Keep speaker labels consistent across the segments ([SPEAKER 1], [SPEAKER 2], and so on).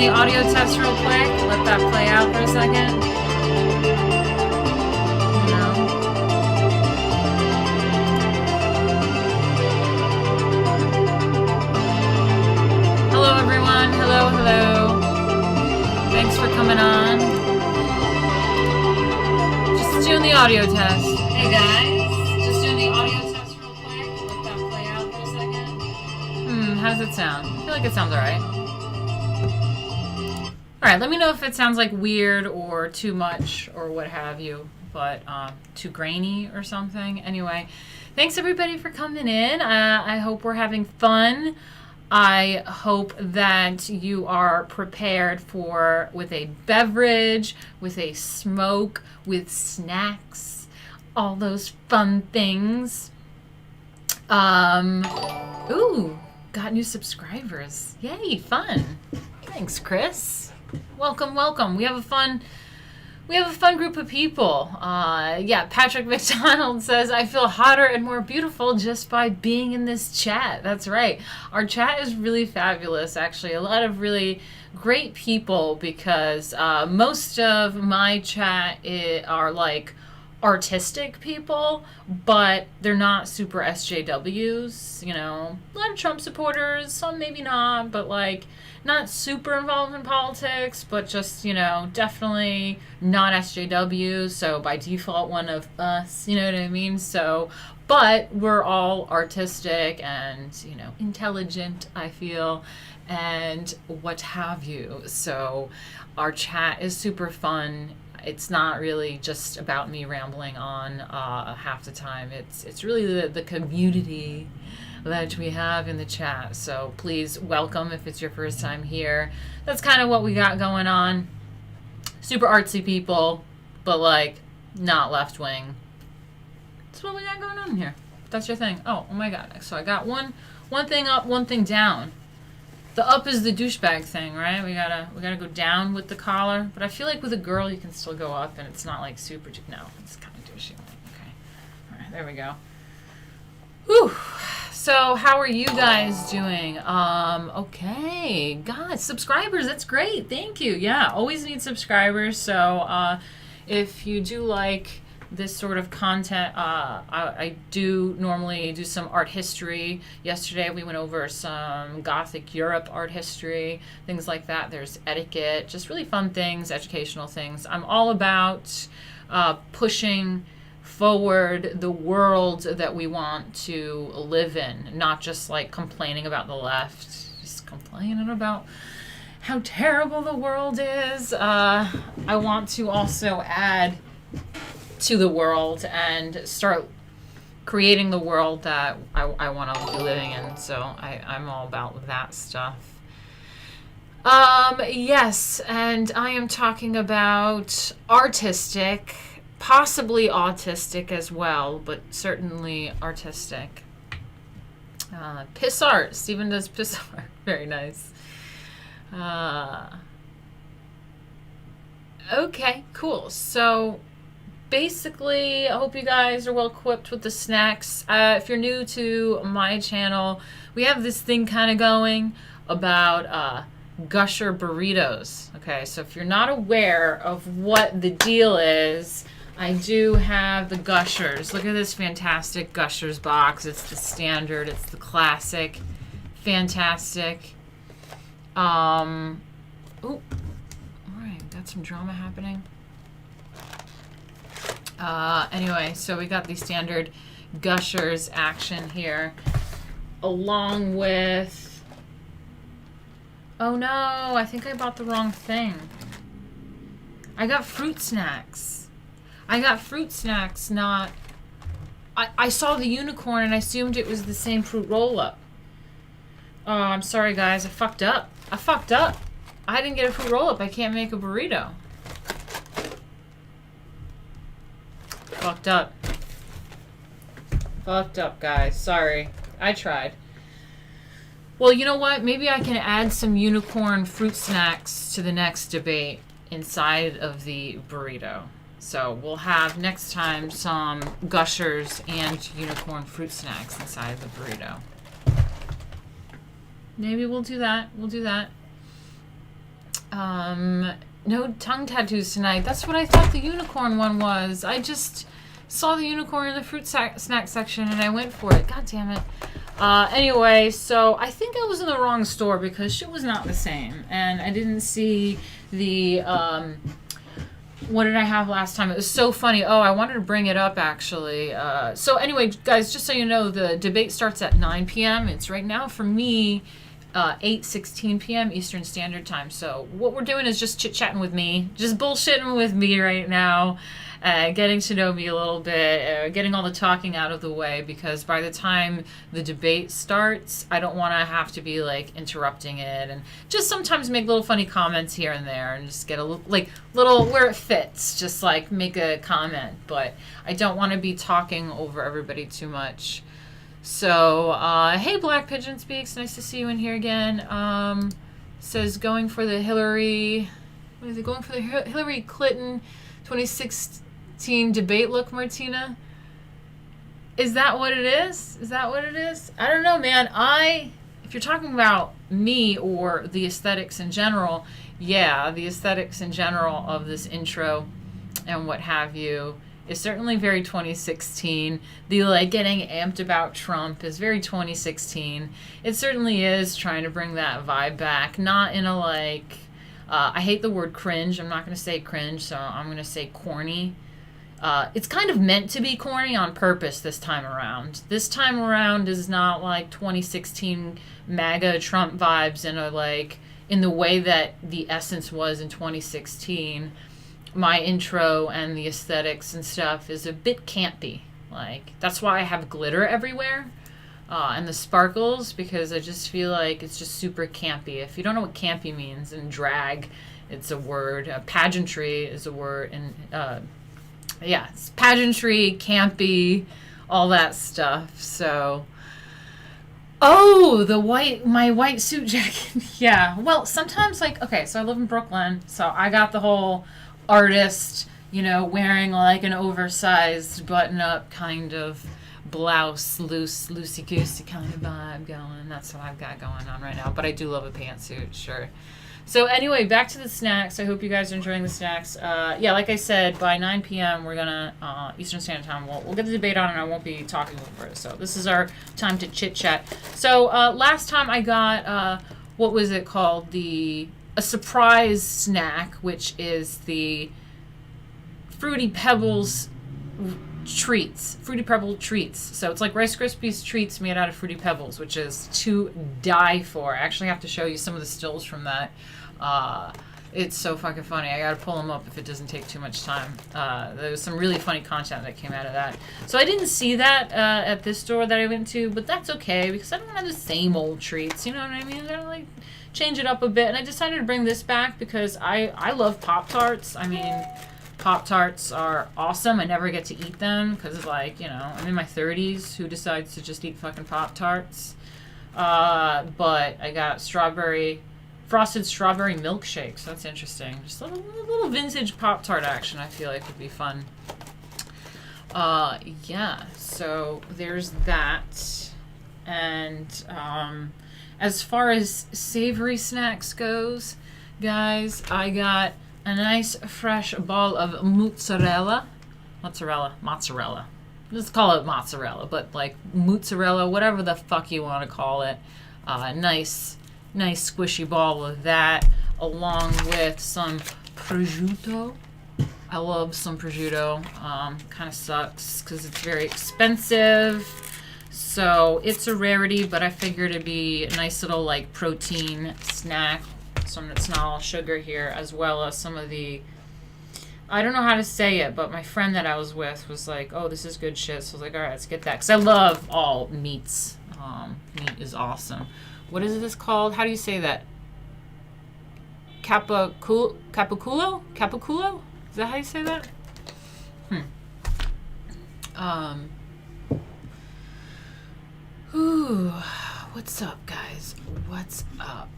[SPEAKER 1] the audio test real quick. Let that play out for a second. Hello, everyone. Hello, hello. Thanks for coming on. Just doing the audio test. Hey, guys. Just doing the audio test real quick. Let that play out for a second. How does it sound? I feel like it sounds alright. Alright, let me know if it sounds like weird or too much or what have you, but too grainy or something. Anyway, thanks everybody for coming in. I hope we're having fun. I hope that you are prepared with a beverage, with a smoke, with snacks, all those fun things. Ooh, got new subscribers. Yay, fun. Thanks, Chris. Welcome, welcome. We have a fun group of people. Yeah, Patrick McDonald says, I feel hotter and more beautiful just by being in this chat. That's right. Our chat is really fabulous, actually. A lot of really great people because most of my chat are like artistic people, but they're not super SJWs, you know. A lot of Trump supporters, some maybe not, but like not super involved in politics, but just, you know, definitely not SJWs, so by default one of us, you know what I mean? So, but we're all artistic and, you know, intelligent, I feel, and what have you. So our chat is super fun. It's not really just about me rambling on half the time. It's really the community that we have in the chat. So please welcome if it's your first time here. That's kind of what we got going on. Super artsy people, but like not left wing. That's what we got going on here. That's your thing. Oh my god. So I got one thing up, one thing down. The up is the douchebag thing, right? We gotta go down with the collar. But I feel like with a girl you can still go up and it's not like super no, it's kinda douchey. Okay. Alright, there we go. Whew. So how are you guys doing? Okay, guys, subscribers, that's great. Thank you. Yeah, always need subscribers. So if you do like this sort of content, I do normally do some art history. Yesterday we went over some Gothic Europe art history, things like that. There's etiquette, just really fun things, educational things. I'm all about pushing forward the world that we want to live in, not just like complaining about the left, just complaining about how terrible the world is. I want to also add to the world and start creating the world that I want to be living in. So I'm all about that stuff. Yes, and I am talking about artistic, possibly autistic as well, but certainly artistic. Piss art. Stephen does piss art. Very nice. Okay, cool. So basically, I hope you guys are well equipped with the snacks. If you're new to my channel, we have this thing kind of going about gusher burritos. Okay, so if you're not aware of what the deal is, I do have the gushers. Look at this fantastic gushers box. It's the standard. It's the classic. Fantastic. Oh, all right, got some drama happening. Anyway, so we got the standard gushers action here, along with, oh no, I think I bought the wrong thing. I got fruit snacks. Not, I saw the unicorn and I assumed it was the same fruit roll-up. Oh, I'm sorry guys, I fucked up. I didn't get a fruit roll-up. I can't make a burrito. Fucked up, guys. Sorry. I tried. Well, you know what? Maybe I can add some unicorn fruit snacks to the next debate inside of the burrito. So we'll have next time some gushers and unicorn fruit snacks inside the burrito. Maybe we'll do that. No tongue tattoos tonight. That's what I thought the unicorn one was. I just saw the unicorn in the fruit snack section and I went for it. God damn it. Anyway, so I think I was in the wrong store because shit was not the same. And I didn't see the, what did I have last time? It was so funny. Oh, I wanted to bring it up actually. So anyway, guys, just so you know, the debate starts at 9 p.m. It's right now for me, 8:16 p.m. Eastern Standard Time. So what we're doing is just chit-chatting with me, just bullshitting with me right now, getting to know me a little bit, getting all the talking out of the way, because by the time the debate starts, I don't want to have to be like interrupting it, and just sometimes make little funny comments here and there, and just get a little where it fits, just like make a comment, but I don't want to be talking over everybody too much. So, hey, Black Pigeon Speaks. Nice to see you in here again. Says going for the Hillary Clinton 2016 debate look, Martina. Is that what it is? Is that what it is? I don't know, man. If you're talking about me or the aesthetics in general, yeah, the aesthetics in general of this intro and what have you is certainly very 2016. The like getting amped about Trump is very 2016. It certainly is trying to bring that vibe back, not in a like, I hate the word cringe. I'm not going to say cringe, so I'm going to say corny. It's kind of meant to be corny on purpose this time around. This time around is not like 2016 MAGA Trump vibes in the way that the essence was in 2016. My intro and the aesthetics and stuff is a bit campy. Like, that's why I have glitter everywhere and the sparkles, because I just feel like it's just super campy. If you don't know what campy means, in drag, it's a word. Pageantry is a word. And yeah, it's pageantry, campy, all that stuff. So, oh, my white suit jacket. Yeah, well, sometimes like, okay, so I live in Brooklyn, so I got the whole artist, wearing like an oversized button-up kind of blouse, loosey-goosey kind of vibe going. That's what I've got going on right now. But I do love a pantsuit, sure. So anyway, back to the snacks. I hope you guys are enjoying the snacks. Yeah, like I said, by 9 p.m. we're gonna Eastern Standard Time. We'll get the debate on, and I won't be talking over it. So this is our time to chit chat. So last time I got what was it called? A surprise snack, which is the Fruity Pebbles treats. Fruity Pebble treats. So it's like Rice Krispies treats made out of Fruity Pebbles, which is to die for. I actually have to show you some of the stills from that. It's so fucking funny. I gotta pull them up if it doesn't take too much time. There was some really funny content that came out of that. So I didn't see that at this store that I went to, but that's okay because I don't have the same old treats. You know what I mean? They're like change it up a bit, and I decided to bring this back because I love Pop-Tarts. I mean, Pop-Tarts are awesome. I never get to eat them because, like, I'm in my 30s. Who decides to just eat fucking Pop-Tarts? But I got frosted strawberry milkshakes. That's interesting. Just a little vintage Pop-Tart action I feel like would be fun. Yeah, so there's that. And, as far as savory snacks goes, guys, I got a nice fresh ball of mozzarella. Let's call it mozzarella, but like mozzarella, whatever the fuck you want to call it. Nice squishy ball of that, along with some prosciutto. I love some prosciutto. Kind of sucks because it's very expensive. So it's a rarity, but I figured it'd be a nice little like protein snack. Some that's not all sugar here, as well as some of the, I don't know how to say it, but my friend that I was with was like, oh, this is good shit. So I was like, all right, let's get that. Because I love all meats. Meat is awesome. What is this called? How do you say that? Capiculo? Is that how you say that? Ooh, what's up, guys? What's up?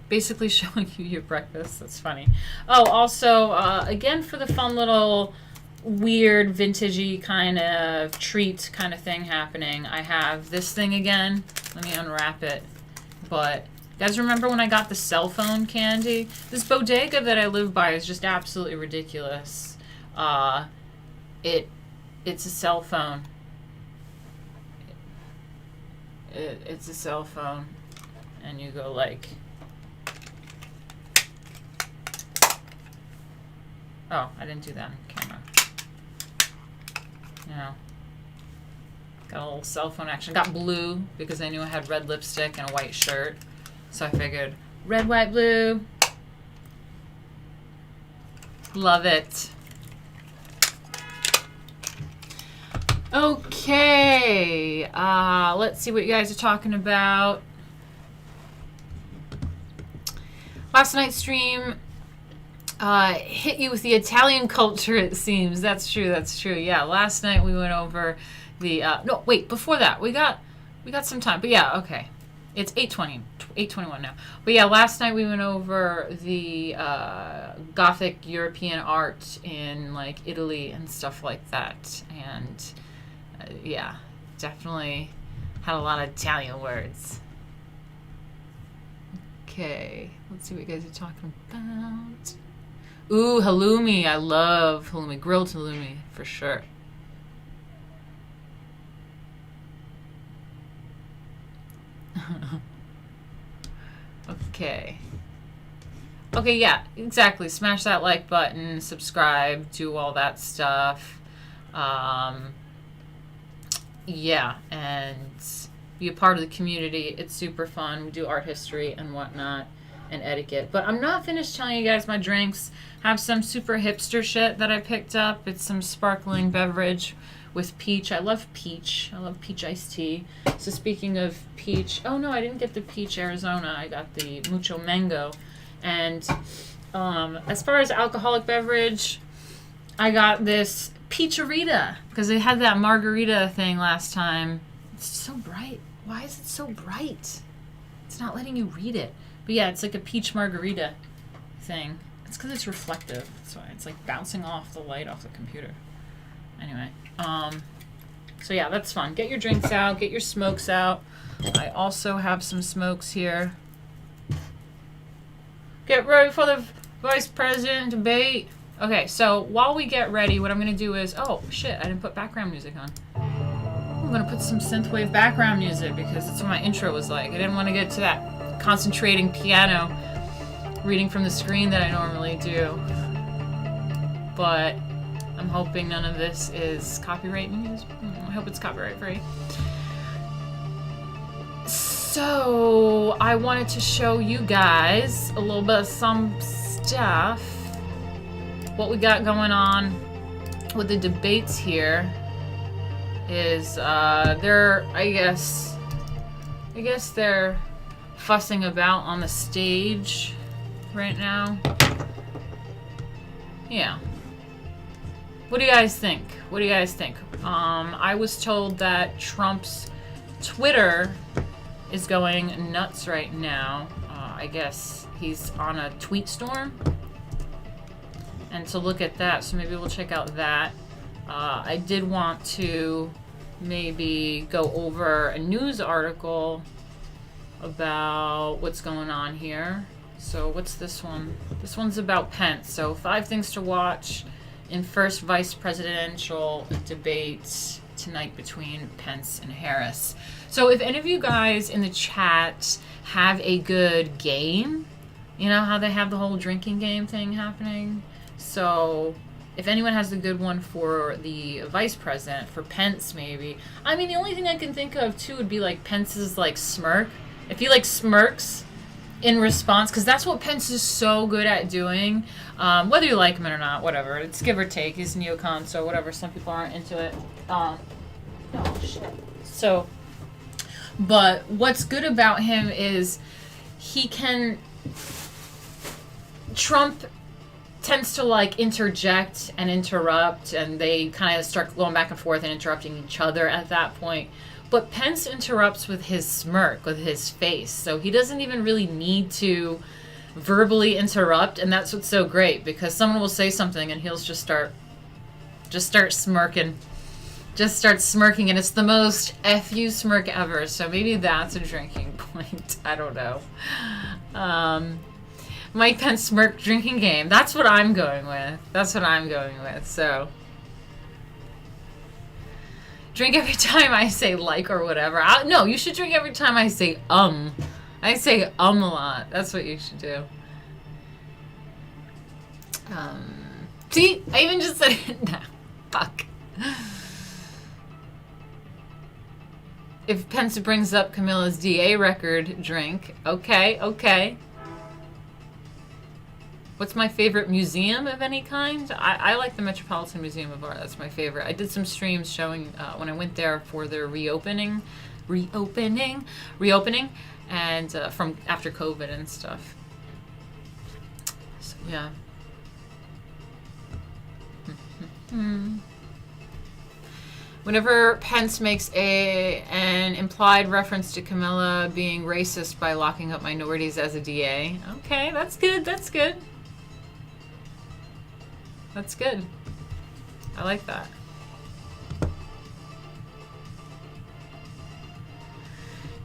[SPEAKER 1] Basically showing you your breakfast. That's funny. Oh, also, again, for the fun little weird vintagey kind of treat kind of thing happening, I have this thing again. Let me unwrap it. But Guys, remember when I got the cell phone candy? This bodega that I live by is just absolutely ridiculous. It's a cell phone. It's a cell phone. And you go like... Oh, I didn't do that on camera. No. Got a little cell phone action. Got blue because I knew I had red lipstick and a white shirt. So I figured, red, white, blue. Love it. Okay. Let's see what you guys are talking about. Last night's stream hit you with the Italian culture, it seems. That's true, that's true. Yeah, last night we went over the... no, wait, before that, we got some time. But yeah, okay. It's 8:21 now. But yeah, last night we went over the Gothic European art in like Italy and stuff like that. And yeah, definitely had a lot of Italian words. Okay, let's see what you guys are talking about. Ooh, halloumi. I love halloumi. Grilled halloumi, for sure. Okay. Okay, yeah, exactly. Smash that like button, subscribe, do all that stuff. Yeah, and be a part of the community. It's super fun. We do art history and whatnot and etiquette. But I'm not finished telling you guys my drinks. Have some super hipster shit that I picked up. It's some sparkling beverage with peach. I love peach. I love peach iced tea. So speaking of peach, oh no, I didn't get the peach Arizona. I got the mucho mango. And as far as alcoholic beverage, I got this peacharita because they had that margarita thing last time. It's so bright. Why is it so bright? It's not letting you read it. But yeah, it's like a peach margarita thing. It's because it's reflective. That's why it's like bouncing off the light off the computer. Anyway, so yeah, that's fun. Get your drinks out. Get your smokes out. I also have some smokes here. Get ready for the vice president debate. Okay, so while we get ready, what I'm going to do is... Oh, shit, I didn't put background music on. I'm going to put some synthwave background music because that's what my intro was like. I didn't want to get to that concentrating piano reading from the screen that I normally do. But I'm hoping none of this is copyright music. I hope it's copyright free. So, I wanted to show you guys a little bit of some stuff. What we got going on with the debates here is they're, I guess they're fussing about on the stage right now. Yeah. What do you guys think? What do you guys think? I was told that Trump's Twitter is going nuts right now. I guess he's on a tweet storm. And to look at that, so maybe we'll check out that. I did want to maybe go over a news article about what's going on here. So what's this one? This one's about Pence. So 5 things to watch in first vice presidential debate tonight between Pence and Harris. So if any of you guys in the chat have a good game, you know how they have the whole drinking game thing happening? So if anyone has a good one for the vice president, for Pence maybe. I mean, the only thing I can think of too would be like Pence's like smirk. If he like smirks in response, because that's what Pence is so good at doing. Whether you like him or not, whatever. It's give or take. He's neocon, so whatever. Some people aren't into it. Oh, shit. So, but what's good about him is he can... Trump tends to like interject and interrupt, and they kind of start going back and forth and interrupting each other at that point. But Pence interrupts with his smirk, with his face. So he doesn't even really need to verbally interrupt, and that's what's so great, because someone will say something and he'll just start smirking just starts smirking, and it's the most FU smirk ever. So maybe that's a drinking point. I don't know. Mike Pence smirk drinking game. That's what I'm going with. So drink every time I say like or whatever. No, you should drink every time I say I say a lot. That's what you should do. See, I even just said it now. Fuck. If Pence brings up Camilla's DA record, drink. Okay. What's my favorite museum of any kind? I like the Metropolitan Museum of Art. That's my favorite. I did some streams showing when I went there for their reopening, and from after COVID and stuff. So yeah. Whenever Pence makes an implied reference to Kamala being racist by locking up minorities as a DA. Okay, that's good. I like that.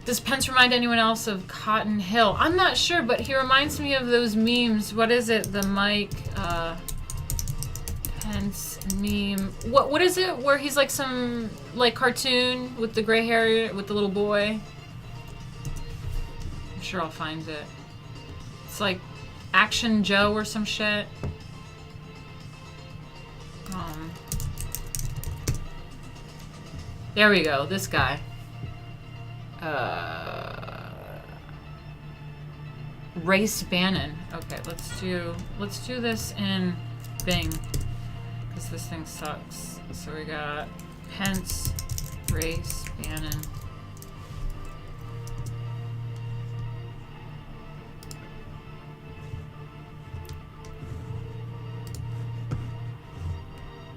[SPEAKER 1] Does Pence remind anyone else of Cotton Hill? I'm not sure, but he reminds me of those memes. What is it? The Mike Pence meme. What is it? Where he's like some like cartoon with the gray hair with the little boy. I'm sure I'll find it. It's like Action Joe or some shit. There we go. This guy. Race Bannon. Okay, let's do this in Bing. Because this thing sucks. So we got Pence, Race Bannon.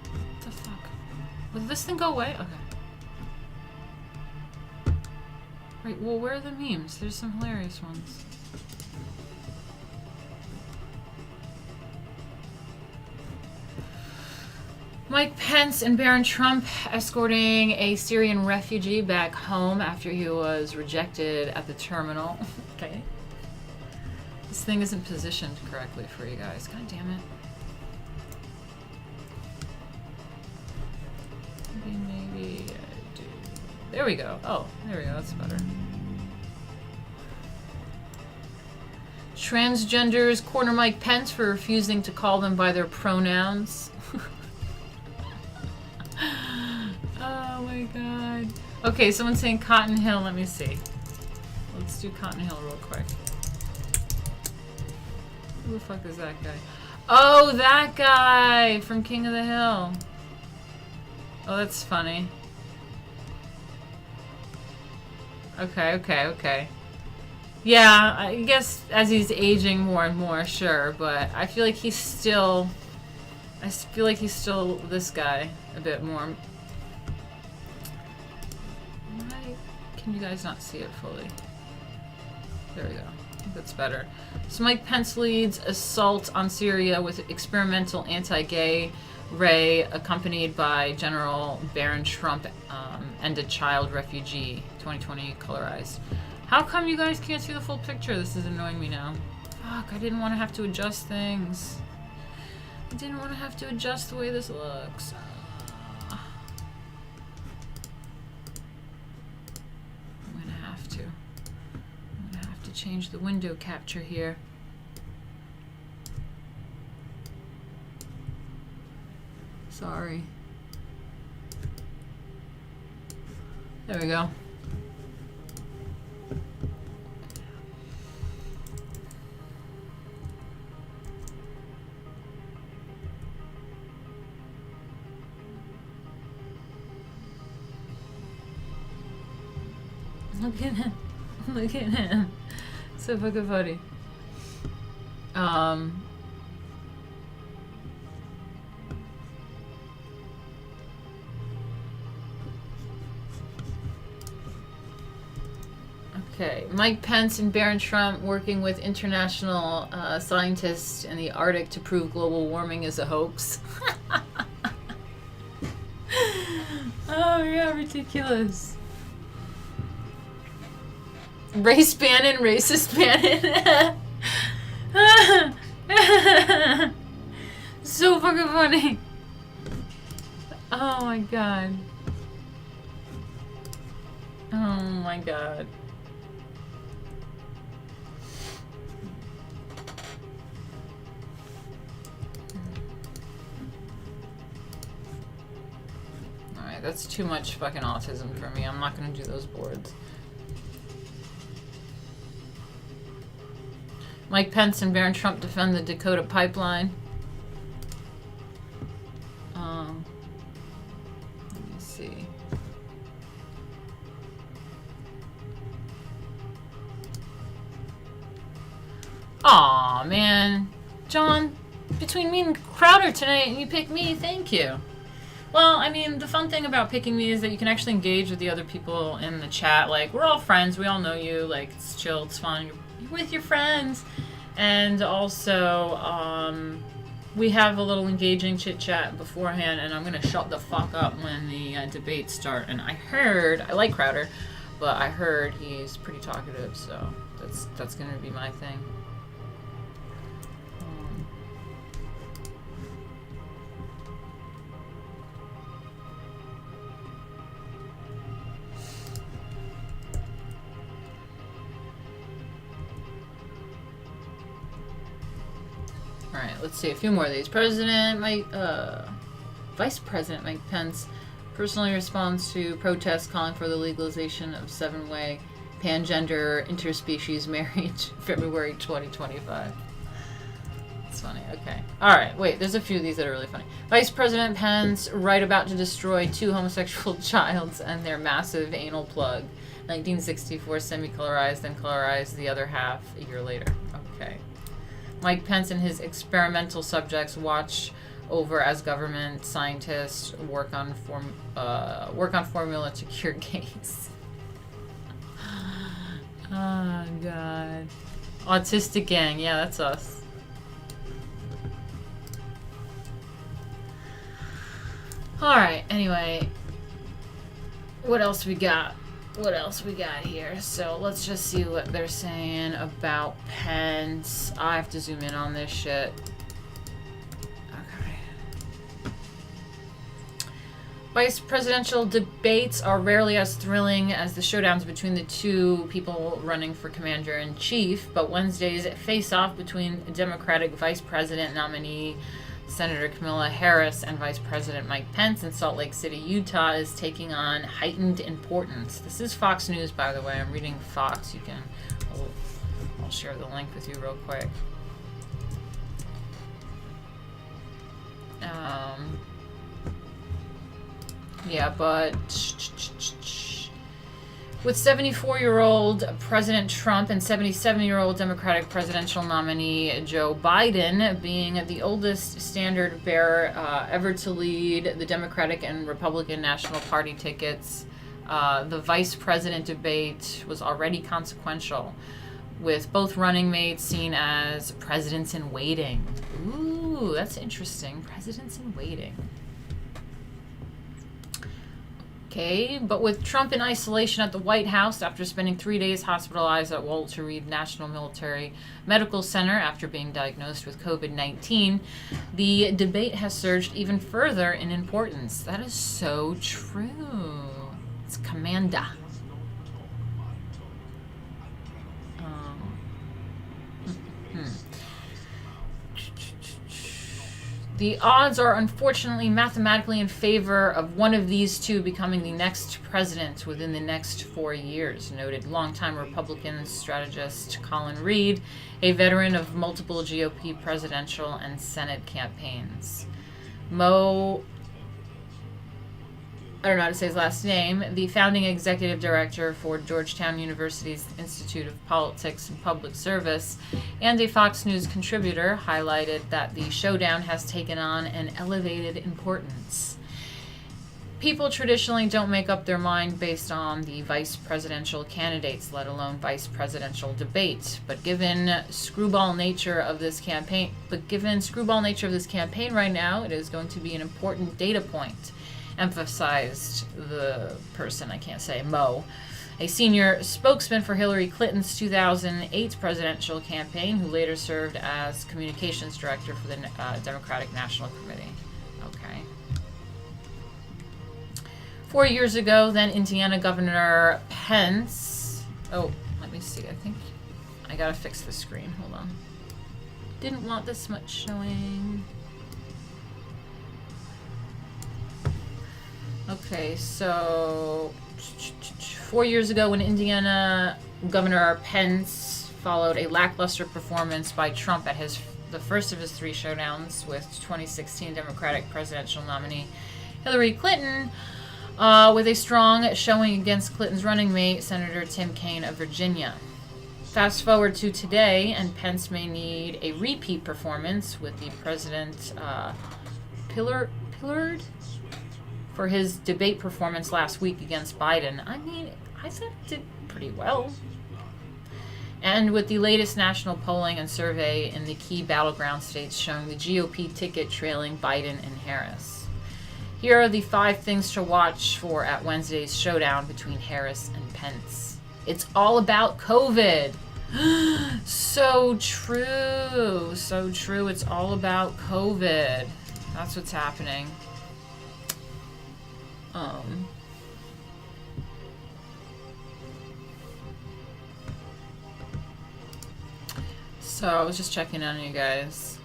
[SPEAKER 1] What the fuck? Will this thing go away? Okay. Right, well, where are the memes? There's some hilarious ones. Mike Pence and Barron Trump escorting a Syrian refugee back home after he was rejected at the terminal. Okay. This thing isn't positioned correctly for you guys. God damn it. Maybe I do. There we go. Oh, there we go. That's better. Transgenders corner Mike Pence for refusing to call them by their pronouns. Oh my god. Okay, someone's saying Cotton Hill. Let me see. Let's do Cotton Hill real quick. Who the fuck is that guy? Oh, that guy from King of the Hill. Oh, that's funny. Okay. Yeah, I guess as he's aging more and more, sure, but I feel like he's still... this guy a bit more. Why can you guys not see it fully? There we go. I think that's better. So Mike Pence leads assault on Syria with experimental anti-gay ray accompanied by General Barron Trump and a child refugee. 2020 colorized. How come you guys can't see the full picture? This is annoying me now. Fuck, I didn't want to have to adjust things. I didn't want to have to adjust the way this looks. I'm gonna have to change the window capture here. Sorry. There we go. Look at him. Look at him. So fucking funny. Okay, Mike Pence and Barron Trump working with international scientists in the Arctic to prove global warming is a hoax. Oh yeah, ridiculous. Race Bannon, racist Bannon. So fucking funny. Oh my god. Oh my god. Alright, that's too much fucking autism for me. I'm not gonna do those boards. Mike Pence and Barron Trump defend the Dakota pipeline. Let me see. Aw, man. John, between me and Crowder tonight, and you picked me, thank you. Well, I mean, the fun thing about picking me is that you can actually engage with the other people in the chat. Like, we're all friends, we all know you, like, it's chill, it's fun, you're with your friends. And also, we have a little engaging chit-chat beforehand, and I'm gonna shut the fuck up when the debates start. And I like Crowder, but I heard he's pretty talkative, so that's gonna be my thing. Alright, let's see a few more of these. Vice President Mike Pence personally responds to protests calling for the legalization of seven-way pangender interspecies marriage, February 2025. It's funny, okay. Alright, wait, there's a few of these that are really funny. Vice President Pence, right about to destroy 2 homosexual childs and their massive anal plug. 1964 semi-colorized, then colorized the other half a year later. Okay. Mike Pence and his experimental subjects watch over as government scientists work on formula to cure gays. Oh god. Autistic gang, yeah, that's us. Alright, anyway. What else we got? What else we got here? So let's just see what they're saying about Pence. I have to zoom in on this shit. Okay. Vice presidential debates are rarely as thrilling as the showdowns between the two people running for commander-in-chief, but Wednesday's face-off between Democratic vice president nominee Senator Kamala Harris and Vice President Mike Pence in Salt Lake City, Utah is taking on heightened importance. This is Fox News, by the way. I'm reading Fox. I'll share the link with you real quick. Yeah, but with 74-year-old President Trump and 77-year-old Democratic presidential nominee Joe Biden being the oldest standard bearer ever to lead the Democratic and Republican National Party tickets, the vice president debate was already consequential, with both running mates seen as presidents in waiting. Ooh, that's interesting. Presidents in waiting. Okay, but with Trump in isolation at the White House after spending 3 days hospitalized at Walter Reed National Military Medical Center after being diagnosed with COVID-19, the debate has surged even further in importance. That is so true. It's Commander. The odds are unfortunately mathematically in favor of one of these two becoming the next president within the next 4 years, noted longtime Republican strategist Colin Reed, a veteran of multiple GOP presidential and Senate campaigns. I don't know how to say his last name, the founding executive director for Georgetown University's Institute of Politics and Public Service, and a Fox News contributor, highlighted that the showdown has taken on an elevated importance. People traditionally don't make up their mind based on the vice presidential candidates, let alone vice presidential debate. But given screwball nature of this campaign right now, it is going to be an important data point. emphasized the person, I can't say, Mo, a senior spokesman for Hillary Clinton's 2008 presidential campaign, who later served as communications director for the Democratic National Committee. Okay. 4 years ago, then Indiana Governor Pence. Oh, let me see. I think I gotta fix the screen. Hold on. Didn't want this much showing. Okay, so 4 years ago, when Indiana Governor Pence followed a lackluster performance by Trump at the first of his 3 showdowns with 2016 Democratic presidential nominee Hillary Clinton, with a strong showing against Clinton's running mate, Senator Tim Kaine of Virginia. Fast forward to today, and Pence may need a repeat performance with the president pillared for his debate performance last week against Biden. I mean, I said it did pretty well. And with the latest national polling and survey in the key battleground states showing the GOP ticket trailing Biden and Harris. Here are the 5 things to watch for at Wednesday's showdown between Harris and Pence. It's all about COVID. So true. So true. It's all about COVID. That's what's happening. So I was just checking on you guys.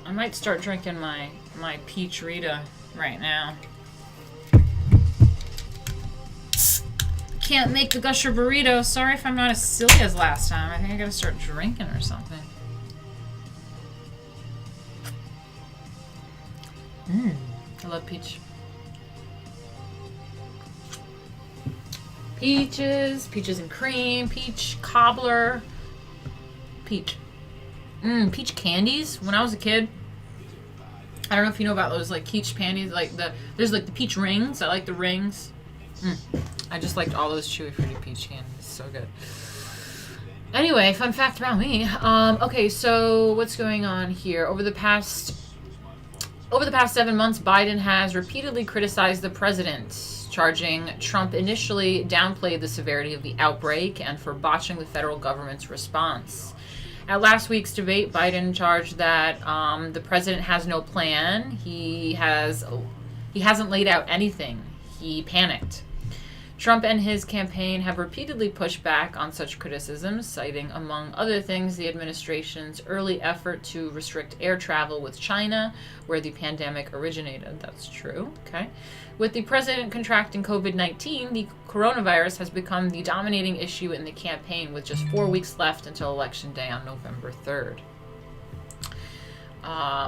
[SPEAKER 1] I might start drinking my peach Rita right now. Can't make the gusher burrito. Sorry if I'm not as silly as last time. I think I gotta start drinking or something. I love peach. Peaches and cream, peach cobbler, peach. Peach candies. When I was a kid, I don't know if you know about those like peach candies. There's like the peach rings. I like the rings. I just liked all those chewy fruity peach candies. So good. Anyway, fun fact about me. Okay, so what's going on here? Over the past 7 months, Biden has repeatedly criticized the president, charging Trump initially downplayed the severity of the outbreak and for botching the federal government's response. At last week's debate, Biden charged that the president has no plan. He hasn't laid out anything. He panicked. Trump and his campaign have repeatedly pushed back on such criticisms, citing, among other things, the administration's early effort to restrict air travel with China, where the pandemic originated. That's true. Okay. With the president contracting COVID-19, the coronavirus has become the dominating issue in the campaign, with just 4 weeks left until Election Day on November 3rd.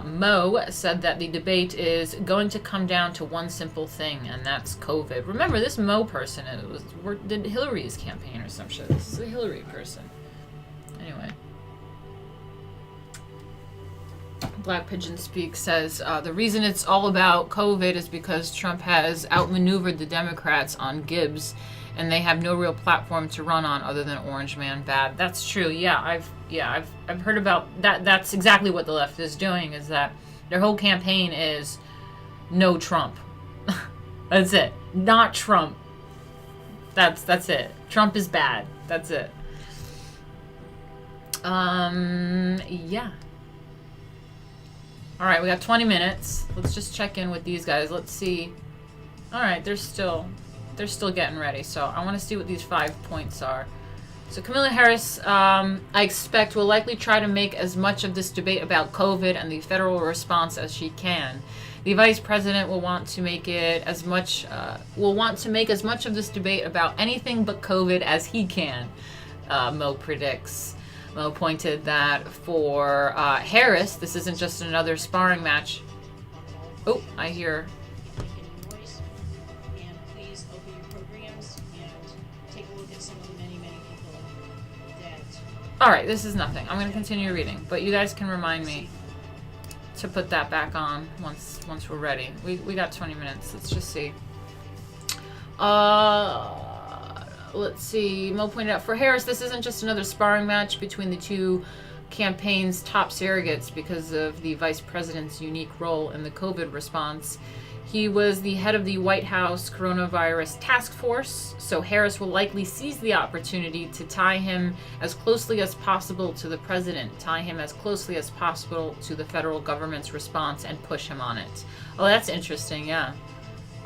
[SPEAKER 1] Mo said that the debate is going to come down to one simple thing, and that's COVID. Remember, this Mo person did Hillary's campaign or some shit. This is a Hillary person. Anyway. Black Pigeon Speak says, the reason it's all about COVID is because Trump has outmaneuvered the Democrats on Gibbs, and they have no real platform to run on other than Orange Man Bad. That's true. Yeah, I've heard about that. That's exactly what the left is doing, is that their whole campaign is no Trump. That's it. Not Trump. That's it. Trump is bad. That's it. Yeah. All right, we got 20 minutes. Let's just check in with these guys. Let's see. All right, they're still getting ready. So I want to see what these 5 points are. So Kamala Harris, I expect, will likely try to make as much of this debate about COVID and the federal response as she can. The vice president will want to make as much of this debate about anything but COVID as he can. Mo predicts. Mo pointed that for Harris, this isn't just another sparring match. Oh, I hear. All right, this is nothing. I'm going to continue reading, but you guys can remind me to put that back on once we're ready. We got 20 minutes. Let's just see. Let's see. Mo pointed out for Harris, this isn't just another sparring match between the two campaign's top surrogates because of the vice president's unique role in the COVID response. He was the head of the White House coronavirus task force, so Harris will likely seize the opportunity to tie him as closely as possible to the president, tie him as closely as possible to the federal government's response, and push him on it. Oh, that's interesting, yeah.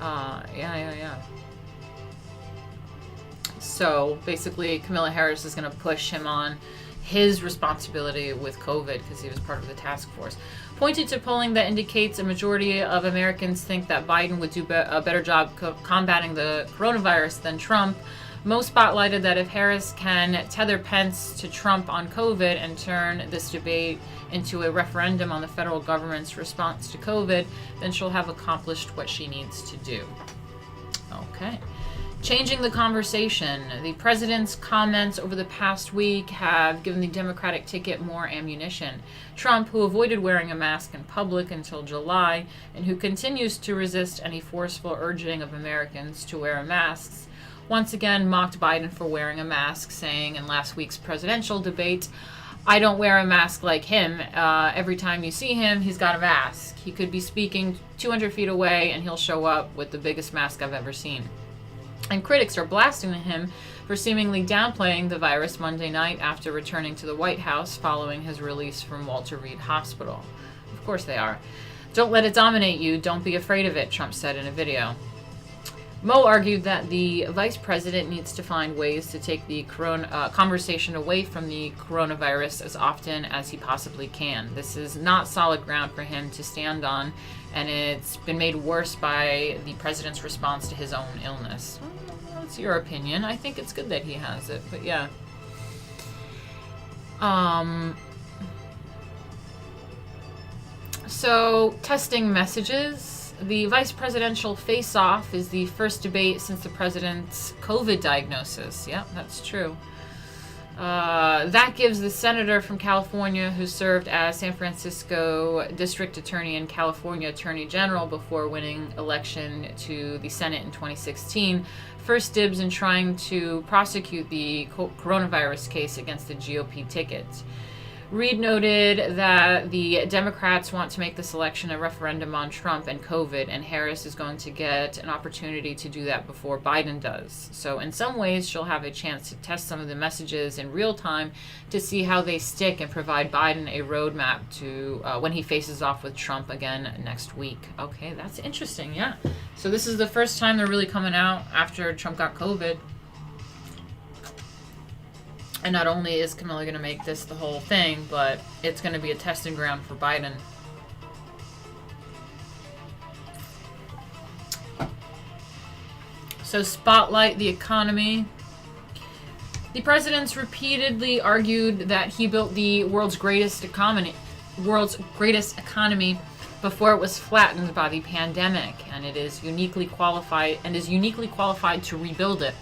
[SPEAKER 1] Yeah. So basically, Kamala Harris is going to push him on his responsibility with COVID because he was part of the task force. Pointed to polling that indicates a majority of Americans think that Biden would do a better job combating the coronavirus than Trump. Most spotlighted that if Harris can tether Pence to Trump on COVID and turn this debate into a referendum on the federal government's response to COVID, then she'll have accomplished what she needs to do. Okay. Changing the conversation. The president's comments over the past week have given the Democratic ticket more ammunition. Trump, who avoided wearing a mask in public until July, and who continues to resist any forceful urging of Americans to wear masks, once again mocked Biden for wearing a mask, saying in last week's presidential debate, "I don't wear a mask like him. Every time you see him, he's got a mask. He could be speaking 200 feet away and he'll show up with the biggest mask I've ever seen." And critics are blasting him for seemingly downplaying the virus Monday night after returning to the White House following his release from Walter Reed Hospital. Of course they are. "Don't let it dominate you. Don't be afraid of it," Trump said in a video. Mo argued that the vice president needs to find ways to take the conversation away from the coronavirus as often as he possibly can. This is not solid ground for him to stand on, and it's been made worse by the president's response to his own illness. Well, that's your opinion. I think it's good that he has it, but yeah. So, testing messages. The vice presidential face-off is the first debate since the president's COVID diagnosis. Yeah, that's true. That gives the senator from California, who served as San Francisco district attorney and California attorney general before winning election to the Senate in 2016, first dibs in trying to prosecute the coronavirus case against the GOP ticket. Reid noted that the Democrats want to make this election a referendum on Trump and COVID, and Harris is going to get an opportunity to do that before Biden does. So in some ways, she'll have a chance to test some of the messages in real time to see how they stick and provide Biden a roadmap to when he faces off with Trump again next week. Okay, that's interesting, yeah. So this is the first time they're really coming out after Trump got COVID. And not only is Kamala going to make this the whole thing, but it's going to be a testing ground for Biden. So spotlight the economy. The president's repeatedly argued that he built the world's greatest economy before it was flattened by the pandemic, and is uniquely qualified to rebuild it.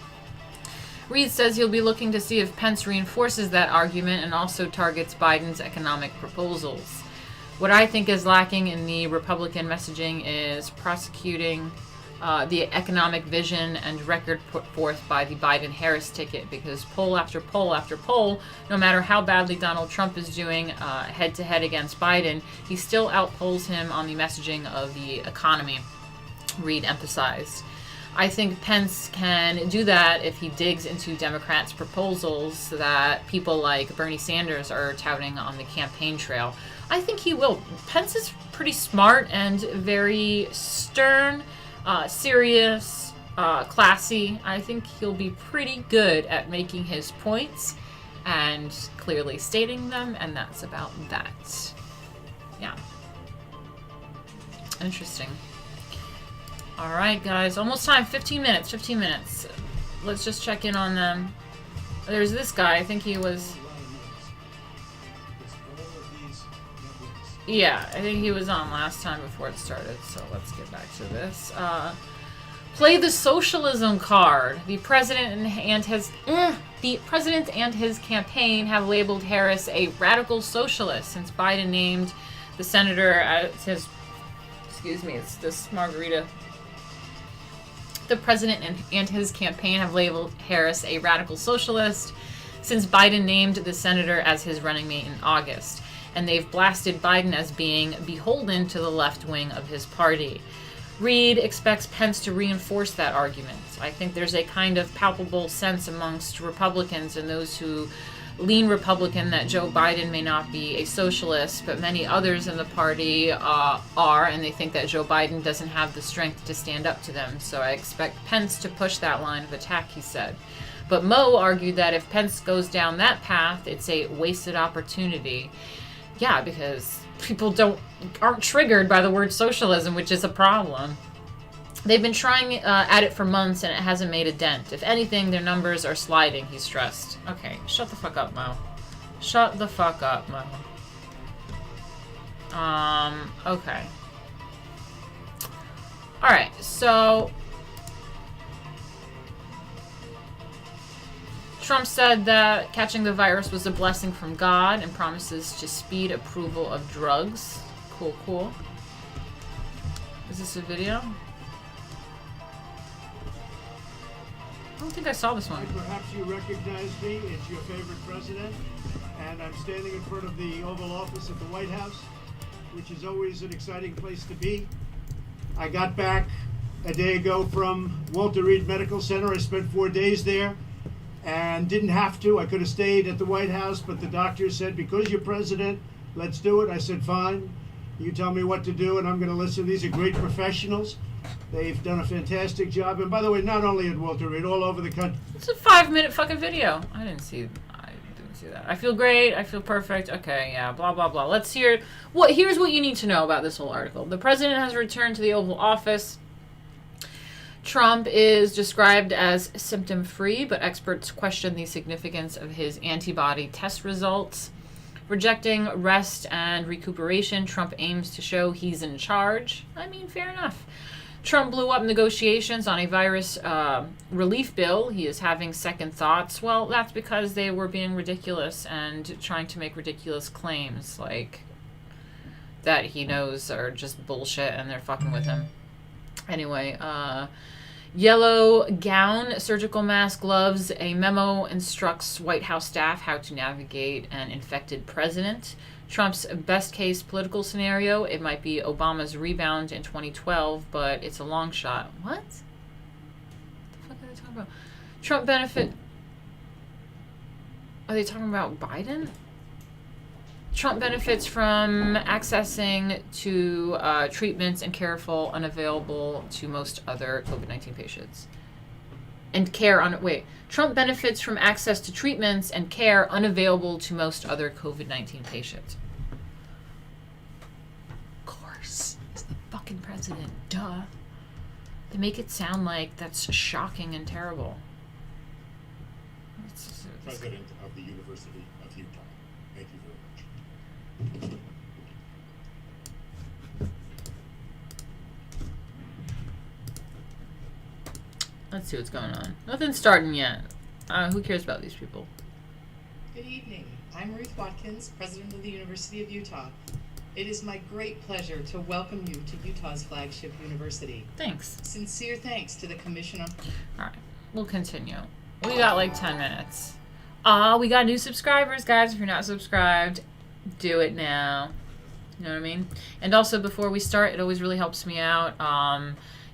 [SPEAKER 1] Reid says he'll be looking to see if Pence reinforces that argument and also targets Biden's economic proposals. What I think is lacking in the Republican messaging is prosecuting the economic vision and record put forth by the Biden-Harris ticket, because poll after poll after poll, no matter how badly Donald Trump is doing head-to-head against Biden, he still outpolls him on the messaging of the economy, Reid emphasized. I think Pence can do that if he digs into Democrats' proposals that people like Bernie Sanders are touting on the campaign trail. I think he will. Pence is pretty smart and very stern, serious, classy. I think he'll be pretty good at making his points and clearly stating them, and that's about that. Yeah. Interesting. All right, guys, almost time. 15 minutes. Let's just check in on them. There's this guy. I think he was... Yeah, I think he was on last time before it started, so let's get back to this. Play the socialism card. The president and his campaign have labeled Harris a radical socialist since Biden named the senator as his... Excuse me, it's this margarita. The president and his campaign have labeled Harris a radical socialist since Biden named the senator as his running mate in August. And they've blasted Biden as being beholden to the left wing of his party. Reid expects Pence to reinforce that argument. I think there's a kind of palpable sense amongst Republicans and those who lean Republican that Joe Biden may not be a socialist, but many others in the party are, and they think that Joe Biden doesn't have the strength to stand up to them. So I expect Pence to push that line of attack, he said. But Mo argued that if Pence goes down that path, it's a wasted opportunity. Yeah, because people aren't triggered by the word socialism, which is a problem. They've been trying at it for months, and it hasn't made a dent. If anything, their numbers are sliding, he stressed. Okay, shut the fuck up, Mo. Shut the fuck up, Mo. Okay. Alright, so Trump said that catching the virus was a blessing from God and promises to speed approval of drugs. Cool, cool. Is this a video? I don't think I saw this one.
[SPEAKER 2] Perhaps you recognize me. It's your favorite president. And I'm standing in front of the Oval Office at the White House, which is always an exciting place to be. I got back a day ago from Walter Reed Medical Center. I spent 4 days there and didn't have to. I could have stayed at the White House, but the doctor said, because you're president, let's do it. I said, fine. You tell me what to do, and I'm going to listen. These are great professionals. They've done a fantastic job. And by the way, not only at Walter Reed, all over the country.
[SPEAKER 1] It's a 5-minute fucking video. I didn't see that. I feel great. I feel perfect. Okay, yeah, blah, blah, blah. Let's hear here's what you need to know about this whole article. The president has returned to the Oval Office. Trump is described as symptom-free, but experts question the significance of his antibody test results. Rejecting rest and recuperation, Trump aims to show he's in charge. I mean, fair enough. Trump blew up negotiations on a virus relief bill. He is having second thoughts. Well, that's because they were being ridiculous and trying to make ridiculous claims, like that he knows are just bullshit and they're fucking with him. Anyway, yellow gown, surgical mask, gloves. A memo instructs White House staff how to navigate an infected president. Trump's best case political scenario, it might be Obama's rebound in 2012, but it's a long shot. What? The fuck are they talking about? Trump benefit. Are they talking about Biden? Trump benefits from accessing to treatments and care unavailable to most other COVID-19 patients. Trump benefits from access to treatments and care unavailable to most other COVID-19 patients. Of course, he's the fucking president. Duh. They make it sound like that's shocking and terrible.
[SPEAKER 3] President of the University of Utah. Thank you very much.
[SPEAKER 1] Let's see what's going on. Nothing's starting yet. Who cares about these people?
[SPEAKER 4] Good evening. I'm Ruth Watkins, President of the University of Utah. It is my great pleasure to welcome you to Utah's flagship university.
[SPEAKER 1] Thanks.
[SPEAKER 4] Sincere thanks to the Commission on...
[SPEAKER 1] All right, we'll continue. We got like 10 minutes. We got new subscribers, guys. If you're not subscribed, do it now. You know what I mean? And also, before we start, it always really helps me out.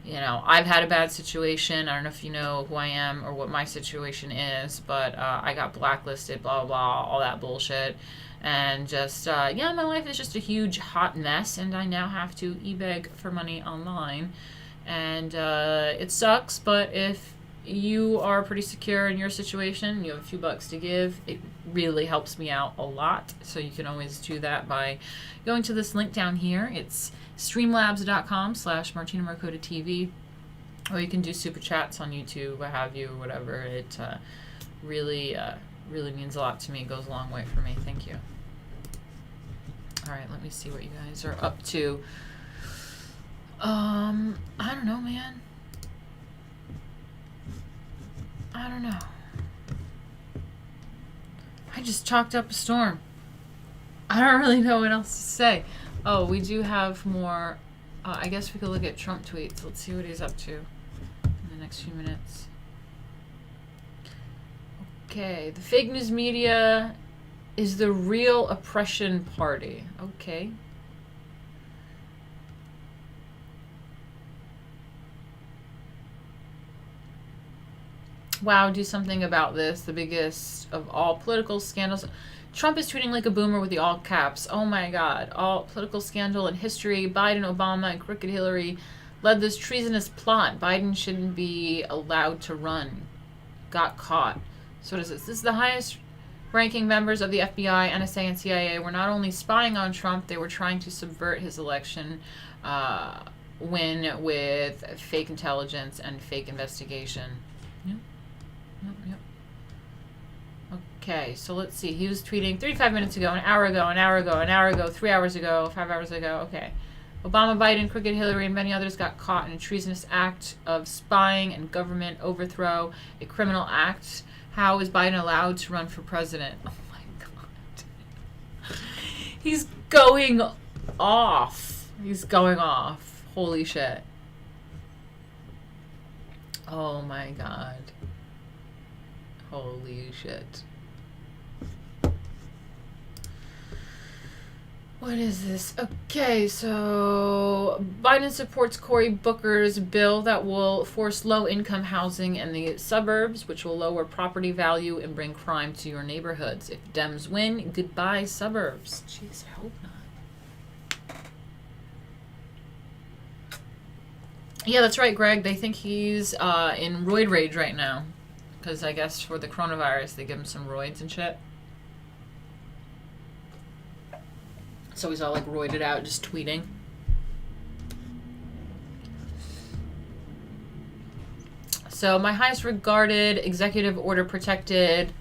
[SPEAKER 1] You know, I've had a bad situation. I don't know if you know who I am or what my situation is, but I got blacklisted, blah, blah, blah, all that bullshit. And just, yeah, my life is just a huge hot mess, and I now have to e-beg for money online. And it sucks, but if you are pretty secure in your situation, you have a few bucks to give, it really helps me out a lot. So you can always do that by going to this link down here. It's streamlabs.com/Martina Markota TV, or you can do super chats on YouTube, what have you, whatever. It really means a lot to me. It goes a long way for me. Thank you. All right, let me see what you guys are up to. I don't know, man. I don't know. I just chalked up a storm. I don't really know what else to say. Oh, we do have more. I guess we could look at Trump tweets. Let's see what he's up to in the next few minutes. Okay, the fake news media is the real oppression party. Okay. Wow, do something about this. The biggest of all political scandals. Trump is tweeting like a boomer with the all caps. Oh my god. All political scandal in history. Biden, Obama, and crooked Hillary led this treasonous plot. Biden shouldn't be allowed to run. Got caught. So what is this? This is the highest ranking members of the FBI, NSA, and CIA were not only spying on Trump, they were trying to subvert his election win with fake intelligence and fake investigation. Yep. Yep. Okay, so let's see. He was tweeting 35 minutes ago, an hour ago, an hour ago, an hour ago, 3 hours ago, 5 hours ago. Okay. Obama, Biden, crooked Hillary, and many others got caught in a treasonous act of spying and government overthrow, a criminal act. How is Biden allowed to run for president? Oh my god. He's going off. He's going off. Holy shit. Oh my god. Holy shit. What is this? Okay, so Biden supports Cory Booker's bill that will force low-income housing in the suburbs, which will lower property value and bring crime to your neighborhoods. If Dems win, goodbye suburbs. Jeez, I hope not. Yeah, that's right, Greg. They think he's in roid rage right now. Because I guess for the coronavirus, they give him some roids and shit. So he's all like roided out, just tweeting. So my highest regarded executive order protected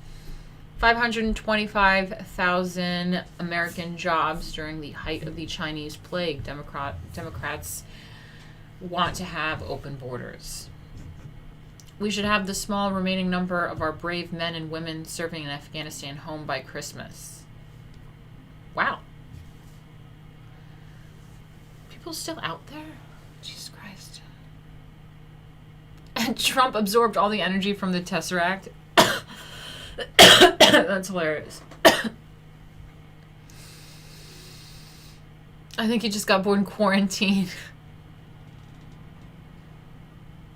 [SPEAKER 1] 525,000 American jobs during the height of the Chinese plague. Democrats want to have open borders. We should have the small remaining number of our brave men and women serving in Afghanistan home by Christmas. Wow. People still out there? Jesus Christ. And Trump absorbed all the energy from the Tesseract. That's hilarious. I think he just got bored in quarantine.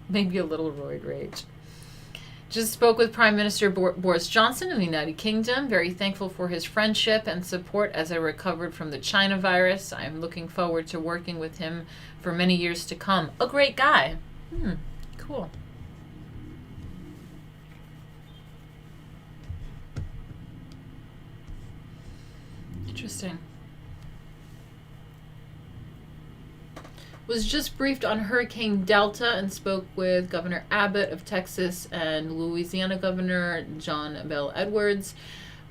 [SPEAKER 1] Maybe a little roid rage. Just spoke with Prime Minister Boris Johnson of the United Kingdom. Very thankful for his friendship and support as I recovered from the China virus. I am looking forward to working with him for many years to come. A great guy. Cool. Interesting. Was just briefed on Hurricane Delta and spoke with Governor Abbott of Texas and Louisiana Governor John Bel Edwards.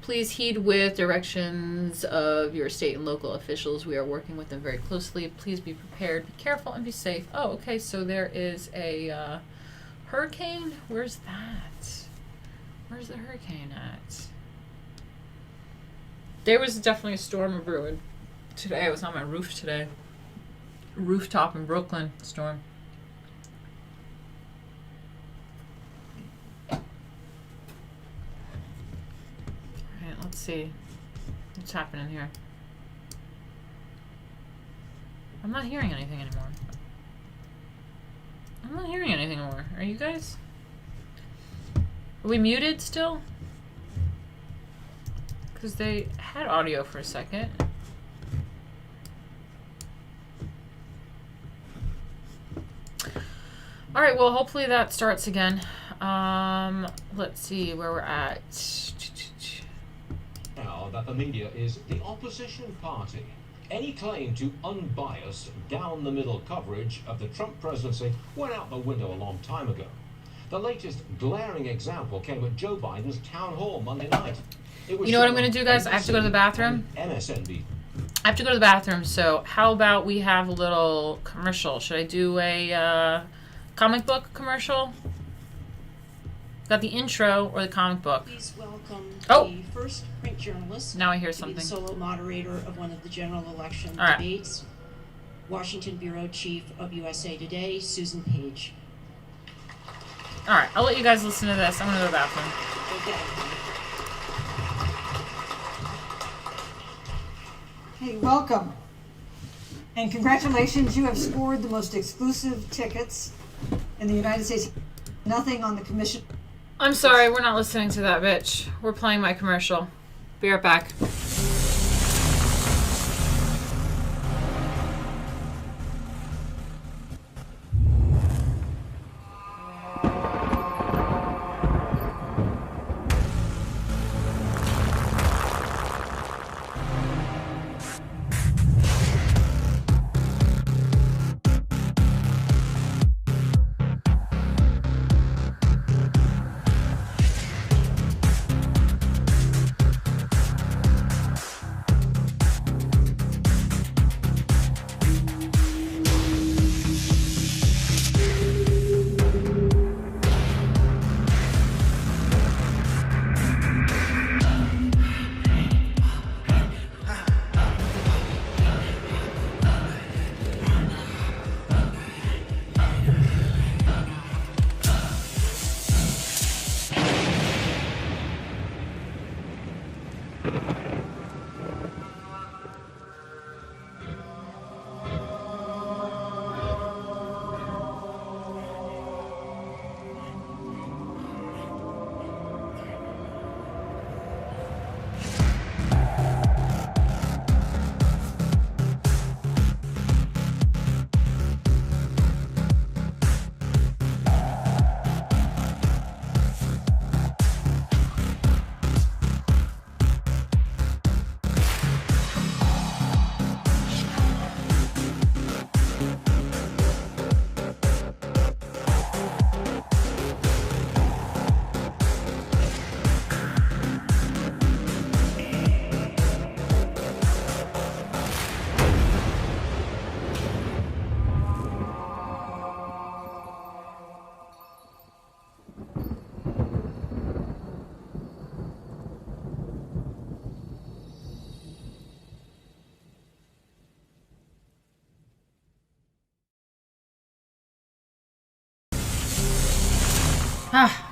[SPEAKER 1] Please heed with directions of your state and local officials. We are working with them very closely. Please be prepared, be careful, and be safe. Oh, okay, so there is a hurricane? Where's that? Where's the hurricane at? There was definitely a storm brewing today. I was on my roof today. Rooftop in Brooklyn storm. Alright, let's see what's happening here. I'm not hearing anything anymore. I'm not hearing anything anymore. Are you guys? Are we muted still? Because they had audio for a second. All right, well, hopefully that starts again. Let's see where we're at.
[SPEAKER 5] Now that the media is the opposition party. Any claim to unbiased, down-the-middle coverage of the Trump presidency went out the window a long time ago. The latest glaring example came at Joe Biden's town hall Monday night.
[SPEAKER 1] You know what I'm going to do, guys? I have to go to the bathroom.
[SPEAKER 5] MSNBC.
[SPEAKER 1] I have to go to the bathroom, so how about we have a little commercial? Should I do a comic book commercial? Got the intro or the comic book?
[SPEAKER 6] Please welcome
[SPEAKER 1] Oh.
[SPEAKER 6] the first print journalist.
[SPEAKER 1] Now I hear
[SPEAKER 6] to be the
[SPEAKER 1] something.
[SPEAKER 6] solo moderator of one of the general election
[SPEAKER 1] All right.
[SPEAKER 6] debates. Washington Bureau Chief of USA Today, Susan Page.
[SPEAKER 1] All right, I'll let you guys listen to this. I'm going to go to the bathroom.
[SPEAKER 4] Go get 'em, honey.
[SPEAKER 7] Hey, welcome. And congratulations, you have scored the most exclusive tickets in the United States. Nothing on the commission.
[SPEAKER 1] I'm sorry, we're not listening to that bitch. We're playing my commercial. Be right back.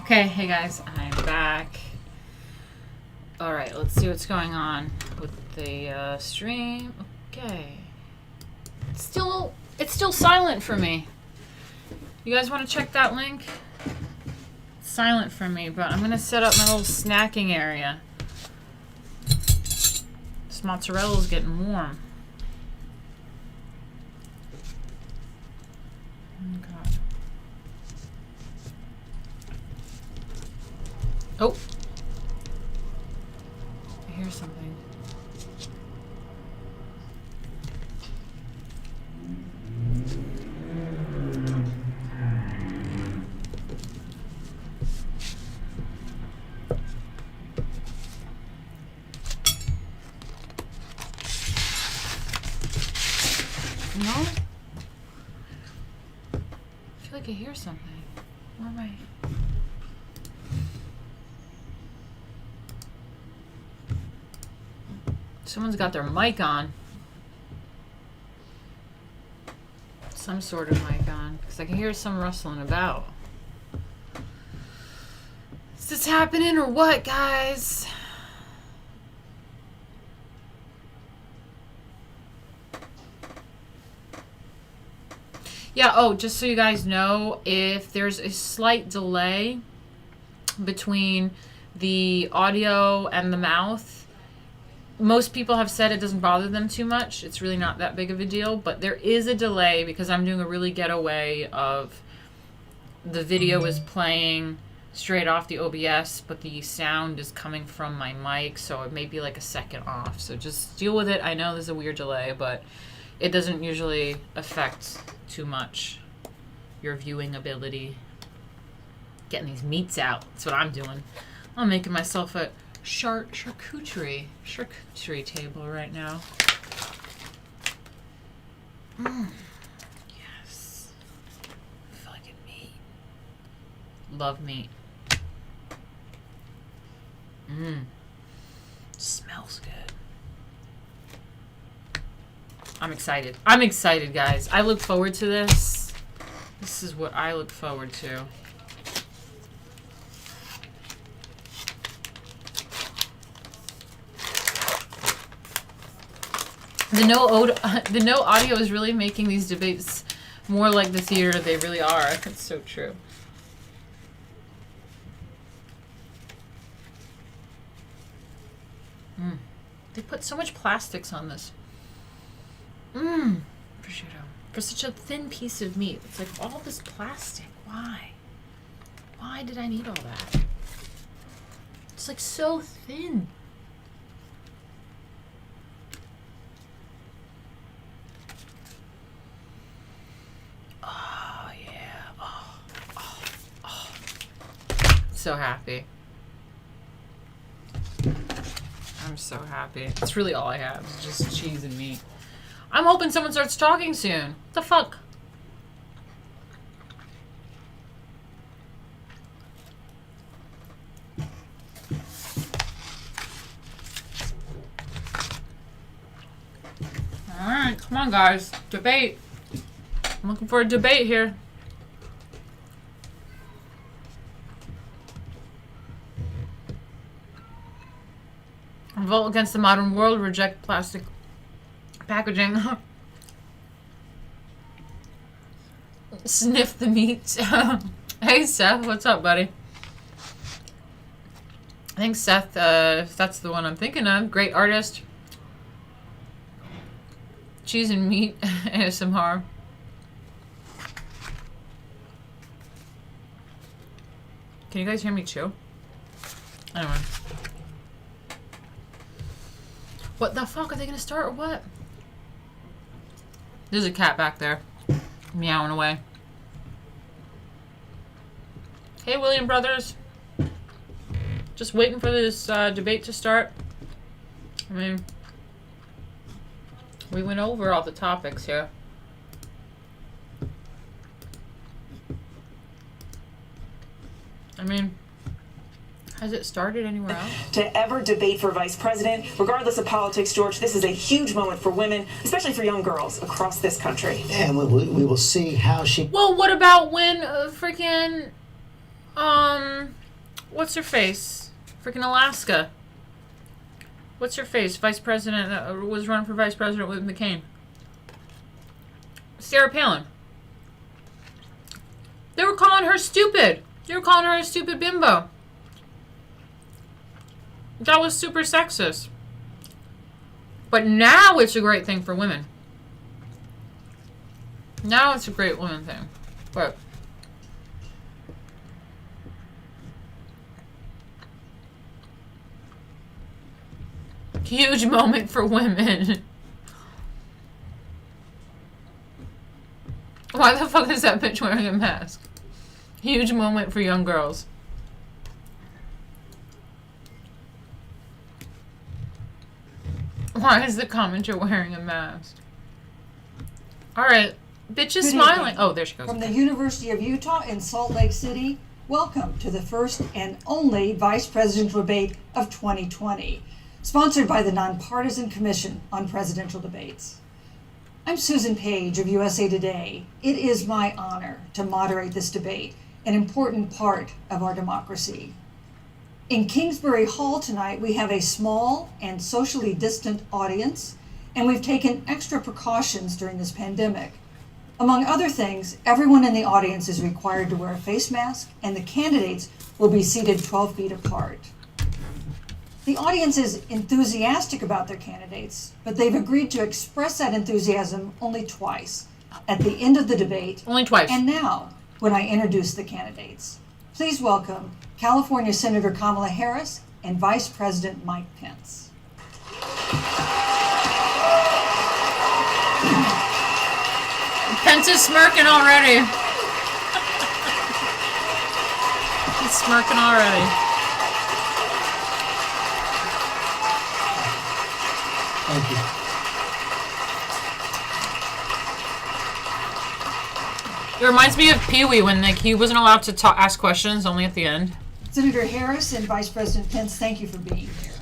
[SPEAKER 1] Okay, hey guys, I'm back. Alright, let's see what's going on with the stream. Okay. It's still silent for me. You guys want to check that link? It's silent for me, but I'm gonna set up my little snacking area. This mozzarella's getting warm. Oh god. Oh! I hear something. No? I feel like I hear something. Where am I? Someone's got their mic on. Some sort of mic on. Because I can hear some rustling about. Is this happening or what, guys? Yeah, oh, just so you guys know, if there's a slight delay between the audio and the mouth, most people have said it doesn't bother them too much. It's really not that big of a deal, but there is a delay because I'm doing a really getaway of the video is playing straight off the OBS, but the sound is coming from my mic, so it may be like a second off. So just deal with it. I know there's a weird delay, but it doesn't usually affect too much your viewing ability. Getting these meats out. That's what I'm doing. I'm making myself a charcuterie table right now. Yes. Fucking meat. Love meat. Smells good. I'm excited. I'm excited, guys. I look forward to this. This is what I look forward to. The no audio is really making these debates more like the theater they really are. It's so true. They put so much plastics on this. Prosciutto. For such a thin piece of meat. It's like all this plastic. Why? Why did I need all that? It's like so thin. Oh, yeah. Oh. So happy. I'm so happy. That's really all I have. It's just cheese and meat. I'm hoping someone starts talking soon. What the fuck? Alright, come on guys. Debate. I'm looking for a debate here. Vote against the modern world. Reject plastic packaging. Sniff the meat. Hey Seth, what's up, buddy? I think Seth, if that's the one I'm thinking of. Great artist. Cheese and meat ASMR. Can you guys hear me chew? Anyway. What the fuck? Are they gonna start or what? There's a cat back there. Meowing away. Hey, William Brothers. Just waiting for this debate to start. I mean, we went over all the topics here. I mean, has it started anywhere else?
[SPEAKER 8] To ever debate for vice president, regardless of politics, George, this is a huge moment for women, especially for young girls across this country.
[SPEAKER 9] And we will see how she...
[SPEAKER 1] Well, what about when freaking, what's her face? Freaking Alaska. What's her face? Vice president, was running for vice president with McCain. Sarah Palin. They were calling her stupid. They were calling her a stupid bimbo. That was super sexist. But now it's a great thing for women. Now it's a great women thing. But huge moment for women. Why the fuck is that bitch wearing a mask? Huge moment for young girls. Why is the commenter wearing a mask? Alright. Bitch is smiling. Oh, there she goes.
[SPEAKER 7] From the University of Utah in Salt Lake City, welcome to the first and only vice presidential debate of 2020, sponsored by the Nonpartisan Commission on Presidential Debates. I'm Susan Page of USA Today. It is my honor to moderate this debate, an important part of our democracy. In Kingsbury Hall tonight, we have a small and socially distant audience, and we've taken extra precautions during this pandemic. Among other things, everyone in the audience is required to wear a face mask, and the candidates will be seated 12 feet apart. The audience is enthusiastic about their candidates, but they've agreed to express that enthusiasm only twice, at the end of the debate.
[SPEAKER 1] Only twice.
[SPEAKER 7] And now, when I introduce the candidates. Please welcome California Senator Kamala Harris and Vice President Mike Pence.
[SPEAKER 1] Pence is smirking already. He's smirking already.
[SPEAKER 9] Thank you.
[SPEAKER 1] It reminds me of Pee-wee when he wasn't allowed to ask questions, only at the end.
[SPEAKER 7] Senator Harris and Vice President Pence, thank you for being here.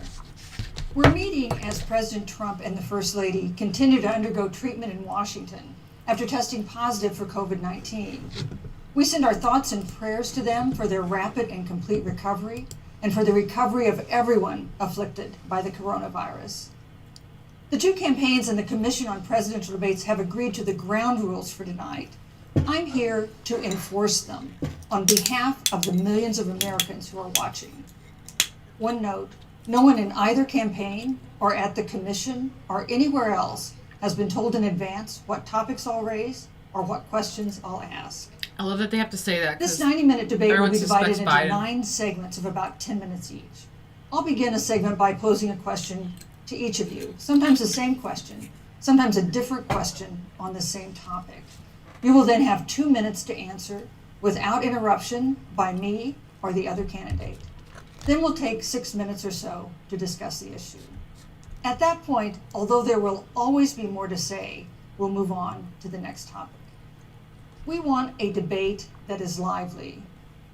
[SPEAKER 7] We're meeting as President Trump and the First Lady continue to undergo treatment in Washington after testing positive for COVID-19. We send our thoughts and prayers to them for their rapid and complete recovery and for the recovery of everyone afflicted by the coronavirus. The two campaigns and the Commission on Presidential Debates have agreed to the ground rules for tonight. I'm here to enforce them on behalf of the millions of Americans who are watching. One note, no one in either campaign or at the Commission or anywhere else has been told in advance what topics I'll raise or what questions I'll ask.
[SPEAKER 1] I love that they have to say that.
[SPEAKER 7] This 90-minute debate will
[SPEAKER 1] everyone
[SPEAKER 7] be divided
[SPEAKER 1] suspects
[SPEAKER 7] into
[SPEAKER 1] Biden.
[SPEAKER 7] 9 segments of about 10 minutes each. I'll begin a segment by posing a question to each of you, sometimes the same question, sometimes a different question on the same topic. You will then have 2 minutes to answer without interruption by me or the other candidate. Then we'll take 6 minutes or so to discuss the issue. At that point, although there will always be more to say, we'll move on to the next topic. We want a debate that is lively,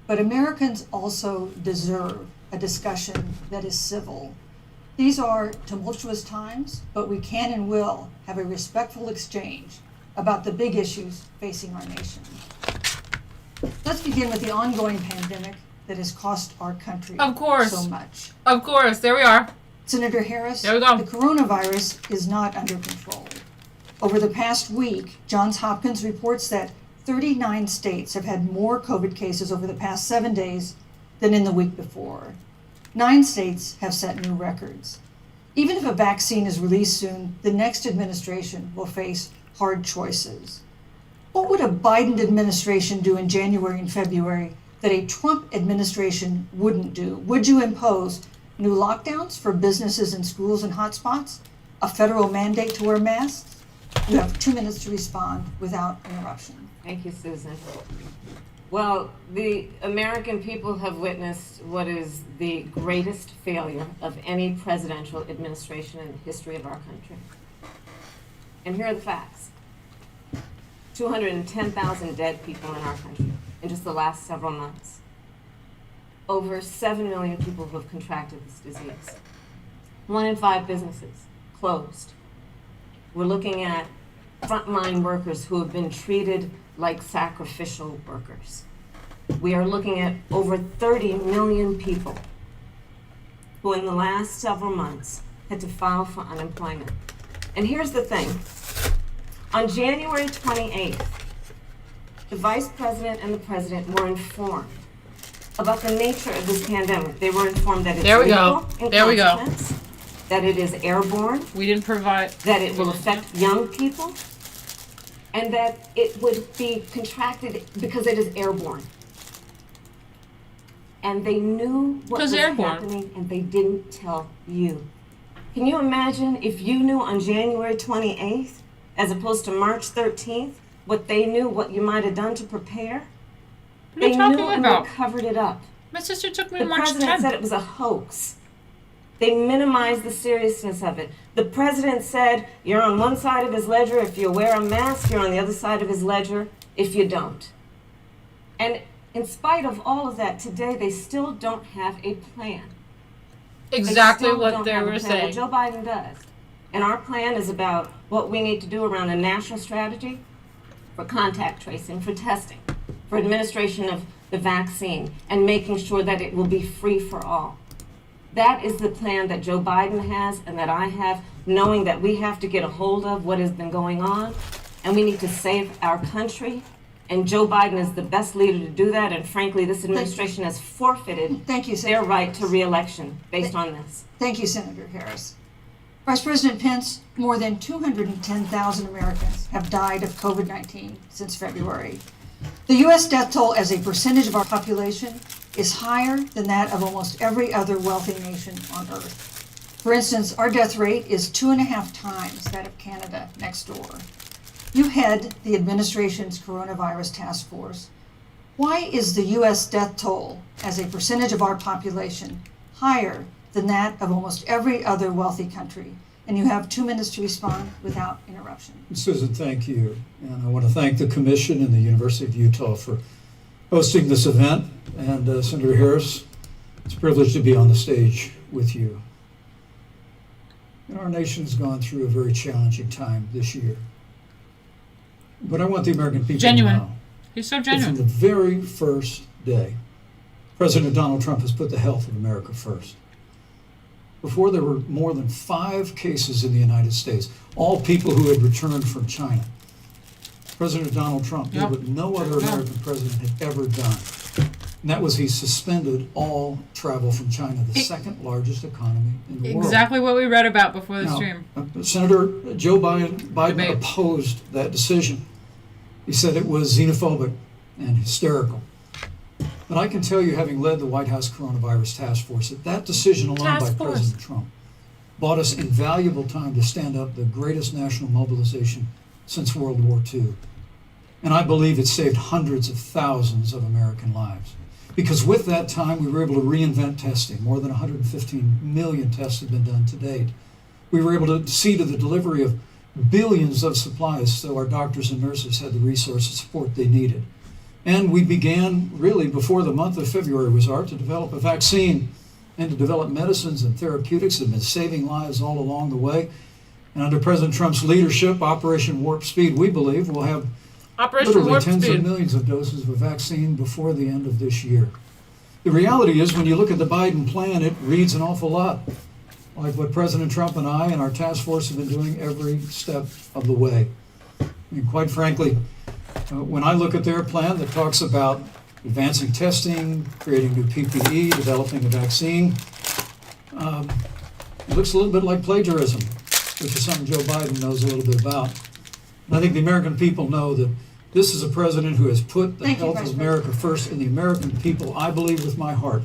[SPEAKER 7] but Americans also deserve a discussion that is civil. These are tumultuous times, but we can and will have a respectful exchange about the big issues facing our nation. Let's begin with the ongoing pandemic that has cost our country
[SPEAKER 1] Of course.
[SPEAKER 7] so much.
[SPEAKER 1] Of course, there we are.
[SPEAKER 7] Senator Harris,
[SPEAKER 1] There we go.
[SPEAKER 7] the coronavirus is not under control. Over the past week, Johns Hopkins reports that 39 states have had more COVID cases over the past 7 days than in the week before. 9 states have set new records. Even if a vaccine is released soon, the next administration will face hard choices. What would a Biden administration do in January and February that a Trump administration wouldn't do? Would you impose new lockdowns for businesses and schools in hotspots? A federal mandate to wear masks? You have 2 minutes to respond without interruption.
[SPEAKER 10] Thank you, Susan. Well, the American people have witnessed what is the greatest failure of any presidential administration in the history of our country. And here are the facts. 210,000 dead people in our country in just the last several months. Over 7 million people who have contracted this disease. 1 in 5 businesses closed. We're looking at frontline workers who have been treated like sacrificial workers. We are looking at over 30 million people who in the last several months had to file for unemployment. And here's the thing. On January 28th, the Vice President and the President were informed about the nature of this pandemic. They were informed that it's
[SPEAKER 1] There we
[SPEAKER 10] lethal
[SPEAKER 1] go.
[SPEAKER 10] in
[SPEAKER 1] There we go.
[SPEAKER 10] consequence, that it is airborne,
[SPEAKER 1] We didn't provide.
[SPEAKER 10] that it will affect young people, and that it would be contracted because it is airborne. And they knew what was happening, and they didn't tell you. Can you imagine if you knew on January 28th, as opposed to March 13th, what they knew, what you might have done to prepare?
[SPEAKER 1] What are you
[SPEAKER 10] They
[SPEAKER 1] talking
[SPEAKER 10] knew and
[SPEAKER 1] about?
[SPEAKER 10] they covered it up.
[SPEAKER 1] My sister took me
[SPEAKER 10] The
[SPEAKER 1] to March
[SPEAKER 10] president
[SPEAKER 1] 10th.
[SPEAKER 10] said it was a hoax. They minimized the seriousness of it. The president said, you're on one side of his ledger if you wear a mask, you're on the other side of his ledger if you don't. And in spite of all of that, today they still don't have a plan.
[SPEAKER 1] Exactly
[SPEAKER 10] still
[SPEAKER 1] what
[SPEAKER 10] don't
[SPEAKER 1] they
[SPEAKER 10] have a
[SPEAKER 1] were
[SPEAKER 10] plan.
[SPEAKER 1] saying.
[SPEAKER 10] Well, Joe Biden does. And our plan is about what we need to do around a national strategy for contact tracing, for testing, for administration of the vaccine, and making sure that it will be free for all. That is the plan that Joe Biden has and that I have, knowing that we have to get a hold of what has been going on, and we need to save our country. And Joe Biden is the best leader to do that, and frankly, this administration has forfeited
[SPEAKER 7] Thank you,
[SPEAKER 10] their
[SPEAKER 7] Senator
[SPEAKER 10] right to
[SPEAKER 7] Harris.
[SPEAKER 10] re-election based on this.
[SPEAKER 7] Thank you, Senator Harris. Vice President Pence, more than 210,000 Americans have died of COVID-19 since February. The U.S. death toll as a percentage of our population is higher than that of almost every other wealthy nation on earth. For instance, our death rate is 2.5 times that of Canada next door. You head the administration's coronavirus task force. Why is the U.S. death toll as a percentage of our population higher than that of almost every other wealthy country? And you have 2 minutes to respond without interruption.
[SPEAKER 11] Susan, thank you. And I want to thank the Commission and the University of Utah for hosting this event. And Senator Harris, it's a privilege to be on the stage with you. And our nation's gone through a very challenging time this year. But I want the American people
[SPEAKER 1] Genuine.
[SPEAKER 11] to know
[SPEAKER 1] He's so
[SPEAKER 11] that
[SPEAKER 1] genuine.
[SPEAKER 11] from the very first day, President Donald Trump has put the health of America first. before there were more than 5 cases in the United States, all people who had returned from China. President Donald Trump did what no other American president had ever done. And that was he suspended all travel from China, the second largest economy in the world.
[SPEAKER 1] Exactly what we read about before the
[SPEAKER 11] Now,
[SPEAKER 1] stream.
[SPEAKER 11] Senator Joe Biden
[SPEAKER 1] Debate.
[SPEAKER 11] opposed that decision. He said it was xenophobic and hysterical. But I can tell you, having led the White House Coronavirus Task Force, that decision alone by President Trump bought us invaluable time to stand up the greatest national mobilization since World War II. And I believe it saved hundreds of thousands of American lives. Because with that time, we were able to reinvent testing. More than 115 million tests have been done to date. We were able to see to the delivery of billions of supplies so our doctors and nurses had the resource and support they needed. And we began, really, before the month of February was out, to develop a vaccine and to develop medicines and therapeutics that have been saving lives all along the way. And under President Trump's leadership, Operation Warp Speed, we believe, will have literally tens of millions of doses of a vaccine before the end of this year. The reality is, when you look at the Biden plan, it reads an awful lot like what President Trump and I and our task force have been doing every step of the way. I mean, quite frankly, when I look at their plan that talks about advancing testing, creating new PPE, developing a vaccine, it looks a little bit like plagiarism, which is something Joe Biden knows a little bit about. And I think the American people know that this is a president who has put the health of America first, and the American people, I believe with my heart,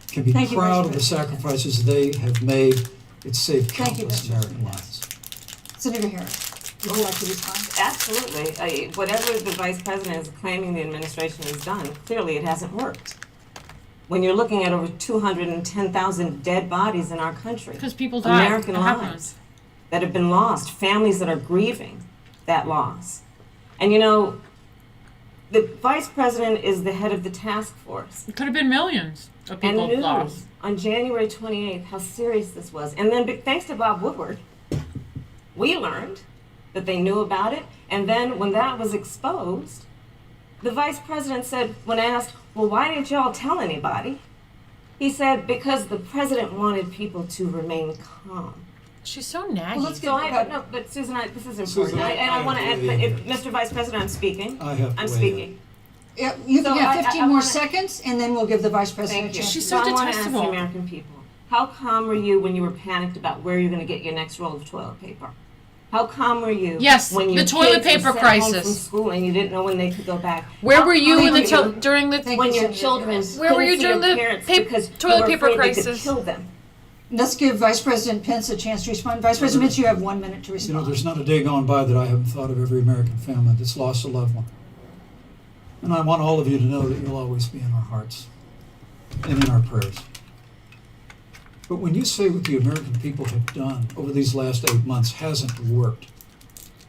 [SPEAKER 11] can be proud of the sacrifices they have made. It's saved countless American lives.
[SPEAKER 7] Senator Harris, would you like to respond?
[SPEAKER 10] Absolutely. Whatever the vice president is claiming the administration has done, clearly it hasn't worked. When you're looking at over 210,000 dead bodies in our country,
[SPEAKER 1] because people die,
[SPEAKER 10] American lives that have been lost, families that are grieving that loss. And you know, the vice president is the head of the task force.
[SPEAKER 1] It could have been millions of people
[SPEAKER 10] and
[SPEAKER 1] lost.
[SPEAKER 10] On January 28th, how serious this was. And then thanks to Bob Woodward, we learned that they knew about it. And then when that was exposed, the vice president said, when asked, well, why didn't y'all tell anybody? He said, because the president wanted people to remain calm.
[SPEAKER 1] She's so naggy.
[SPEAKER 10] Well, let's get but Susan, this is important. I want to add, Mr. Vice President, I'm speaking. I'm speaking.
[SPEAKER 7] Yeah, you can have 15 more seconds, and then we'll give the vice president a chance.
[SPEAKER 1] She's so detestable.
[SPEAKER 10] I want to ask the American people, how calm were you when you were panicked about where you're going to get your next roll of toilet paper? How calm were you when your
[SPEAKER 1] the toilet paper
[SPEAKER 10] kids were sent
[SPEAKER 1] crisis
[SPEAKER 10] home from school and you didn't know when they could go back?
[SPEAKER 1] Where were you during the
[SPEAKER 10] when your children
[SPEAKER 1] where were you during the toilet paper crisis?
[SPEAKER 10] Kill them.
[SPEAKER 7] Let's give Vice President Pence a chance to respond. Vice President Pence, you have 1 minute to respond.
[SPEAKER 11] You know, there's not a day gone by that I haven't thought of every American family that's lost a loved one. And I want all of you to know that you'll always be in our hearts and in our prayers. But when you say what the American people have done over these last 8 months hasn't worked,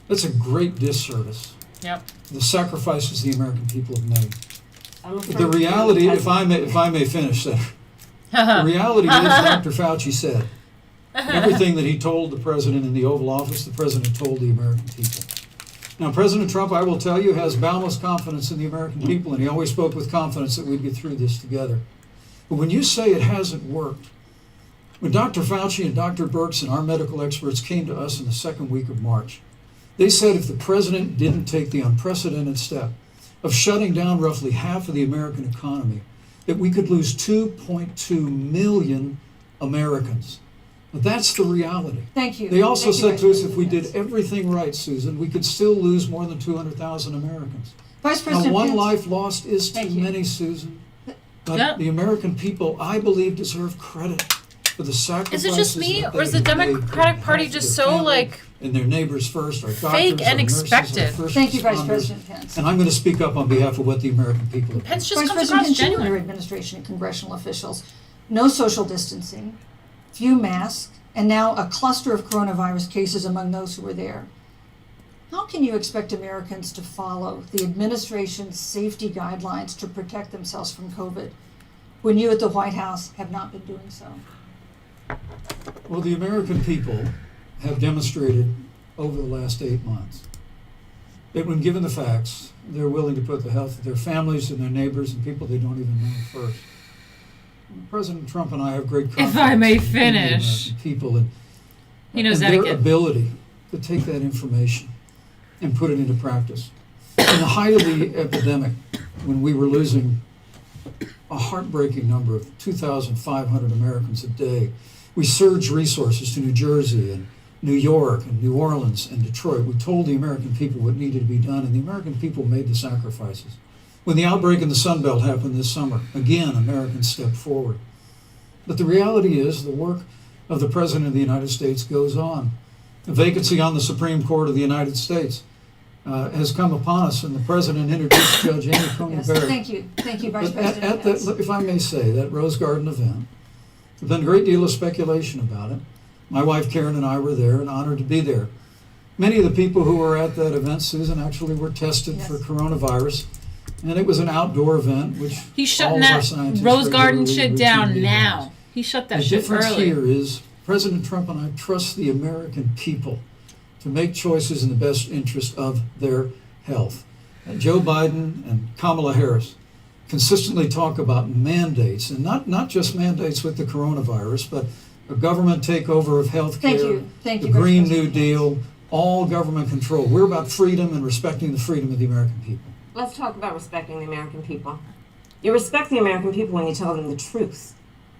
[SPEAKER 11] that's a great disservice.
[SPEAKER 1] Yep.
[SPEAKER 11] The sacrifices the American people have made. The reality, if I may finish that, the reality is Dr. Fauci said everything that he told the president in the Oval Office, the president told the American people. Now, President Trump, I will tell you, has boundless confidence in the American people, and he always spoke with confidence that we'd get through this together. But when you say it hasn't worked, when Dr. Fauci and Dr. Birx and our medical experts came to us in the second week of March, they said if the president didn't take the unprecedented step of shutting down roughly half of the American economy, that we could lose 2.2 million Americans. But that's the reality.
[SPEAKER 7] Thank you.
[SPEAKER 11] They also said to us if we did everything right, Susan, we could still lose more than 200,000 Americans.
[SPEAKER 7] Vice President
[SPEAKER 11] now, one
[SPEAKER 7] Pence.
[SPEAKER 11] life lost is too many, Susan. But the American people, I believe, deserve credit for the sacrifices.
[SPEAKER 1] Is it just me, or is the Democratic Party just so like
[SPEAKER 11] and their neighbors first, our doctors,
[SPEAKER 1] fake and
[SPEAKER 11] our nurses,
[SPEAKER 1] expected?
[SPEAKER 11] our first
[SPEAKER 7] Thank you, Vice
[SPEAKER 11] responders.
[SPEAKER 7] President Pence.
[SPEAKER 11] And I'm going to speak up on behalf of what the American people have done.
[SPEAKER 1] Pence just
[SPEAKER 7] Vice
[SPEAKER 1] comes
[SPEAKER 7] President
[SPEAKER 1] across
[SPEAKER 7] Pence, you and
[SPEAKER 1] genuine.
[SPEAKER 7] your administration and congressional officials, no social distancing, few masks, and now a cluster of coronavirus cases among those who were there. How can you expect Americans to follow the administration's safety guidelines to protect themselves from COVID when you at the White House have not been doing so?
[SPEAKER 11] Well, the American people have demonstrated over the last 8 months that when given the facts, they're willing to put the health of their families and their neighbors and people they don't even know first. President Trump and I have great confidence
[SPEAKER 1] If I may
[SPEAKER 11] in the
[SPEAKER 1] finish.
[SPEAKER 11] American people and
[SPEAKER 1] He knows
[SPEAKER 11] their
[SPEAKER 1] etiquette.
[SPEAKER 11] ability to take that information and put it into practice. In the height of the epidemic, when we were losing a heartbreaking number of 2,500 Americans a day, we surged resources to New Jersey and New York and New Orleans and Detroit. We told the American people what needed to be done, and the American people made the sacrifices. When the outbreak in the Sun Belt happened this summer, again, Americans stepped forward. But the reality is the work of the President of the United States goes on. A vacancy on the Supreme Court of the United States has come upon us, and the President introduced Judge Amy Coney
[SPEAKER 7] Yes,
[SPEAKER 11] Barrett.
[SPEAKER 7] thank you, Vice
[SPEAKER 11] But at
[SPEAKER 7] President.
[SPEAKER 11] that, if I may say, that Rose Garden event, there's been a great deal of speculation about it. My wife Karen and I were there and honored to be there. Many of the people who were at that event, Susan, actually were tested for coronavirus, and it was an outdoor event, which
[SPEAKER 1] He's
[SPEAKER 11] all
[SPEAKER 1] shutting
[SPEAKER 11] of our
[SPEAKER 1] that
[SPEAKER 11] scientists
[SPEAKER 1] Rose Garden
[SPEAKER 11] regularly
[SPEAKER 1] shit down
[SPEAKER 11] routinely
[SPEAKER 1] now.
[SPEAKER 11] advise.
[SPEAKER 1] He shut that
[SPEAKER 11] The
[SPEAKER 1] shit
[SPEAKER 11] difference
[SPEAKER 1] early.
[SPEAKER 11] here is President Trump and I trust the American people to make choices in the best interest of their health. Joe Biden and Kamala Harris consistently talk about mandates, and not just mandates with the coronavirus, but a government takeover of health care,
[SPEAKER 7] Thank
[SPEAKER 11] the
[SPEAKER 7] you,
[SPEAKER 11] Green
[SPEAKER 7] Vice
[SPEAKER 11] New
[SPEAKER 7] President.
[SPEAKER 11] Deal, all government control. We're about freedom and respecting the freedom of the American people.
[SPEAKER 10] Let's talk about respecting the American people. You respect the American people when you tell them the truth.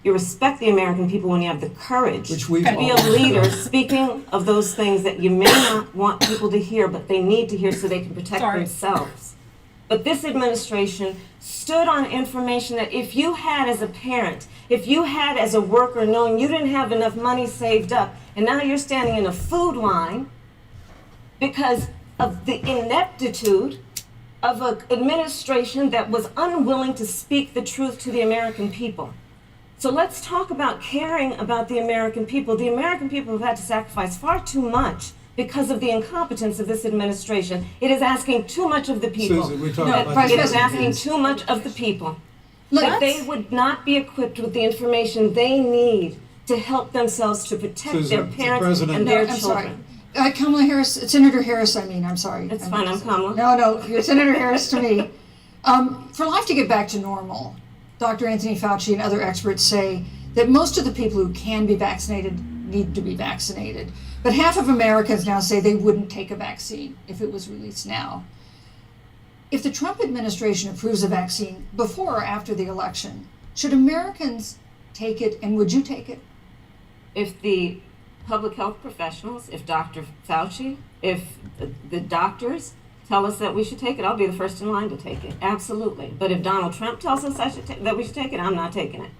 [SPEAKER 10] You respect the American people when you have the courage
[SPEAKER 11] Which we've
[SPEAKER 10] to be a
[SPEAKER 11] always
[SPEAKER 10] leader
[SPEAKER 11] done.
[SPEAKER 10] speaking of those things that you may not want people to hear, but they need to hear so they can protect themselves. But this administration stood on information that if you had as a parent, if you had as a worker knowing you didn't have enough money saved up, and now you're standing in a food line because of the ineptitude of an administration that was unwilling to speak the truth to the American people. So let's talk about caring about the American people. The American people have had to sacrifice far too much because of the incompetence of this administration. It is asking too much of the people.
[SPEAKER 11] Susan, we talk about
[SPEAKER 10] It is
[SPEAKER 11] the-
[SPEAKER 10] asking too much of the people.
[SPEAKER 7] Look,
[SPEAKER 10] That they would not be equipped with the information they need to help themselves to protect
[SPEAKER 11] Susan,
[SPEAKER 10] their
[SPEAKER 11] the
[SPEAKER 10] parents
[SPEAKER 11] President-
[SPEAKER 10] and their
[SPEAKER 7] I'm
[SPEAKER 10] children.
[SPEAKER 7] sorry. Kamala Harris, Senator Harris, I'm sorry.
[SPEAKER 10] It's fine, I'm Kamala.
[SPEAKER 7] No, you're Senator Harris to me. For life to get back to normal, Dr. Anthony Fauci and other experts say that most of the people who can be vaccinated need to be vaccinated. But half of Americans now say they wouldn't take a vaccine if it was released now. If the Trump administration approves a vaccine before or after the election, should Americans take it, and would you take it?
[SPEAKER 10] If the public health professionals, if Dr. Fauci, if the doctors tell us that we should take it, I'll be the first in line to take it. Absolutely. But if Donald Trump tells us that we should take it, I'm not taking it.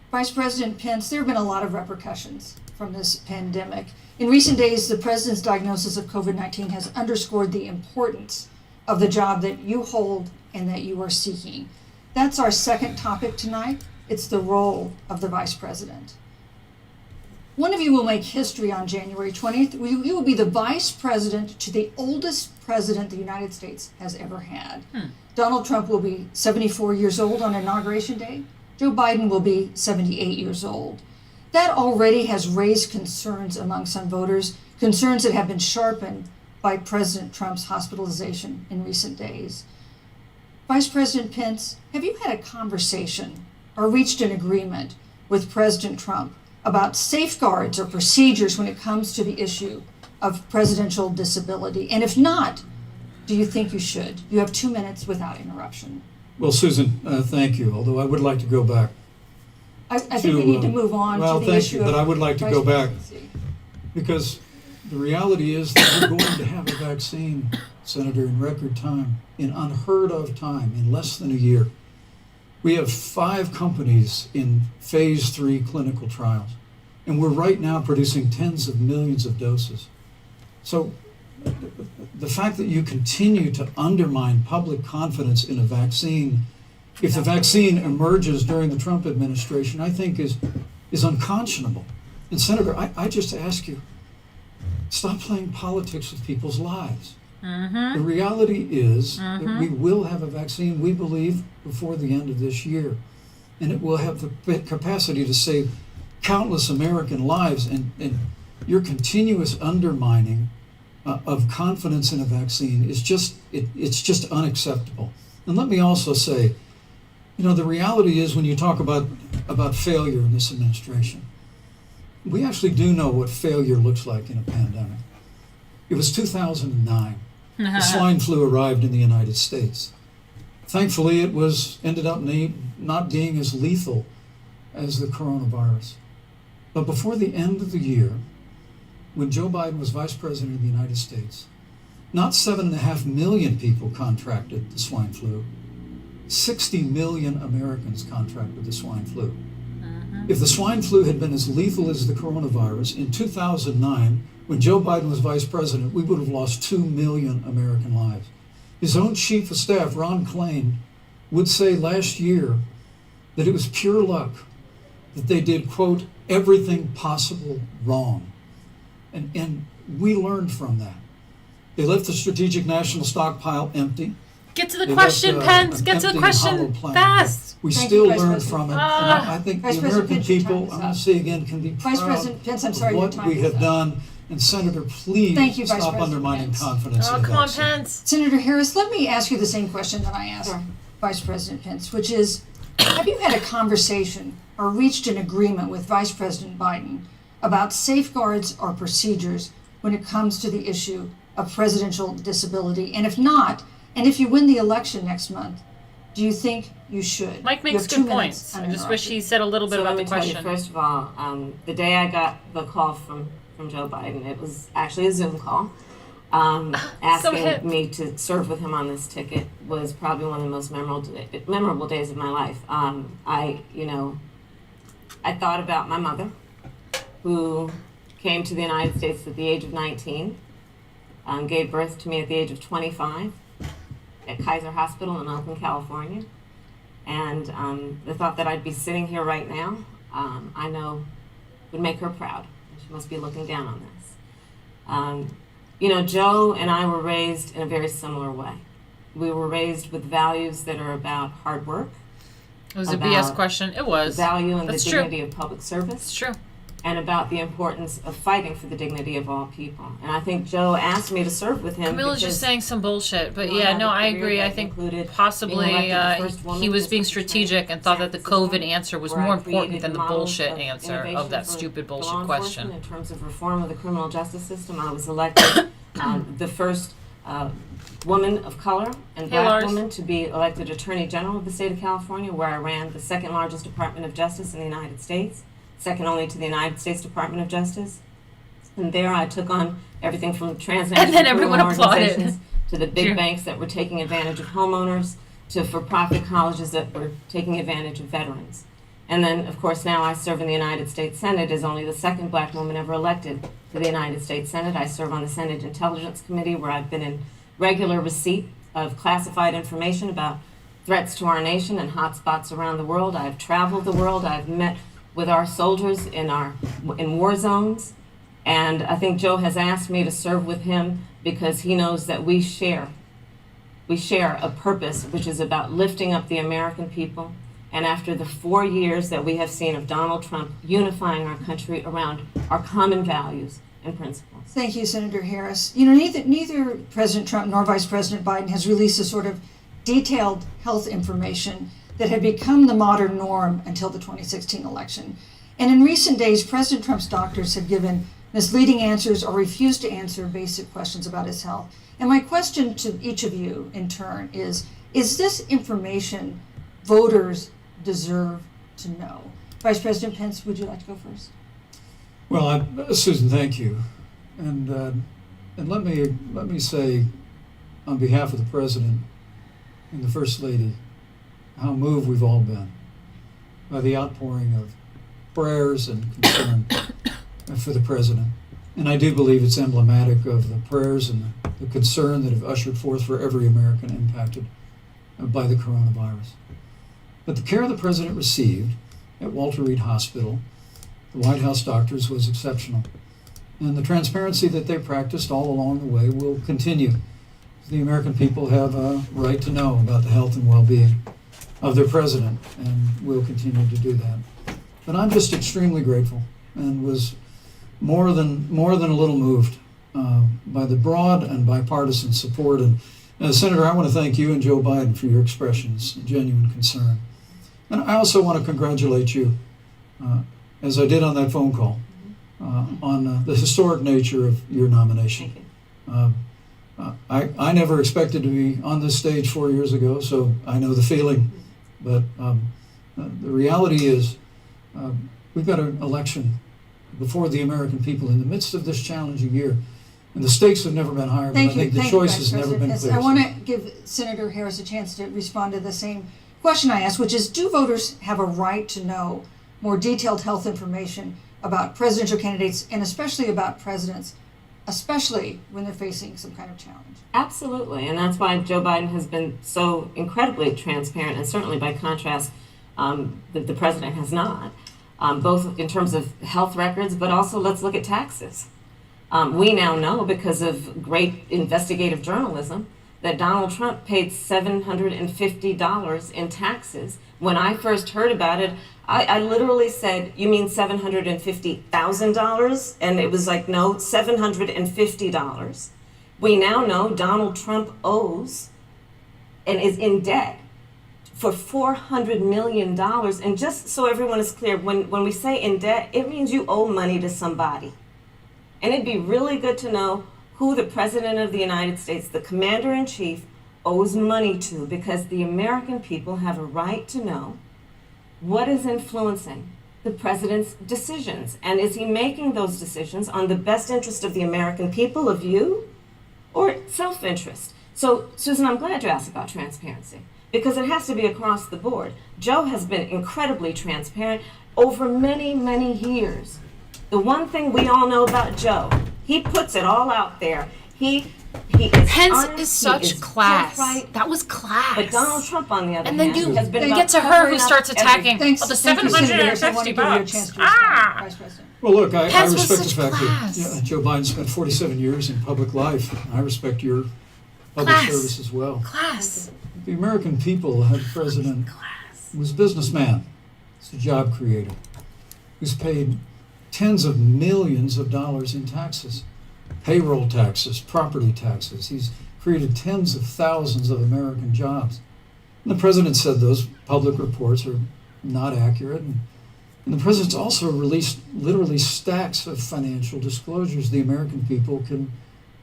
[SPEAKER 7] Vice President Pence, there have been a lot of repercussions from this pandemic. In recent days, the president's diagnosis of COVID-19 has underscored the importance of the job that you hold and that you are seeking. That's our second topic tonight. It's the role of the vice president. One of you will make history on January 20th. You will be the vice president to the oldest president the United States has ever had. Donald Trump will be 74 years old on Inauguration Day. Joe Biden will be 78 years old. That already has raised concerns among some voters, concerns that have been sharpened by President Trump's hospitalization in recent days. Vice President Pence, have you had a conversation or reached an agreement with President Trump about safeguards or procedures when it comes to the issue of presidential disability? And if not, do you think you should? You have 2 minutes without interruption.
[SPEAKER 11] Well, Susan, thank you, although I would like to go back.
[SPEAKER 7] I think we need to move on
[SPEAKER 11] well,
[SPEAKER 7] to the
[SPEAKER 11] thank
[SPEAKER 7] issue
[SPEAKER 11] you, but
[SPEAKER 7] of
[SPEAKER 11] I would like to
[SPEAKER 7] vice
[SPEAKER 11] go back
[SPEAKER 7] presidency.
[SPEAKER 11] because the reality is that we're going to have a vaccine, Senator, in record time, in unheard of time, in less than a year. We have 5 companies in phase 3 clinical trials, and we're right now producing tens of millions of doses. So the fact that you continue to undermine public confidence in a vaccine, if the vaccine emerges during the Trump administration, I think is unconscionable. And Senator, I just ask you, stop playing politics with people's lives. The reality is that we will have a vaccine, we believe, before the end of this year. And it will have the capacity to save countless American lives. And your continuous undermining of confidence in a vaccine is just, it's just unacceptable. And let me also say, You know, the reality is when you talk about failure in this administration, we actually do know what failure looks like in a pandemic. It was 2009. The swine flu arrived in the United States. Thankfully, it ended up not being as lethal as the coronavirus. But before the end of the year, when Joe Biden was Vice President of the United States, not 7.5 million people contracted the swine flu. 60 million Americans contracted the swine flu. If the swine flu had been as lethal as the coronavirus, in 2009, when Joe Biden was Vice President, we would have lost 2 million American lives. His own Chief of Staff, Ron Klain, would say last year that it was pure luck that they did, quote, everything possible wrong. And we learned from that. They left the Strategic National Stockpile empty.
[SPEAKER 1] Get to the question, Pence. Get to the question fast.
[SPEAKER 11] We still learn from it. And I think the American people, I'm going to say again, can be proud of what we have done. And Senator, please stop undermining confidence.
[SPEAKER 1] Oh, come on, Pence.
[SPEAKER 7] Senator Harris, let me ask you the same question that I asked Vice President Pence, which is, have you had a conversation or reached an agreement with Vice President Biden about safeguards or procedures when it comes to the issue of presidential disability? And if not, and if you win the election next month, do you think you should?
[SPEAKER 1] Mike makes good points. I just wish he said a little bit about the question.
[SPEAKER 10] Tell you, first of all, the day I got the call from Joe Biden, it was actually a Zoom call, asking me to serve with him on this ticket was probably one of the most memorable days of my life. I thought about my mother, who came to the United States at the age of 19, gave birth to me at the age of 25 at Kaiser Hospital in Oakland, California. And the thought that I'd be sitting here right now, I know would make her proud. She must be looking down on this. Joe and I were raised in a very similar way. We were raised with values that are about hard work.
[SPEAKER 1] It was a BS question. It was.
[SPEAKER 10] Value and the dignity of public service.
[SPEAKER 1] It's true.
[SPEAKER 10] And about the importance of fighting for the dignity of all people. And I think Joe asked me to serve with him.
[SPEAKER 1] Camilla's just saying some bullshit, but I agree. I think possibly he was being strategic and thought that the COVID answer was more important than the bullshit answer of that stupid bullshit question.
[SPEAKER 10] In terms of reform of the criminal justice system, I was elected the first woman of color and black woman to be elected Attorney General of the state of California, where I ran the second largest Department of Justice in the United States. Second only to the United States Department of Justice. And there I took on everything from transnational organizations to the big banks that were taking advantage of homeowners to for-profit colleges that were taking advantage of veterans. And then, of course, now I serve in the United States Senate as only the second black woman ever elected to the United States Senate. I serve on the Senate Intelligence Committee, where I've been in regular receipt of classified information about threats to our nation and hotspots around the world. I've traveled the world. I've met with our soldiers in war zones, and I think Joe has asked me to serve with him because he knows that we share a purpose which is about lifting up the American people. And after the 4 years that we have seen of Donald Trump unifying our country around our common values and principles.
[SPEAKER 7] Thank you, Senator Harris. Neither President Trump nor Vice President Biden has released a sort of detailed health information that had become the modern norm until the 2016 election. And in recent days, President Trump's doctors have given misleading answers or refused to answer basic questions about his health. And my question to each of you in turn is this information voters deserve to know? Vice President Pence, would you like to go first?
[SPEAKER 11] Well, Susan, thank you. And let me say, on behalf of the President and the First Lady, how moved we've all been by the outpouring of prayers and concern for the President. And I do believe it's emblematic of the prayers and the concern that have ushered forth for every American impacted by the coronavirus. But the care the President received at Walter Reed Hospital, the White House doctors, was exceptional. And the transparency that they practiced all along the way will continue. The American people have a right to know about the health and well-being of their president, and will continue to do that. But I'm just extremely grateful and was more than a little moved by the broad and bipartisan support. And Senator, I want to thank you and Joe Biden for your expressions of genuine concern. And I also want to congratulate you, as I did on that phone call, on the historic nature of your nomination.
[SPEAKER 10] Thank you.
[SPEAKER 11] I never expected to be on this stage 4 years ago, so I know the feeling. But the reality is, we've got an election before the American people in the midst of this challenging year. And the stakes have never been higher, but I think the choice has never been clearer.
[SPEAKER 7] I want to give Senator Harris a chance to respond to the same question I asked, which is, do voters have a right to know more detailed health information about presidential candidates and especially about presidents, especially when they're facing some kind of challenge?
[SPEAKER 10] Absolutely, and that's why Joe Biden has been so incredibly transparent, and certainly by contrast, the president has not, both in terms of health records, but also let's look at taxes. We now know, because of great investigative journalism, that Donald Trump paid $750 in taxes. When I first heard about it, I literally said, "You mean $750,000? And it was like, no, $750. We now know Donald Trump owes and is in debt for $400 million. And just so everyone is clear, when we say in debt, it means you owe money to somebody. And it'd be really good to know who the President of the United States, the Commander-in-Chief, owes money to, because the American people have a right to know what is influencing the President's decisions. And is he making those decisions on the best interest of the American people, of you, or self-interest? So, Susan, I'm glad you asked about transparency, because it has to be across the board. Joe has been incredibly transparent over many, many years. The one thing we all know about Joe, he puts it all out there. He is
[SPEAKER 1] Pence
[SPEAKER 10] honest,
[SPEAKER 1] is such
[SPEAKER 10] he is
[SPEAKER 1] class.
[SPEAKER 10] forthright.
[SPEAKER 1] That was class.
[SPEAKER 10] But Donald Trump, on the other
[SPEAKER 1] and then
[SPEAKER 10] hand,
[SPEAKER 1] you
[SPEAKER 10] has been
[SPEAKER 1] get to her who starts attacking
[SPEAKER 7] Thanks,
[SPEAKER 1] the
[SPEAKER 7] thank you, Senator Harris. I want to
[SPEAKER 1] $750.
[SPEAKER 7] give you a chance to respond, Vice President.
[SPEAKER 11] Well, look, I
[SPEAKER 1] Pence was
[SPEAKER 11] respect the
[SPEAKER 1] such
[SPEAKER 11] fact
[SPEAKER 1] class.
[SPEAKER 11] that Joe Biden spent 47 years in public life. I respect your public
[SPEAKER 1] Class.
[SPEAKER 11] service as well.
[SPEAKER 1] Class.
[SPEAKER 11] The American people had a president who was a businessman, he's a job creator, who's paid tens of millions of dollars in taxes, payroll taxes, property taxes. He's created tens of thousands of American jobs. And the president said those public reports are not accurate. And the president's also released literally stacks of financial disclosures the American people can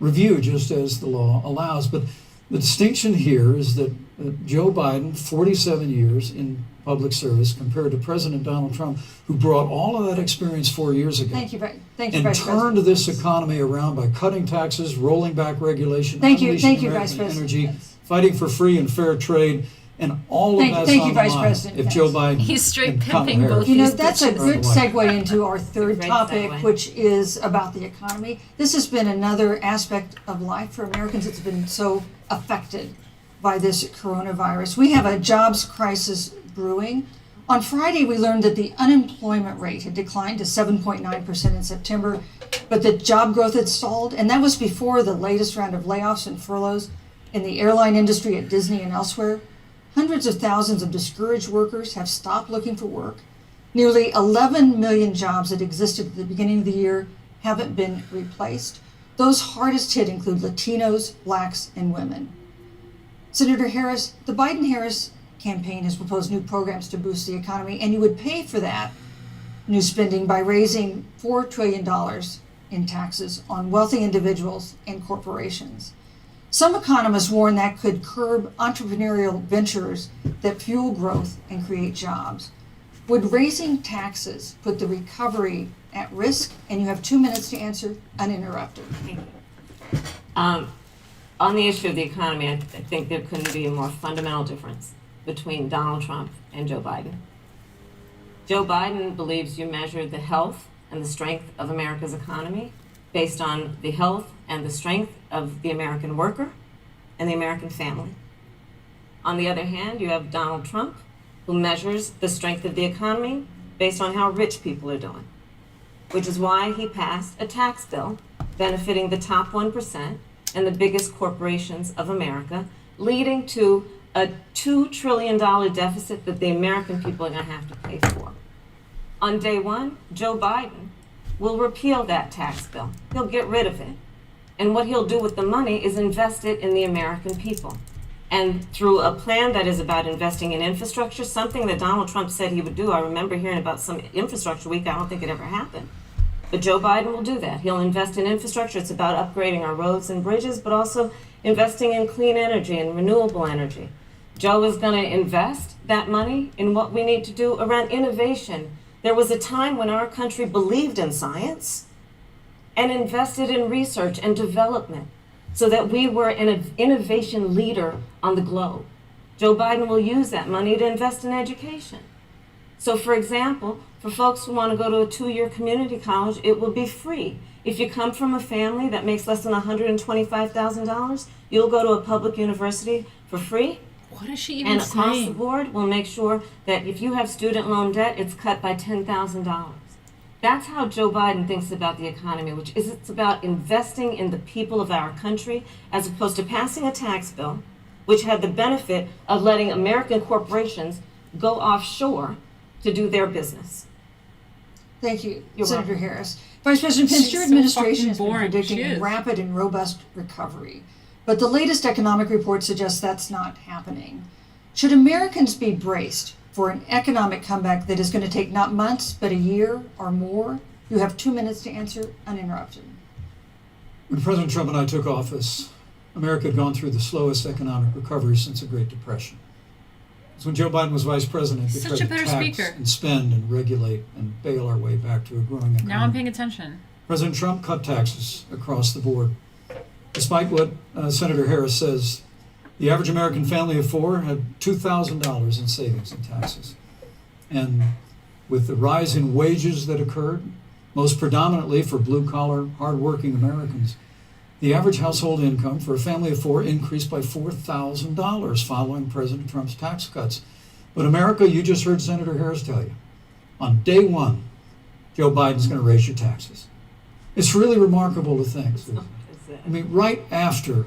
[SPEAKER 11] review just as the law allows. But the distinction here is that Joe Biden, 47 years in public service, compared to President Donald Trump, who brought all of that experience 4 years ago.
[SPEAKER 7] Thank you, Vice
[SPEAKER 11] And
[SPEAKER 7] President.
[SPEAKER 11] turned this economy around by cutting taxes, rolling back regulation,
[SPEAKER 7] Thank you,
[SPEAKER 11] unleashing
[SPEAKER 7] Vice
[SPEAKER 11] American
[SPEAKER 7] President.
[SPEAKER 11] energy, fighting for free and fair trade, and all of that's
[SPEAKER 7] Thank
[SPEAKER 11] on
[SPEAKER 7] you,
[SPEAKER 11] the
[SPEAKER 7] Vice
[SPEAKER 11] line
[SPEAKER 7] President
[SPEAKER 11] if
[SPEAKER 7] Pence.
[SPEAKER 11] Joe Biden
[SPEAKER 1] He's straight
[SPEAKER 11] and Kamala
[SPEAKER 1] pimping
[SPEAKER 11] Harris
[SPEAKER 1] both
[SPEAKER 7] You know,
[SPEAKER 1] these
[SPEAKER 7] that's a
[SPEAKER 1] bitches.
[SPEAKER 7] good segue into our third
[SPEAKER 10] great
[SPEAKER 7] topic,
[SPEAKER 10] segue.
[SPEAKER 7] which is about the economy. This has been another aspect of life for Americans that's been so affected by this coronavirus. We have a jobs crisis brewing. On Friday, we learned that the unemployment rate had declined to 7.9% in September, but that job growth had stalled, and that was before the latest round of layoffs and furloughs in the airline industry at Disney and elsewhere. Hundreds of thousands of discouraged workers have stopped looking for work. Nearly 11 million jobs that existed at the beginning of the year haven't been replaced. Those hardest hit include Latinos, blacks, and women. Senator Harris, the Biden-Harris campaign has proposed new programs to boost the economy, and you would pay for that new spending by raising $4 trillion in taxes on wealthy individuals and corporations. Some economists warn that could curb entrepreneurial ventures that fuel growth and create jobs. Would raising taxes put the recovery at risk? And you have 2 minutes to answer uninterrupted.
[SPEAKER 10] Thank you. On the issue of the economy, I think there couldn't be a more fundamental difference between Donald Trump and Joe Biden. Joe Biden believes you measure the health and the strength of America's economy based on the health and the strength of the American worker and the American family. On the other hand, you have Donald Trump, who measures the strength of the economy based on how rich people are doing, which is why he passed a tax bill benefiting the top 1% and the biggest corporations of America, leading to a $2 trillion deficit that the American people are going to have to pay for. On day one, Joe Biden will repeal that tax bill. He'll get rid of it. And what he'll do with the money is invest it in the American people. And through a plan that is about investing in infrastructure, something that Donald Trump said he would do. I remember hearing about some infrastructure week. I don't think it ever happened. But Joe Biden will do that. He'll invest in infrastructure. It's about upgrading our roads and bridges, but also investing in clean energy and renewable energy. Joe is going to invest that money in what we need to do around innovation. There was a time when our country believed in science and invested in research and development so that we were an innovation leader on the globe. Joe Biden will use that money to invest in education. So for example, for folks who want to go to a 2-year community college, it will be free. If you come from a family that makes less than $125,000, you'll go to a public university for free.
[SPEAKER 1] What is she even
[SPEAKER 10] and across
[SPEAKER 1] saying?
[SPEAKER 10] the board, we'll make sure that if you have student loan debt, it's cut by $10,000. That's how Joe Biden thinks about the economy, which is it's about investing in the people of our country as opposed to passing a tax bill, which had the benefit of letting American corporations go offshore to do their business.
[SPEAKER 7] Thank you,
[SPEAKER 10] You're
[SPEAKER 7] Senator
[SPEAKER 10] welcome.
[SPEAKER 7] Harris. Vice President Pence,
[SPEAKER 1] She's
[SPEAKER 7] your
[SPEAKER 1] so
[SPEAKER 7] administration
[SPEAKER 1] fucking
[SPEAKER 7] has been
[SPEAKER 1] boring.
[SPEAKER 7] predicting
[SPEAKER 1] She
[SPEAKER 7] a
[SPEAKER 1] is.
[SPEAKER 7] rapid and robust recovery, but the latest economic report suggests that's not happening. Should Americans be braced for an economic comeback that is going to take not months, but a year or more? You have 2 minutes to answer uninterrupted.
[SPEAKER 11] When President Trump and I took office, America had gone through the slowest economic recovery since the Great Depression. It's when Joe Biden was vice president, we
[SPEAKER 1] Such
[SPEAKER 11] tried
[SPEAKER 1] a
[SPEAKER 11] to
[SPEAKER 1] better
[SPEAKER 11] tax
[SPEAKER 1] speaker.
[SPEAKER 11] and spend and regulate and bail our way back to a growing economy.
[SPEAKER 1] Now I'm paying attention.
[SPEAKER 11] President Trump cut taxes across the board. Despite what Senator Harris says, the average American family of 4 had $2,000 in savings in taxes. And with the rise in wages that occurred, most predominantly for blue-collar, hard-working Americans, the average household income for a family of 4 increased by $4,000 following President Trump's tax cuts. But America, you just heard Senator Harris tell you, on day one, Joe Biden's going to raise your taxes. It's really remarkable to think, Susan. I mean, right after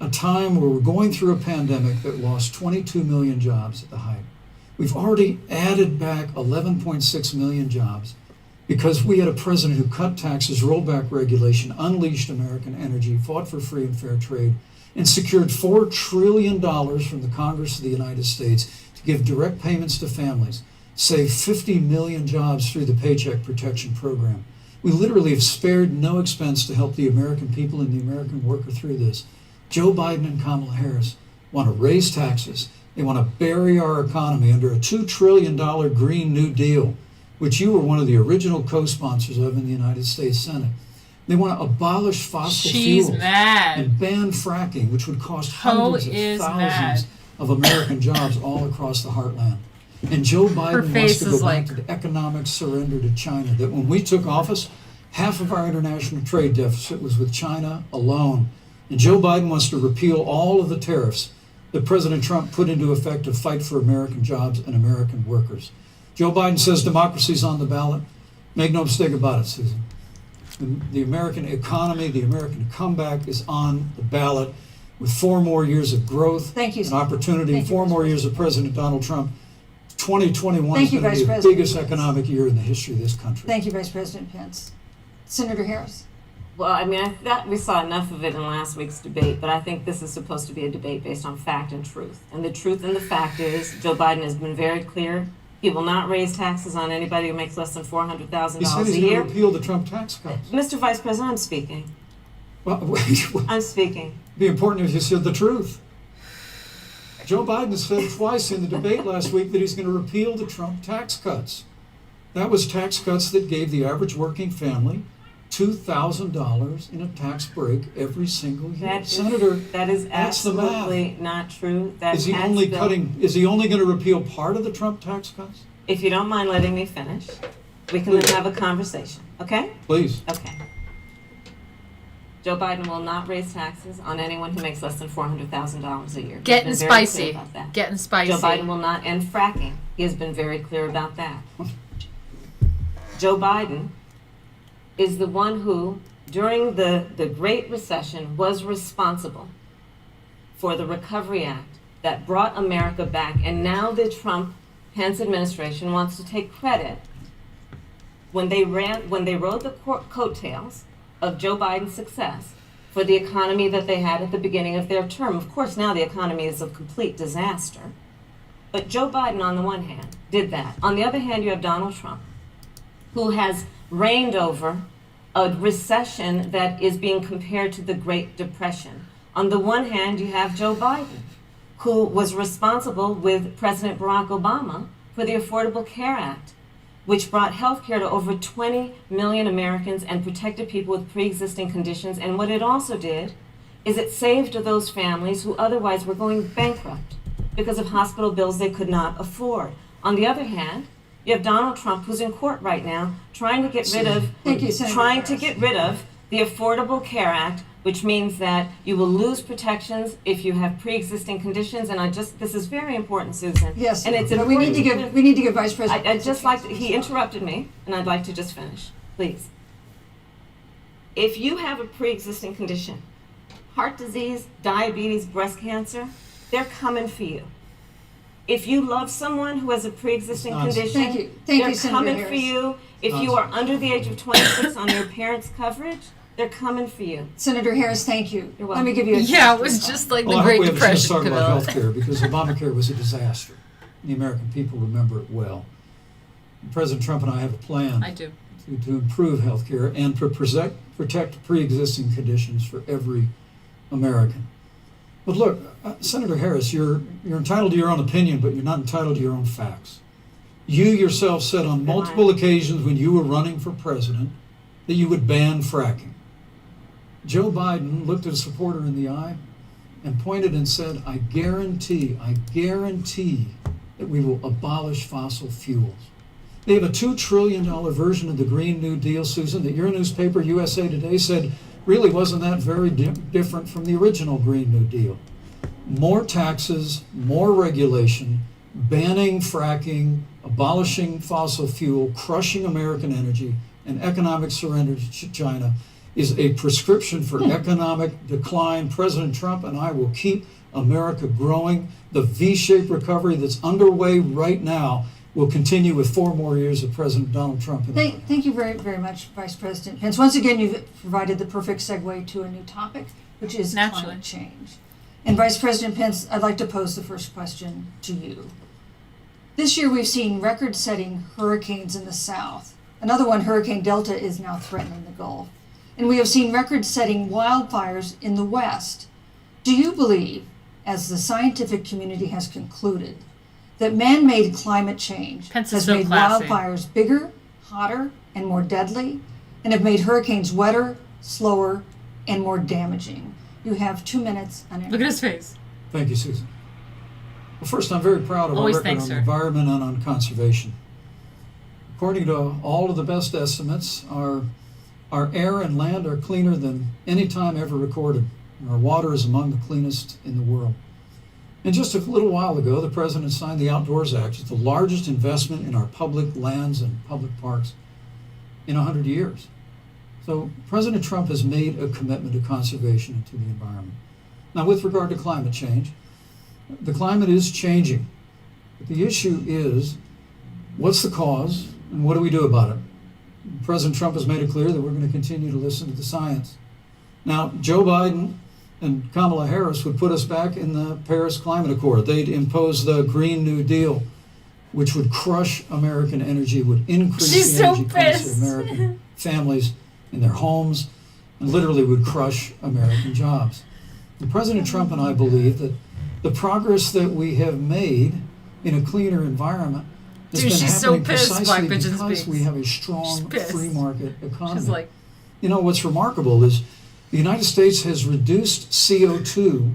[SPEAKER 11] a time where we're going through a pandemic that lost 22 million jobs at the height, we've already added back 11.6 million jobs because we had a president who cut taxes, rolled back regulation, unleashed American energy, fought for free and fair trade, and secured $4 trillion from the Congress of the United States to give direct payments to families, save 50 million jobs through the Paycheck Protection Program. We literally have spared no expense to help the American people and the American worker through this. Joe Biden and Kamala Harris want to raise taxes. They want to bury our economy under a $2 trillion Green New Deal, which you were one of the original co-sponsors of in the United States Senate. They want to abolish fossil
[SPEAKER 1] She's
[SPEAKER 11] fuels
[SPEAKER 1] mad.
[SPEAKER 11] and ban fracking, which would cost
[SPEAKER 1] Ho
[SPEAKER 11] hundreds of
[SPEAKER 1] is
[SPEAKER 11] thousands
[SPEAKER 1] mad.
[SPEAKER 11] of American jobs all across the heartland. And Joe Biden wants
[SPEAKER 1] face
[SPEAKER 11] to go
[SPEAKER 1] is
[SPEAKER 11] back
[SPEAKER 1] like-
[SPEAKER 11] to the economic surrender to China, that when we took office, half of our international trade deficit was with China alone. And Joe Biden wants to repeal all of the tariffs that President Trump put into effect to fight for American jobs and American workers. Joe Biden says democracy's on the ballot. Make no mistake about it, Susan. The American economy, the American comeback is on the ballot with 4 more years of growth
[SPEAKER 7] Thank you,
[SPEAKER 11] and
[SPEAKER 7] sir.
[SPEAKER 11] opportunity,
[SPEAKER 7] Thank you,
[SPEAKER 11] 4
[SPEAKER 7] Vice
[SPEAKER 11] more years of President Donald Trump. 2021
[SPEAKER 7] Thank
[SPEAKER 11] is
[SPEAKER 7] you,
[SPEAKER 11] going to
[SPEAKER 7] Vice
[SPEAKER 11] be the
[SPEAKER 7] President
[SPEAKER 11] biggest
[SPEAKER 7] Pence.
[SPEAKER 11] economic year in the history of this country.
[SPEAKER 7] Thank you, Vice President Pence. Senator Harris.
[SPEAKER 10] Well, I mean, I thought we saw enough of it in last week's debate, but I think this is supposed to be a debate based on fact and truth. And the truth and the fact is, Joe Biden has been very clear. He will not raise taxes on anybody who makes less than $400,000
[SPEAKER 11] He said
[SPEAKER 10] a
[SPEAKER 11] he's going
[SPEAKER 10] year.
[SPEAKER 11] to repeal the Trump tax cuts.
[SPEAKER 10] Mr. Vice President, I'm speaking.
[SPEAKER 11] Well,
[SPEAKER 10] I'm speaking.
[SPEAKER 11] it'd be important if you said the truth. Joe Biden said twice in the debate last week that he's going to repeal the Trump tax cuts. That was tax cuts that gave the average working family $2,000 in a tax break every single year. Senator,
[SPEAKER 10] That is
[SPEAKER 11] that's the math.
[SPEAKER 10] absolutely not true. That
[SPEAKER 11] Is he
[SPEAKER 10] tax
[SPEAKER 11] only
[SPEAKER 10] bill-
[SPEAKER 11] is he only going to repeal part of the Trump tax cuts?
[SPEAKER 10] If you don't mind letting me finish, we can then have a conversation, okay?
[SPEAKER 11] Please.
[SPEAKER 10] Okay. Joe Biden will not raise taxes on anyone who makes less than $400,000 a year. He's
[SPEAKER 1] Getting
[SPEAKER 10] been very clear
[SPEAKER 1] spicy.
[SPEAKER 10] about that.
[SPEAKER 1] Getting spicy.
[SPEAKER 10] Joe Biden will not end fracking. He has been very clear about that. Joe Biden is the one who, during the Great Recession, was responsible for the Recovery Act that brought America back. And now the Trump-Pence administration wants to take credit when they rode the coattails of Joe Biden's success for the economy that they had at the beginning of their term. Of course, now the economy is a complete disaster. But Joe Biden, on the one hand, did that. On the other hand, you have Donald Trump, who has reigned over a recession that is being compared to the Great Depression. On the one hand, you have Joe Biden, who was responsible with President Barack Obama for the Affordable Care Act, which brought health care to over 20 million Americans and protected people with pre-existing conditions. And what it also did is it saved those families who otherwise were going bankrupt because of hospital bills they could not afford. On the other hand, you have Donald Trump, who's in court right now, trying to get rid of the Affordable Care Act, which means that you will lose protections if you have pre-existing conditions. And this is very important, Susan.
[SPEAKER 7] Yes,
[SPEAKER 10] and it's
[SPEAKER 7] but we need to give Vice President.
[SPEAKER 10] I'd just like to, he interrupted me, and I'd like to just finish, please. If you have a pre-existing condition, heart disease, diabetes, breast cancer, they're coming for you. If you love someone who has a pre-existing condition, they're coming for you. If you are under the age of 26 on your parents' coverage, they're coming for you.
[SPEAKER 7] Senator Harris, thank you.
[SPEAKER 10] You're welcome.
[SPEAKER 7] Let me give you a
[SPEAKER 1] Yeah, it was just like the
[SPEAKER 11] I
[SPEAKER 1] Great
[SPEAKER 11] hope we have a chance
[SPEAKER 1] Depression.
[SPEAKER 11] to talk about health care, because Obamacare was a disaster. The American people remember it well. President Trump and I have a plan
[SPEAKER 1] I do.
[SPEAKER 11] to improve health care and to protect pre-existing conditions for every American. But look, Senator Harris, you're entitled to your own opinion, but you're not entitled to your own facts. You yourself said on multiple occasions when you were running for president that you would ban fracking. Joe Biden looked at a supporter in the eye and pointed and said, I guarantee that we will abolish fossil fuels. They have a $2 trillion version of the Green New Deal, Susan, that your newspaper, USA Today, said really wasn't that very different from the original Green New Deal. More taxes, more regulation, banning fracking, abolishing fossil fuel, crushing American energy, and economic surrender to China is a prescription for economic decline. President Trump and I will keep America growing. The V-shaped recovery that's underway right now will continue with 4 more years of President Donald Trump.
[SPEAKER 7] Thank you very, very much, Vice President Pence. Once again, you've provided the perfect segue to a new topic, which is climate change. And Vice President Pence, I'd like to pose the first question to you. This year, we've seen record-setting hurricanes in the South. Another one, Hurricane Delta, is now threatening the Gulf. And we have seen record-setting wildfires in the West. Do you believe, as the scientific community has concluded, that man-made climate change has made wildfires bigger, hotter, and more deadly, and have made hurricanes wetter, slower, and more damaging? You have 2 minutes.
[SPEAKER 1] Look at his face.
[SPEAKER 11] Thank you, Susan. Well, first, I'm very proud of our record on the environment and on conservation. According to all of the best estimates, our air and land are cleaner than any time ever recorded. Our water is among the cleanest in the world. And just a little while ago, the President signed the Outdoors Act. It's the largest investment in our public lands and public parks in 100 years. So President Trump has made a commitment to conservation and to the environment. Now, with regard to climate change, the climate is changing. But the issue is, what's the cause and what do we do about it? President Trump has made it clear that we're going to continue to listen to the science. Now, Joe Biden and Kamala Harris would put us back in the Paris Climate Accord. They'd impose the Green New Deal, which would crush American energy, would increase the energy costs of American families in their homes, and literally would crush American jobs. And President Trump and I believe that the progress that we have made in a cleaner environment has been happening precisely because we have a strong free market economy. You know, what's remarkable is the United States has reduced CO2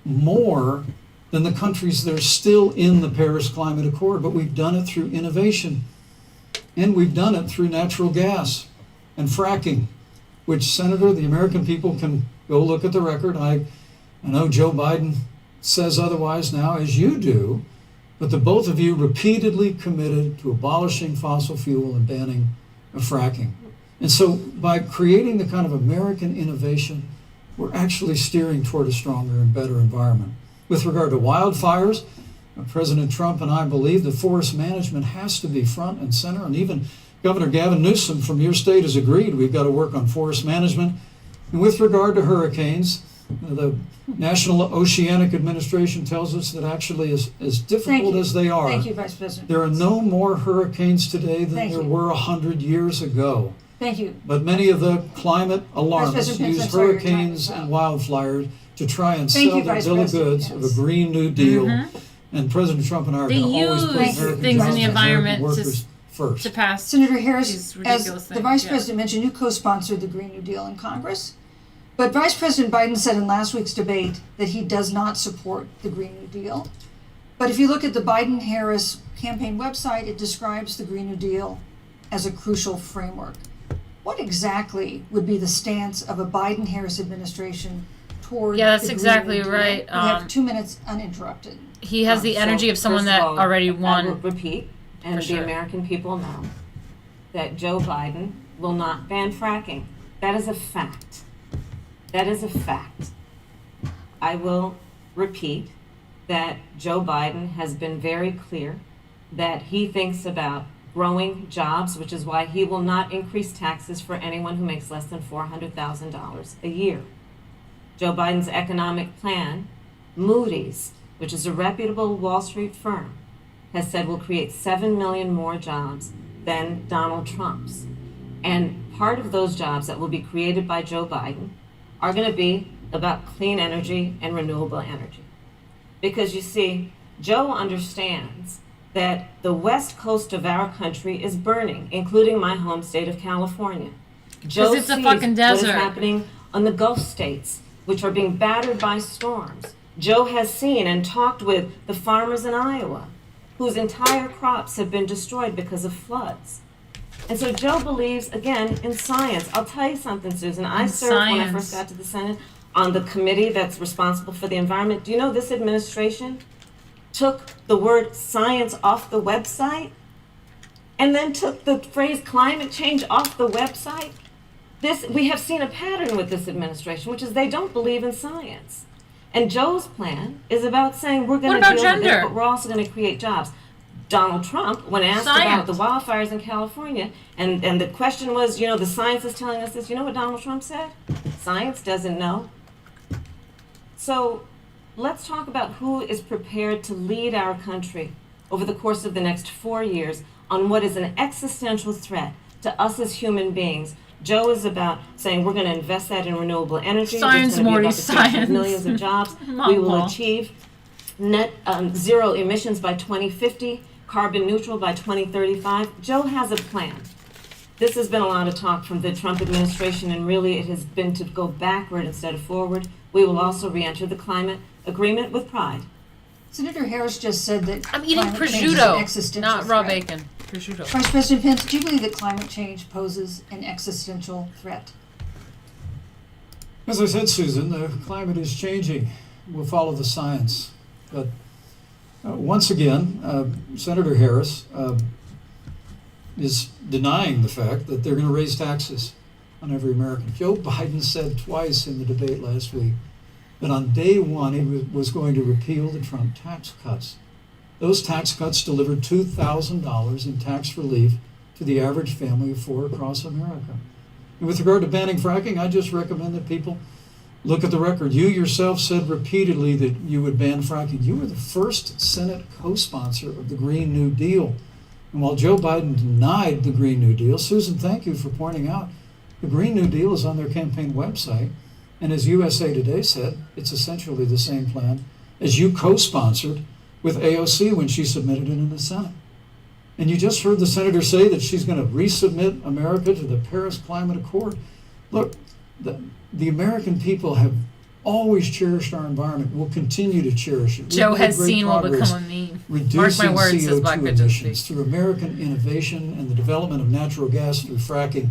[SPEAKER 11] more than the countries that are still in the Paris Climate Accord, but we've done it through innovation, and we've done it through natural gas and fracking, which, Senator, the American people can go look at the record. I know Joe Biden says otherwise now, as you do, but the both of you repeatedly committed to abolishing fossil fuel and banning fracking. And so by creating the kind of American innovation, we're actually steering toward a stronger and better environment. With regard to wildfires, President Trump and I believe that forest management has to be front and center, and even Governor Gavin Newsom from your state has agreed we've got to work on forest management. And with regard to hurricanes, the National Oceanic Administration tells us that actually as difficult as they are,
[SPEAKER 7] Thank you, Vice President.
[SPEAKER 11] there are no more hurricanes today than
[SPEAKER 7] Thank
[SPEAKER 11] there
[SPEAKER 7] you.
[SPEAKER 11] were 100 years ago.
[SPEAKER 7] Thank you.
[SPEAKER 11] But many of the climate alarmists
[SPEAKER 7] President Pence,
[SPEAKER 11] use
[SPEAKER 7] I'm sorry, your time
[SPEAKER 11] hurricanes
[SPEAKER 7] is up.
[SPEAKER 11] and wildfires to try and
[SPEAKER 7] Thank
[SPEAKER 11] sell
[SPEAKER 7] you,
[SPEAKER 11] their
[SPEAKER 7] Vice
[SPEAKER 11] bill of
[SPEAKER 7] President
[SPEAKER 11] goods of a
[SPEAKER 7] Pence.
[SPEAKER 11] Green New Deal. And President Trump and I are
[SPEAKER 1] They
[SPEAKER 11] going to always
[SPEAKER 1] use
[SPEAKER 11] put American
[SPEAKER 1] things in
[SPEAKER 11] jobs
[SPEAKER 1] the
[SPEAKER 11] and American
[SPEAKER 1] environment
[SPEAKER 11] workers first.
[SPEAKER 1] to pass
[SPEAKER 7] Senator Harris,
[SPEAKER 1] these
[SPEAKER 7] as
[SPEAKER 1] ridiculous
[SPEAKER 7] the
[SPEAKER 1] things.
[SPEAKER 7] Vice
[SPEAKER 1] Yeah.
[SPEAKER 7] President mentioned, you co-sponsored the Green New Deal in Congress. But Vice President Biden said in last week's debate that he does not support the Green New Deal. But if you look at the Biden-Harris campaign website, it describes the Green New Deal as a crucial framework. What exactly would be the stance of a Biden-Harris administration toward
[SPEAKER 1] Yeah, that's
[SPEAKER 7] the Green
[SPEAKER 1] exactly
[SPEAKER 7] New Deal?
[SPEAKER 1] right.
[SPEAKER 7] We have 2 minutes uninterrupted.
[SPEAKER 1] He has the energy of someone
[SPEAKER 10] first
[SPEAKER 1] that
[SPEAKER 10] all,
[SPEAKER 1] already
[SPEAKER 10] I will
[SPEAKER 1] won.
[SPEAKER 10] repeat, and
[SPEAKER 1] For
[SPEAKER 10] the
[SPEAKER 1] sure.
[SPEAKER 10] American people know that Joe Biden will not ban fracking. That is a fact. That is a fact. I will repeat that Joe Biden has been very clear that he thinks about growing jobs, which is why he will not increase taxes for anyone who makes less than $400,000 a year. Joe Biden's economic plan, Moody's, which is a reputable Wall Street firm, has said will create 7 million more jobs than Donald Trump's. And part of those jobs that will be created by Joe Biden are going to be about clean energy and renewable energy. Because you see, Joe understands that the west coast of our country is burning, including my home state of California. Joe
[SPEAKER 1] it's a
[SPEAKER 10] sees
[SPEAKER 1] fucking
[SPEAKER 10] what is
[SPEAKER 1] desert.
[SPEAKER 10] happening on the Gulf states, which are being battered by storms. Joe has seen and talked with the farmers in Iowa, whose entire crops have been destroyed because of floods. And so Joe believes, again, in science. I'll tell you something, Susan. I served when I first got to the Senate on the committee that's responsible for the environment. Do you know this administration took the word science off the website and then took the phrase climate change off the website? We have seen a pattern with this administration, which is they don't believe in science. And Joe's plan is about saying we're going to deal with it, but we're also going to create jobs. Donald Trump, when asked about the wildfires in California, and the question was, the science is telling us this, you know what Donald Trump said? Science doesn't know. So let's talk about who is prepared to lead our country over the course of the next 4 years on what is an existential threat to us as human beings. Joe is about saying we're going to invest that in renewable energy.
[SPEAKER 1] Science, Morty, science.
[SPEAKER 10] Millions of jobs. We will achieve net zero emissions by 2050, carbon neutral by 2035. Joe has a plan. This has been a lot of talk from the Trump administration, and really it has been to go backward instead of forward. We will also re-enter the climate agreement with pride.
[SPEAKER 7] Senator Harris just said that
[SPEAKER 1] I'm eating
[SPEAKER 7] climate change is an
[SPEAKER 1] prosciutto,
[SPEAKER 7] existential
[SPEAKER 1] not raw
[SPEAKER 7] threat.
[SPEAKER 1] bacon. Prosciutto.
[SPEAKER 7] Vice President Pence, do you believe that climate change poses an existential threat?
[SPEAKER 11] As I said, Susan, the climate is changing. We'll follow the science. But once again, Senator Harris is denying the fact that they're going to raise taxes on every American. Joe Biden said twice in the debate last week that on day one he was going to repeal the Trump tax cuts. Those tax cuts delivered $2,000 in tax relief to the average family of four across America. And with regard to banning fracking, I just recommend that people look at the record. You yourself said repeatedly that you would ban fracking. You were the first Senate co-sponsor of the Green New Deal. And while Joe Biden denied the Green New Deal, Susan, thank you for pointing out, the Green New Deal is on their campaign website. And as USA Today said, it's essentially the same plan as you co-sponsored with AOC when she submitted it in the Senate. And you just heard the senator say that she's going to resubmit America to the Paris Climate Accord. Look, the American people have always cherished our environment. We'll continue to cherish it.
[SPEAKER 1] Joe has seen will become a meme.
[SPEAKER 11] Reducing
[SPEAKER 1] Mark my words, says Black
[SPEAKER 11] CO2 emissions through American innovation and the development of natural gas through fracking.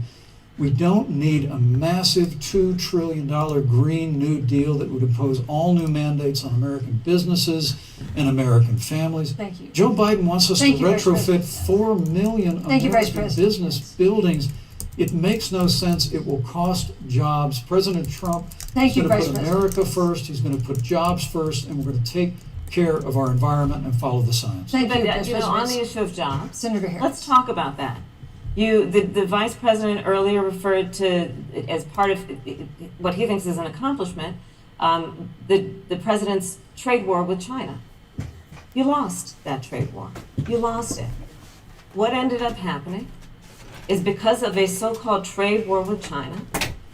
[SPEAKER 11] We don't need a massive $2 trillion Green New Deal that would impose all new mandates on American businesses and American families.
[SPEAKER 7] Thank you.
[SPEAKER 11] Joe Biden wants us to retrofit 4 million American business buildings. It makes no sense. It will cost jobs. President Trump is going to put America first. He's going to put jobs first, and we're going to take care of our environment and follow the science.
[SPEAKER 10] Thank you, on the issue of jobs,
[SPEAKER 7] Senator Harris.
[SPEAKER 10] Let's talk about that. The vice president earlier referred to, as part of what he thinks is an accomplishment, the president's trade war with China. You lost that trade war. You lost it. What ended up happening is because of a so-called trade war with China,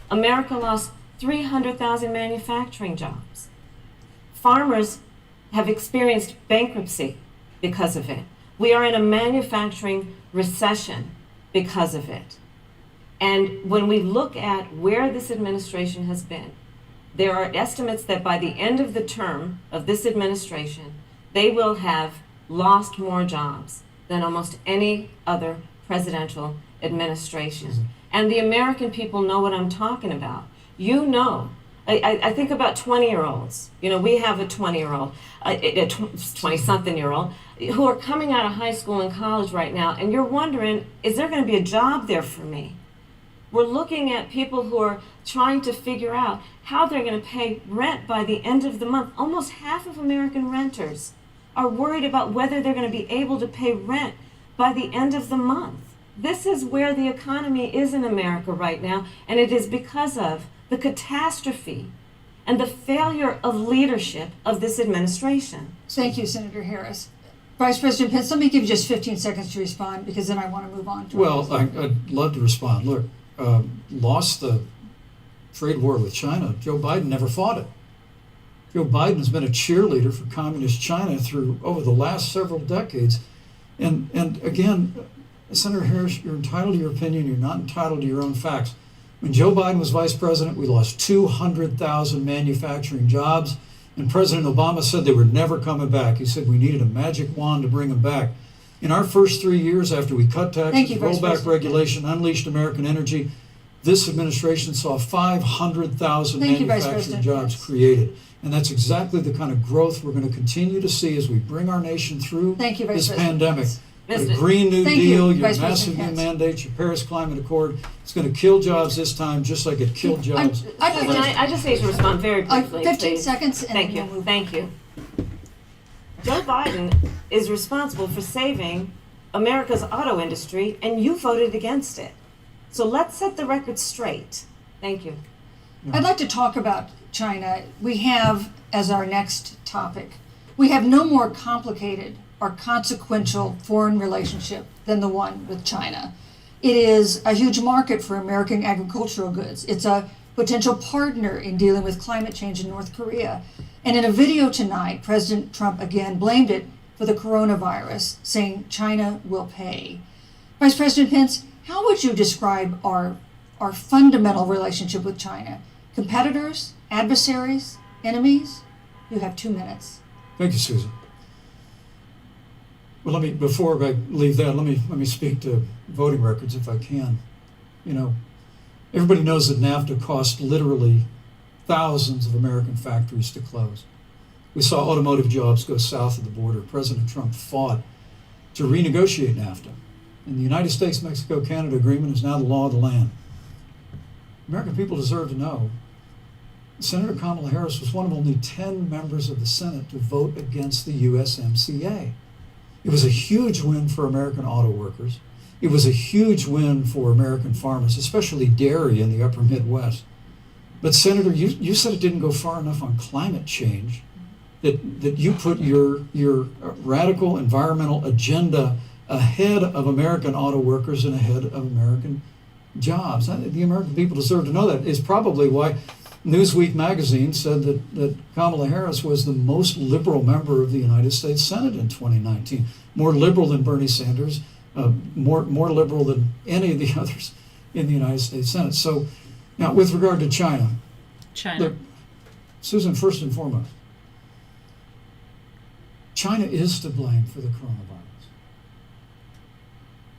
[SPEAKER 10] America lost 300,000 manufacturing jobs. Farmers have experienced bankruptcy because of it. We are in a manufacturing recession because of it. And when we look at where this administration has been, there are estimates that by the end of the term of this administration, they will have lost more jobs than almost any other presidential administration. And the American people know what I'm talking about. You know, I think about 20-year-olds. You know, we have a 20-year-old, a 20-something-year-old, who are coming out of high school and college right now, and you're wondering, is there going to be a job there for me? We're looking at people who are trying to figure out how they're going to pay rent by the end of the month. Almost half of American renters are worried about whether they're going to be able to pay rent by the end of the month. This is where the economy is in America right now, and it is because of the catastrophe and the failure of leadership of this administration.
[SPEAKER 7] Thank you, Senator Harris. Vice President Pence, let me give you just 15 seconds to respond, because then I want to move on to
[SPEAKER 11] I'd love to respond. Look, lost the trade war with China. Joe Biden never fought it. Joe Biden has been a cheerleader for communist China through over the last several decades. And again, Senator Harris, you're entitled to your opinion. You're not entitled to your own facts. When Joe Biden was vice president, we lost 200,000 manufacturing jobs, and President Obama said they were never coming back. He said we needed a magic wand to bring them back. In our first 3 years after we cut taxes, rolled back regulation, unleashed American energy, this administration saw 500,000 manufacturing jobs created. And that's exactly the kind of growth we're going to continue to see as we bring our nation through this pandemic. The Green New Deal, your massive new mandates, your Paris Climate Accord, it's going to kill jobs this time, just like it killed jobs.
[SPEAKER 10] I just need to respond very briefly.
[SPEAKER 7] 15 seconds.
[SPEAKER 10] Thank you. Thank you. Joe Biden is responsible for saving America's auto industry, and you voted against it. So let's set the record straight. Thank you.
[SPEAKER 7] I'd like to talk about China. We have, as our next topic, we have no more complicated or consequential foreign relationship than the one with China. It is a huge market for American agricultural goods. It's a potential partner in dealing with climate change in North Korea. And in a video tonight, President Trump again blamed it for the coronavirus, saying China will pay. Vice President Pence, how would you describe our fundamental relationship with China? Competitors, adversaries, enemies? You have 2 minutes.
[SPEAKER 11] Thank you, Susan. Well, before I leave that, let me speak to voting records if I can. You know, everybody knows that NAFTA cost literally thousands of American factories to close. We saw automotive jobs go south of the border. President Trump fought to renegotiate NAFTA. And the United States-Mexico-Canada agreement is now the law of the land. American people deserve to know Senator Kamala Harris was one of only 10 members of the Senate to vote against the USMCA. It was a huge win for American auto workers. It was a huge win for American farmers, especially dairy in the upper Midwest. But Senator, you said it didn't go far enough on climate change, that you put your radical environmental agenda ahead of American auto workers and ahead of American jobs. The American people deserve to know that. It's probably why Newsweek magazine said that Kamala Harris was the most liberal member of the United States Senate in 2019. More liberal than Bernie Sanders, more liberal than any of the others in the United States Senate. So now with regard to China. Look, Susan, first and foremost, China is to blame for the coronavirus.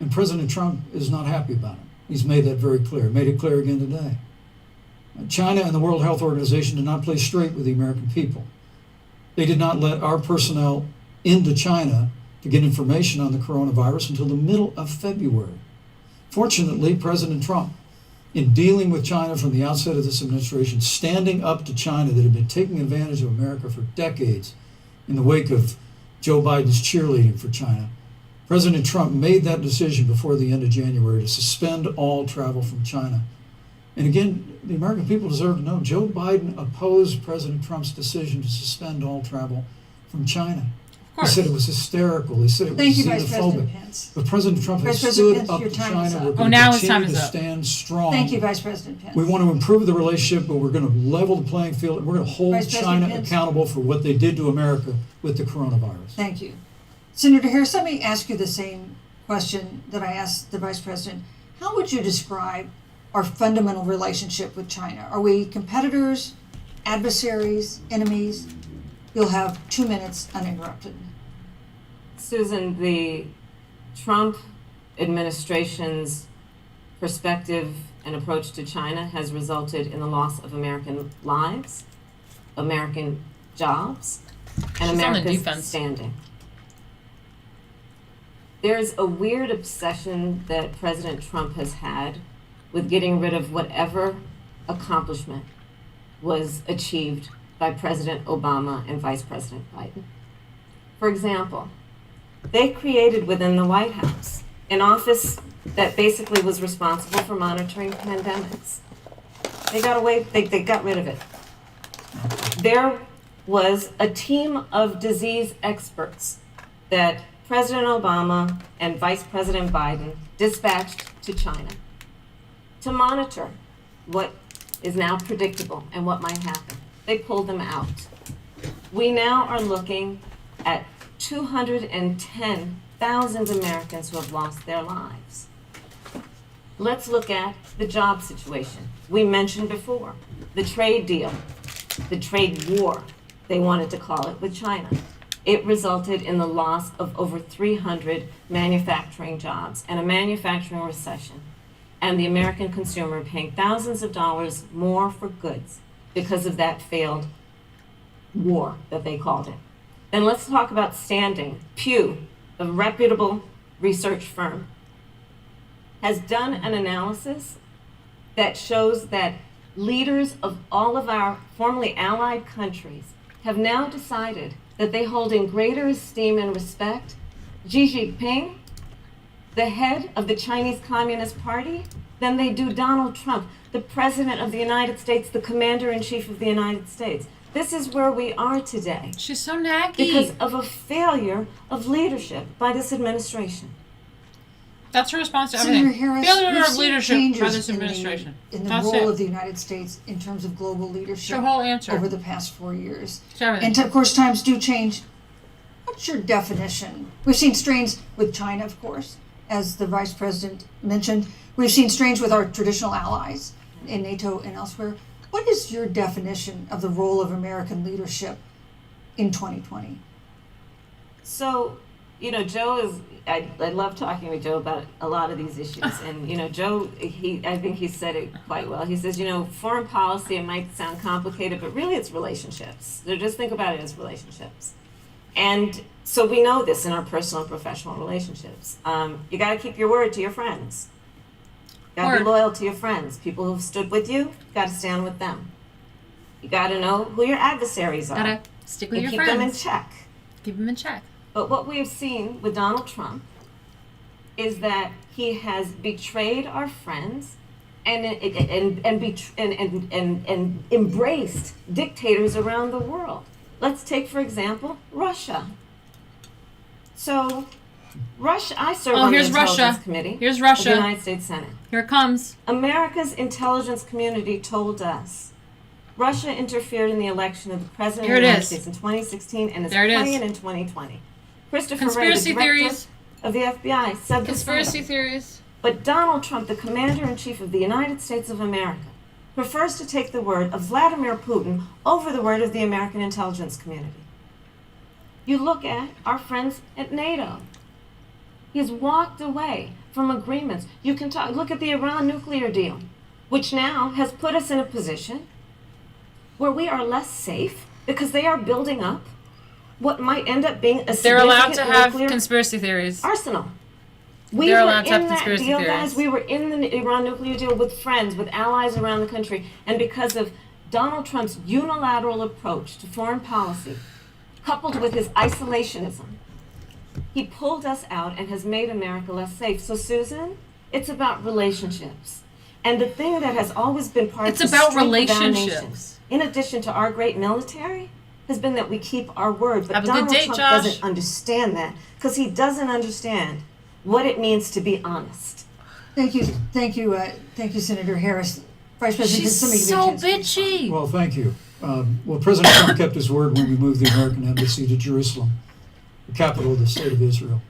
[SPEAKER 11] And President Trump is not happy about it. He's made that very clear, made it clear again today. China and the World Health Organization did not play straight with the American people. They did not let our personnel into China to get information on the coronavirus until the middle of February. Fortunately, President Trump, in dealing with China from the outset of this administration, standing up to China that had been taking advantage of America for decades in the wake of Joe Biden's cheerleading for China, President Trump made that decision before the end of January to suspend all travel from China. And again, the American people deserve to know Joe Biden opposed President Trump's decision to suspend all travel from China. He said it was hysterical. He said it
[SPEAKER 7] Thank
[SPEAKER 11] was
[SPEAKER 7] you, Vice President
[SPEAKER 11] xenophobic.
[SPEAKER 7] Pence.
[SPEAKER 11] But President Trump has
[SPEAKER 7] Vice
[SPEAKER 11] stood
[SPEAKER 7] President
[SPEAKER 11] up
[SPEAKER 7] Pence,
[SPEAKER 11] to
[SPEAKER 7] your time is
[SPEAKER 11] China.
[SPEAKER 7] up.
[SPEAKER 11] We're going
[SPEAKER 1] now
[SPEAKER 11] to
[SPEAKER 1] his time
[SPEAKER 11] continue
[SPEAKER 1] is
[SPEAKER 11] to
[SPEAKER 1] up.
[SPEAKER 11] stand strong.
[SPEAKER 7] Thank you, Vice President Pence.
[SPEAKER 11] We want to improve the relationship, but we're going to level the playing field, and we're going to hold
[SPEAKER 7] Vice President
[SPEAKER 11] China
[SPEAKER 7] Pence.
[SPEAKER 11] accountable for what they did to America with the coronavirus.
[SPEAKER 7] Thank you. Senator Harris, let me ask you the same question that I asked the Vice President. How would you describe our fundamental relationship with China? Are we competitors, adversaries, enemies? You'll have 2 minutes uninterrupted.
[SPEAKER 10] Susan, the Trump administration's perspective and approach to China has resulted in the loss of American lives, American jobs, and
[SPEAKER 1] She's on the
[SPEAKER 10] America's
[SPEAKER 1] defense.
[SPEAKER 10] standing. There's a weird obsession that President Trump has had with getting rid of whatever accomplishment was achieved by President Obama and Vice President Biden. For example, they created within the White House an office that basically was responsible for monitoring pandemics. They got rid of it. There was a team of disease experts that President Obama and Vice President Biden dispatched to China to monitor what is now predictable and what might happen. They pulled them out. We now are looking at 210,000 Americans who have lost their lives. Let's look at the job situation. We mentioned before the trade deal, the trade war, they wanted to call it, with China. It resulted in the loss of over 300 manufacturing jobs and a manufacturing recession, and the American consumer paying thousands of dollars more for goods because of that failed war that they called it. Then let's talk about standing. Pew, a reputable research firm, has done an analysis that shows that leaders of all of our formerly allied countries have now decided that they hold in greater esteem and respect Xi Jinping, the head of the Chinese Communist Party, than they do Donald Trump, the President of the United States, the Commander-in-Chief of the United States. This is where we are today.
[SPEAKER 1] She's so naggy.
[SPEAKER 10] Because of a failure of leadership by this administration.
[SPEAKER 1] That's her response to
[SPEAKER 7] Senator
[SPEAKER 1] everything.
[SPEAKER 7] Harris,
[SPEAKER 1] Failure
[SPEAKER 7] we've
[SPEAKER 1] of
[SPEAKER 7] seen
[SPEAKER 1] leadership by
[SPEAKER 7] changes
[SPEAKER 1] this administration.
[SPEAKER 7] in the
[SPEAKER 1] That's
[SPEAKER 7] role
[SPEAKER 1] it.
[SPEAKER 7] of the United States in terms of global leadership
[SPEAKER 1] Her whole answer.
[SPEAKER 7] over the past 4 years.
[SPEAKER 1] It's everything.
[SPEAKER 7] And of course, times do change. What's your definition? We've seen strains with China, of course, as the Vice President mentioned. We've seen strains with our traditional allies in NATO and elsewhere. What is your definition of the role of American leadership in 2020?
[SPEAKER 10] So, you know, Joe is, I love talking with Joe about a lot of these issues. And, you know, Joe, I think he said it quite well. He says, you know, foreign policy, it might sound complicated, but really it's relationships. So just think about it as relationships. And so we know this in our personal and professional relationships. You got to keep your word to your friends. You got to be loyal to your friends. People who've stood with you, you got to stand with them. You got to know who your adversaries are.
[SPEAKER 1] Gotta stick with
[SPEAKER 10] and
[SPEAKER 1] your
[SPEAKER 10] keep them in
[SPEAKER 1] friends.
[SPEAKER 10] check.
[SPEAKER 1] Keep them in check.
[SPEAKER 10] But what we have seen with Donald Trump is that he has betrayed our friends and embraced dictators around the world. Let's take, for example, Russia. So, Russia, I serve on the
[SPEAKER 1] here's
[SPEAKER 10] Intelligence
[SPEAKER 1] Russia.
[SPEAKER 10] Committee
[SPEAKER 1] Here's
[SPEAKER 10] of
[SPEAKER 1] Russia.
[SPEAKER 10] the United States Senate.
[SPEAKER 1] Here it comes.
[SPEAKER 10] America's intelligence community told us Russia interfered in the election of the President
[SPEAKER 1] Here
[SPEAKER 10] of the
[SPEAKER 1] it
[SPEAKER 10] United
[SPEAKER 1] is.
[SPEAKER 10] States in 2016 and is
[SPEAKER 1] There it is.
[SPEAKER 10] playing in 2020. Christopher
[SPEAKER 1] Conspiracy
[SPEAKER 10] Wray, the director
[SPEAKER 1] theories.
[SPEAKER 10] of the FBI, said the
[SPEAKER 1] Conspiracy
[SPEAKER 10] same.
[SPEAKER 1] theories.
[SPEAKER 10] But Donald Trump, the Commander-in-Chief of the United States of America, prefers to take the word of Vladimir Putin over the word of the American intelligence community. You look at our friends at NATO. He's walked away from agreements. You can look at the Iran nuclear deal, which now has put us in a position where we are less safe because they are building up what might end up being a
[SPEAKER 1] They're allowed
[SPEAKER 10] significant
[SPEAKER 1] to have
[SPEAKER 10] nuclear
[SPEAKER 1] conspiracy theories.
[SPEAKER 10] arsenal.
[SPEAKER 1] They're allowed to have
[SPEAKER 10] in that
[SPEAKER 1] conspiracy
[SPEAKER 10] deal,
[SPEAKER 1] theories.
[SPEAKER 10] guys. We were in the Iran nuclear deal with friends, with allies around the country, and because of Donald Trump's unilateral approach to foreign policy, coupled with his isolationism, He pulled us out and has made America less safe. So, Susan, it's about relationships. And the thing that has always been part of the strength of our nation, in addition to our great military, has been that we keep our word. But Donald Trump doesn't understand that, because he doesn't understand what it means to be honest.
[SPEAKER 7] Thank you, Senator Harris. Vice President,
[SPEAKER 1] she's so bitchy.
[SPEAKER 11] Well, thank you. Well, President Trump kept his word when we moved the American embassy to Jerusalem, the capital of the state of Israel.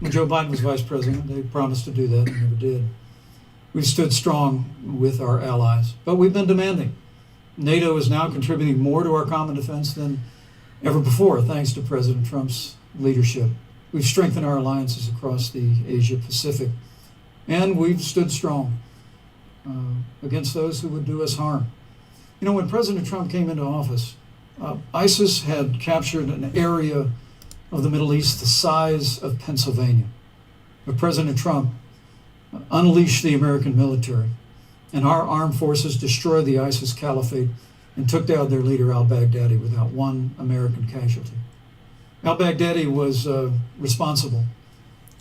[SPEAKER 11] When Joe Biden was vice president, they promised to do that and never did. We've stood strong with our allies, but we've been demanding. NATO is now contributing more to our common defense than ever before, thanks to President Trump's leadership. We've strengthened our alliances across the Asia-Pacific, and we've stood strong against those who would do us harm. You know, when President Trump came into office, ISIS had captured an area of the Middle East the size of Pennsylvania. But President Trump unleashed the American military, and our armed forces destroyed the ISIS caliphate and took down their leader al-Baghdadi without one American casualty. Al-Baghdadi was responsible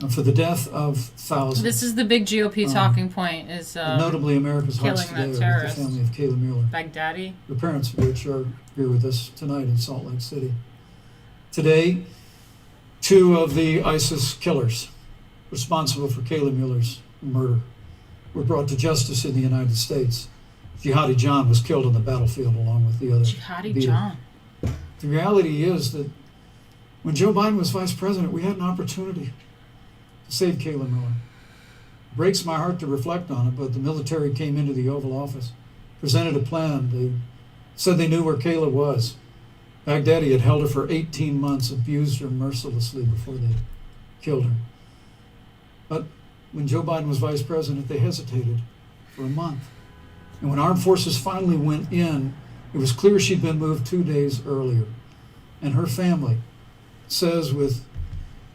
[SPEAKER 11] for the death of thousands.
[SPEAKER 1] This is the big GOP talking point, is
[SPEAKER 11] notably America's hearts today are with the family of Kayla Mueller,
[SPEAKER 1] Baghdadi,
[SPEAKER 11] the parents of which are here with us tonight in Salt Lake City. Today, 2 of the ISIS killers responsible for Kayla Mueller's murder were brought to justice in the United States. Jihadi John was killed on the battlefield along with the other.
[SPEAKER 1] Jihadi John.
[SPEAKER 11] The reality is that when Joe Biden was vice president, we had an opportunity to save Kayla Mueller. It breaks my heart to reflect on it, but the military came into the Oval Office, presented a plan. They said they knew where Kayla was. Baghdadi had held her for 18 months, abused her mercilessly before they killed her. But when Joe Biden was vice president, they hesitated for a month. And when armed forces finally went in, it was clear she'd been moved 2 days earlier. And her family says with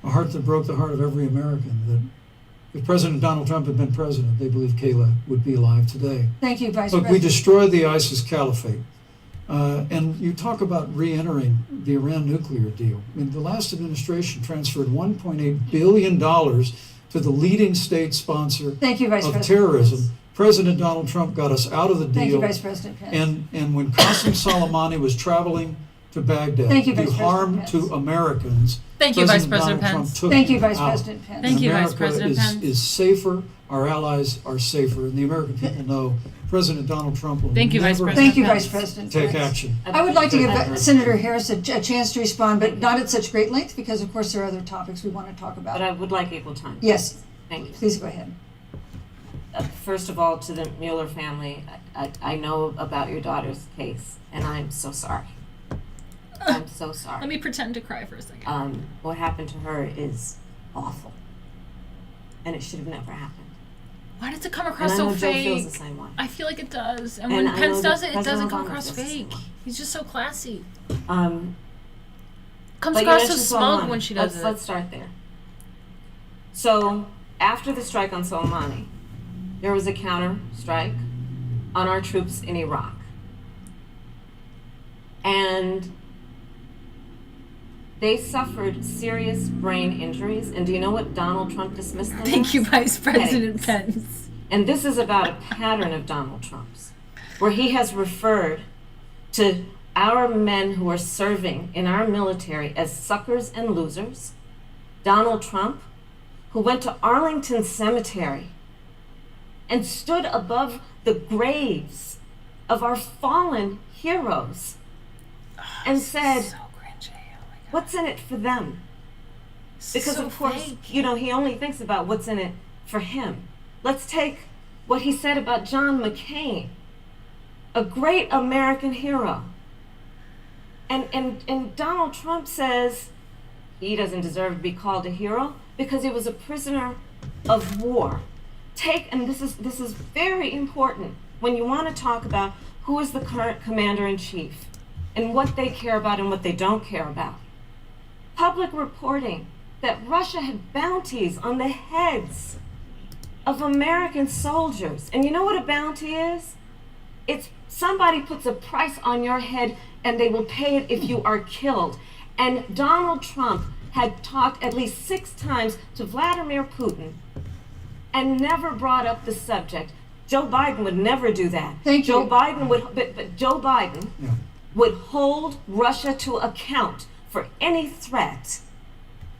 [SPEAKER 11] a heart that broke the heart of every American that if President Donald Trump had been president, they believe Kayla would be alive today.
[SPEAKER 7] Thank you, Vice
[SPEAKER 11] Look,
[SPEAKER 7] President.
[SPEAKER 11] we destroyed the ISIS caliphate. And you talk about re-entering the Iran nuclear deal. I mean, the last administration transferred $1.8 billion to the leading state sponsor of terrorism. President Donald Trump got us out of the deal.
[SPEAKER 7] Thank you, Vice President Pence.
[SPEAKER 11] And when Qasem Soleimani was traveling to Baghdad to do harm to Americans,
[SPEAKER 1] Thank you, Vice President
[SPEAKER 11] Donald
[SPEAKER 1] Pence.
[SPEAKER 11] Trump
[SPEAKER 7] Thank you,
[SPEAKER 11] took
[SPEAKER 7] Vice
[SPEAKER 11] out.
[SPEAKER 7] President Pence.
[SPEAKER 1] Thank you,
[SPEAKER 11] America
[SPEAKER 1] Vice President Pence.
[SPEAKER 11] is safer, our allies are safer, and the American people know President Donald Trump will
[SPEAKER 1] Thank you, Vice
[SPEAKER 11] never
[SPEAKER 1] President
[SPEAKER 7] Thank you,
[SPEAKER 1] Pence.
[SPEAKER 7] Vice President
[SPEAKER 11] take
[SPEAKER 7] Pence.
[SPEAKER 11] action.
[SPEAKER 7] I would like to give Senator Harris a chance to respond, but not at such great length, because of course there are other topics we want to talk about.
[SPEAKER 10] But I would like equal time.
[SPEAKER 7] Yes.
[SPEAKER 10] Thank you.
[SPEAKER 7] Please go ahead.
[SPEAKER 10] First of all, to the Mueller family, I know about your daughter's case, and I'm so sorry. I'm so sorry.
[SPEAKER 1] Let me pretend to cry for a second.
[SPEAKER 10] What happened to her is awful, and it should have never happened.
[SPEAKER 1] Why does it come across
[SPEAKER 10] and I know
[SPEAKER 1] so
[SPEAKER 10] Joe
[SPEAKER 1] fake?
[SPEAKER 10] feels the same way.
[SPEAKER 1] I feel like it does. And
[SPEAKER 10] And
[SPEAKER 1] when
[SPEAKER 10] I
[SPEAKER 1] Pence
[SPEAKER 10] know
[SPEAKER 1] does
[SPEAKER 10] that
[SPEAKER 1] it, it
[SPEAKER 10] President
[SPEAKER 1] doesn't come
[SPEAKER 10] Obama
[SPEAKER 1] across
[SPEAKER 10] feels the same
[SPEAKER 1] fake.
[SPEAKER 10] way.
[SPEAKER 1] He's just so classy.
[SPEAKER 10] Um,
[SPEAKER 1] Comes
[SPEAKER 10] but you
[SPEAKER 1] across so
[SPEAKER 10] mentioned
[SPEAKER 1] smug
[SPEAKER 10] Soleimani.
[SPEAKER 1] when she does it.
[SPEAKER 10] Let's start there. So, after the strike on Soleimani, there was a counter strike on our troops in Iraq. And they suffered serious brain injuries. And do you know what Donald Trump dismissed them
[SPEAKER 1] Thank
[SPEAKER 10] as?
[SPEAKER 1] you, Vice President
[SPEAKER 10] Headaches.
[SPEAKER 1] Pence.
[SPEAKER 10] And this is about a pattern of Donald Trump's, where he has referred to our men who are serving in our military as suckers and losers. Donald Trump, who went to Arlington Cemetery and stood above the graves of our fallen heroes and said,
[SPEAKER 1] So cringy. Oh my God.
[SPEAKER 10] what's in it for them? Because
[SPEAKER 1] So
[SPEAKER 10] of course,
[SPEAKER 1] fake.
[SPEAKER 10] he only thinks about what's in it for him. Let's take what he said about John McCain, a great American hero. And Donald Trump says he doesn't deserve to be called a hero because he was a prisoner of war. And this is very important when you want to talk about who is the current commander-in-chief and what they care about and what they don't care about. Public reporting that Russia had bounties on the heads of American soldiers. And you know what a bounty is? It's somebody puts a price on your head and they will pay it if you are killed. And Donald Trump had talked at least 6 times to Vladimir Putin and never brought up the subject. Joe Biden would never do that.
[SPEAKER 7] Thank you.
[SPEAKER 10] Joe Biden would, but Joe Biden would hold Russia to account for any threat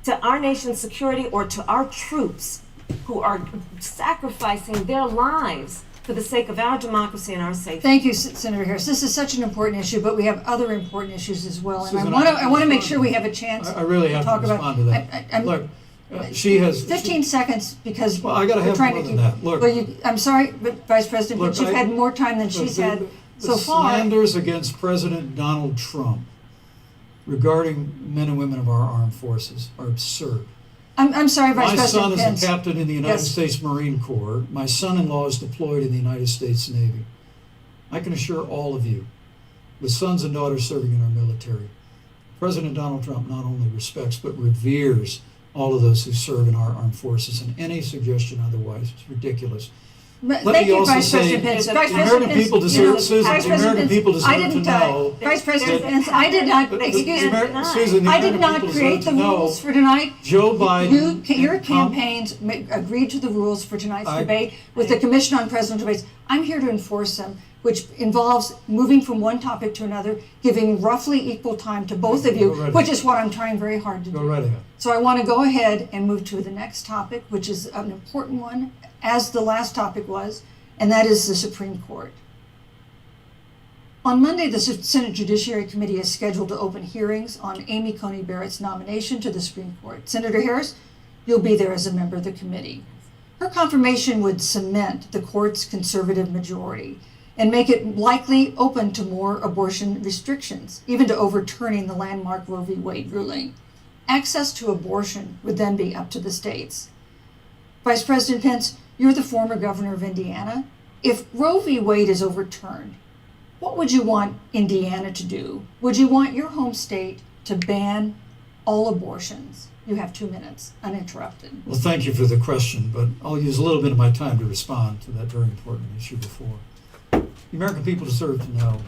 [SPEAKER 10] to our nation's security or to our troops who are sacrificing their lives for the sake of our democracy and our safety.
[SPEAKER 7] Thank you, Senator Harris. This is such an important issue, but we have other important issues as well. And
[SPEAKER 11] Susan,
[SPEAKER 7] I want to make sure we have a chance
[SPEAKER 11] I really have
[SPEAKER 7] talk
[SPEAKER 11] to respond to
[SPEAKER 7] about
[SPEAKER 11] that. Look, she has
[SPEAKER 7] 15 seconds because
[SPEAKER 11] Well, I gotta
[SPEAKER 7] we're
[SPEAKER 11] have
[SPEAKER 7] trying
[SPEAKER 11] more
[SPEAKER 7] to
[SPEAKER 11] than
[SPEAKER 7] keep.
[SPEAKER 11] that. Look.
[SPEAKER 7] Well, I'm sorry, but Vice President,
[SPEAKER 11] Look,
[SPEAKER 7] but you've had more time than she's had so
[SPEAKER 11] the
[SPEAKER 7] far.
[SPEAKER 11] slanders against President Donald Trump regarding men and women of our armed forces are absurd.
[SPEAKER 7] I'm sorry, Vice
[SPEAKER 11] My
[SPEAKER 7] President
[SPEAKER 11] son
[SPEAKER 7] Pence.
[SPEAKER 11] is a captain in the United
[SPEAKER 7] Yes.
[SPEAKER 11] States Marine Corps. My son-in-law is deployed in the United States Navy. I can assure all of you, with sons and daughters serving in our military, President Donald Trump not only respects but reveres all of those who serve in our armed forces, and any suggestion otherwise is ridiculous.
[SPEAKER 7] But
[SPEAKER 11] Let
[SPEAKER 7] thank
[SPEAKER 11] me
[SPEAKER 7] you,
[SPEAKER 11] also
[SPEAKER 7] Vice
[SPEAKER 11] say,
[SPEAKER 7] President Pence.
[SPEAKER 11] the
[SPEAKER 7] Vice
[SPEAKER 11] American
[SPEAKER 7] President Pence,
[SPEAKER 11] people
[SPEAKER 7] you
[SPEAKER 11] deserve,
[SPEAKER 7] know,
[SPEAKER 11] Susan,
[SPEAKER 7] Vice
[SPEAKER 11] the
[SPEAKER 7] President
[SPEAKER 11] American
[SPEAKER 7] Pence,
[SPEAKER 11] people
[SPEAKER 7] I
[SPEAKER 11] deserve to
[SPEAKER 7] didn't,
[SPEAKER 11] know.
[SPEAKER 7] Vice President
[SPEAKER 11] that-
[SPEAKER 7] Pence, I did not.
[SPEAKER 11] the
[SPEAKER 7] Excuse me.
[SPEAKER 11] Susan, the
[SPEAKER 7] I did
[SPEAKER 11] American
[SPEAKER 7] not
[SPEAKER 11] people
[SPEAKER 7] create
[SPEAKER 11] deserve
[SPEAKER 7] the
[SPEAKER 11] to know
[SPEAKER 7] rules for tonight.
[SPEAKER 11] Joe Biden.
[SPEAKER 7] Your
[SPEAKER 11] and Trump-
[SPEAKER 7] campaigns agreed to the rules for tonight's
[SPEAKER 11] I-
[SPEAKER 7] debate with the Commission on Presidential Debates. I'm here to enforce them, which involves moving from one topic to another, giving roughly equal time to both of
[SPEAKER 11] Go
[SPEAKER 7] you,
[SPEAKER 11] right
[SPEAKER 7] which
[SPEAKER 11] ahead.
[SPEAKER 7] is what I'm trying very hard to do.
[SPEAKER 11] Go right ahead.
[SPEAKER 7] So I want to go ahead and move to the next topic, which is an important one, as the last topic was, and that is the Supreme Court. On Monday, the Senate Judiciary Committee is scheduled to open hearings on Amy Coney Barrett's nomination to the Supreme Court. Senator Harris, you'll be there as a member of the committee. Her confirmation would cement the court's conservative majority and make it likely open to more abortion restrictions, even to overturning the landmark Roe v. Wade ruling. Access to abortion would then be up to the states. Vice President Pence, you're the former governor of Indiana. If Roe v. Wade is overturned, what would you want Indiana to do? Would you want your home state to ban all abortions? You have 2 minutes, uninterrupted.
[SPEAKER 11] Well, thank you for the question, but I'll use a little bit of my time to respond to that very important issue before. The American people deserve to know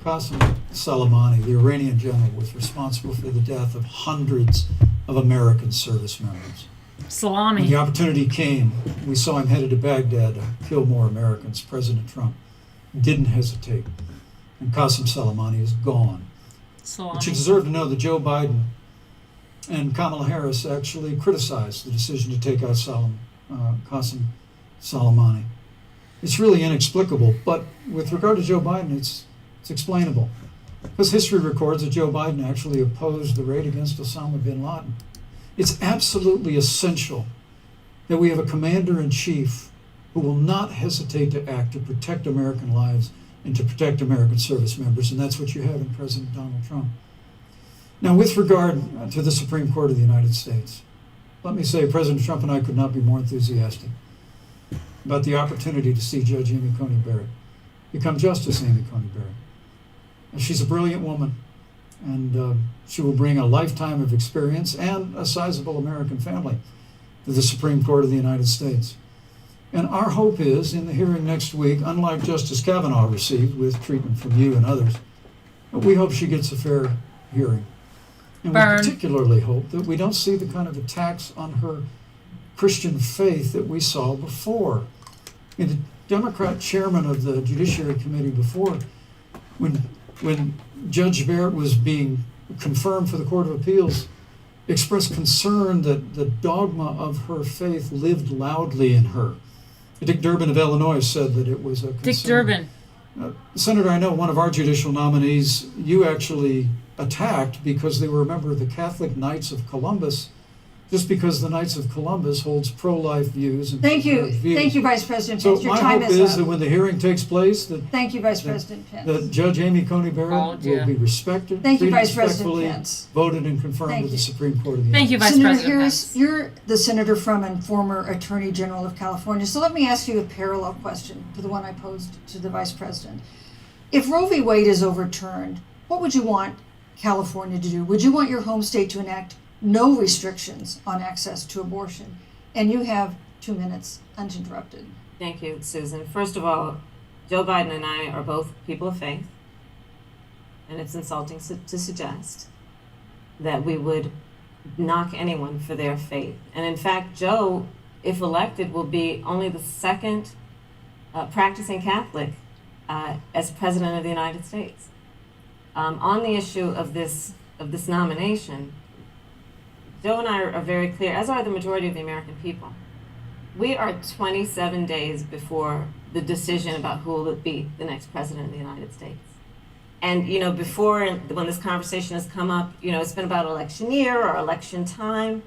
[SPEAKER 11] Qasem Soleimani, the Iranian general, was responsible for the death of hundreds of American service members. When
[SPEAKER 1] Salami.
[SPEAKER 11] the opportunity came, we saw him headed to Baghdad to kill more Americans. President Trump didn't hesitate, and Qasem Soleimani is gone.
[SPEAKER 1] Salami.
[SPEAKER 11] But you deserve to know that Joe Biden and Kamala Harris actually criticized the decision to take out Qasem Soleimani. It's really inexplicable, but with regard to Joe Biden, it's explainable. Because history records that Joe Biden actually opposed the raid against Osama bin Laden. It's absolutely essential that we have a commander-in-chief who will not hesitate to act to protect American lives and to protect American service members, and that's what you have in President Donald Trump. Now, with regard to the Supreme Court of the United States, let me say President Trump and I could not be more enthusiastic about the opportunity to see Judge Amy Coney Barrett become Justice Amy Coney Barrett. And she's a brilliant woman, and she will bring a lifetime of experience and a sizable American family to the Supreme Court of the United States. And our hope is, in the hearing next week, unlike Justice Kavanaugh received with treatment from you and others, we hope she gets a fair hearing. And we
[SPEAKER 1] Burn.
[SPEAKER 11] particularly hope that we don't see the kind of attacks on her Christian faith that we saw before. And the Democrat chairman of the Judiciary Committee before, when Judge Barrett was being confirmed for the Court of Appeals, expressed concern that the dogma of her faith lived loudly in her. Dick Durbin of Illinois said that it was a concern.
[SPEAKER 1] Dick Durbin.
[SPEAKER 11] Senator, I know one of our judicial nominees you actually attacked because they were a member of the Catholic Knights of Columbus, just because the Knights of Columbus holds pro-life views and
[SPEAKER 7] Thank you.
[SPEAKER 11] pro-life views.
[SPEAKER 7] Thank you, Vice President
[SPEAKER 11] So
[SPEAKER 7] Pence. Your
[SPEAKER 11] my
[SPEAKER 7] time
[SPEAKER 11] hope
[SPEAKER 7] is
[SPEAKER 11] is
[SPEAKER 7] up.
[SPEAKER 11] that when the hearing takes place, that
[SPEAKER 7] Thank you, Vice President Pence.
[SPEAKER 11] that Judge Amy Coney
[SPEAKER 1] Oh,
[SPEAKER 11] Barrett
[SPEAKER 1] dear.
[SPEAKER 11] will be respected,
[SPEAKER 7] Thank you,
[SPEAKER 11] treated
[SPEAKER 7] Vice President
[SPEAKER 11] respectfully,
[SPEAKER 7] Pence.
[SPEAKER 11] voted and confirmed
[SPEAKER 7] Thank
[SPEAKER 11] to the
[SPEAKER 7] you.
[SPEAKER 11] Supreme Court of the
[SPEAKER 1] Thank you,
[SPEAKER 11] United
[SPEAKER 1] Vice
[SPEAKER 7] Senator
[SPEAKER 1] President
[SPEAKER 7] Harris,
[SPEAKER 1] Pence.
[SPEAKER 7] you're the senator from and former Attorney General of California. So let me ask you a parallel question to the one I posed to the Vice President. If Roe v. Wade is overturned, what would you want California to do? Would you want your home state to enact no restrictions on access to abortion? And you have 2 minutes uninterrupted.
[SPEAKER 10] Thank you, Susan. First of all, Joe Biden and I are both people of faith, and it's insulting to suggest that we would knock anyone for their faith. And in fact, Joe, if elected, will be only the second practicing Catholic as President of the United States. On the issue of this nomination, Joe and I are very clear, as are the majority of the American people. We are 27 days before the decision about who will be the next president of the United States. And, you know, before, when this conversation has come up, you know, it's been about election year or election time.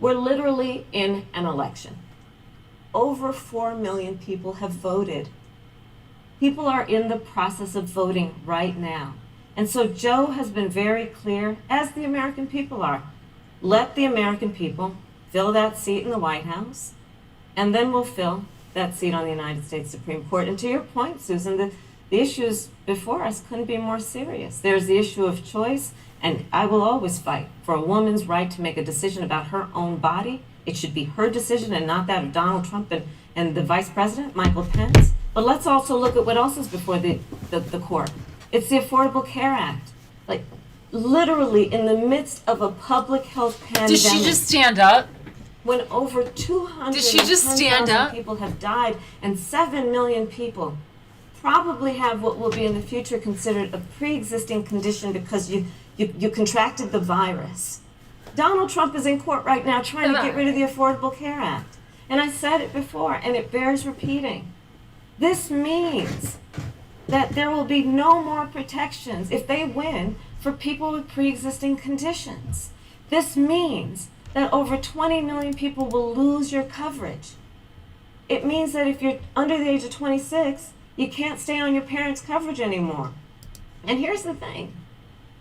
[SPEAKER 10] We're literally in an election. Over 4 million people have voted. People are in the process of voting right now. And so Joe has been very clear, as the American people are. Let the American people fill that seat in the White House, and then we'll fill that seat on the United States Supreme Court. And to your point, Susan, the issues before us couldn't be more serious. There's the issue of choice, and I will always fight for a woman's right to make a decision about her own body. It should be her decision and not that of Donald Trump and the Vice President, Michael Pence. But let's also look at what else is before the court. It's the Affordable Care Act. Like, literally in the midst of a public health pandemic.
[SPEAKER 1] Did she just stand up?
[SPEAKER 10] When over 210,000 people have died and 7 million people probably have what will be in the future considered a pre-existing condition because you contracted the virus. Donald Trump is in court right now trying to get rid of the Affordable Care Act. And I said it before, and it bears repeating. This means that there will be no more protections if they win for people with pre-existing conditions. This means that over 20 million people will lose your coverage. It means that if you're under the age of 26, you can't stay on your parents' coverage anymore. And here's the thing.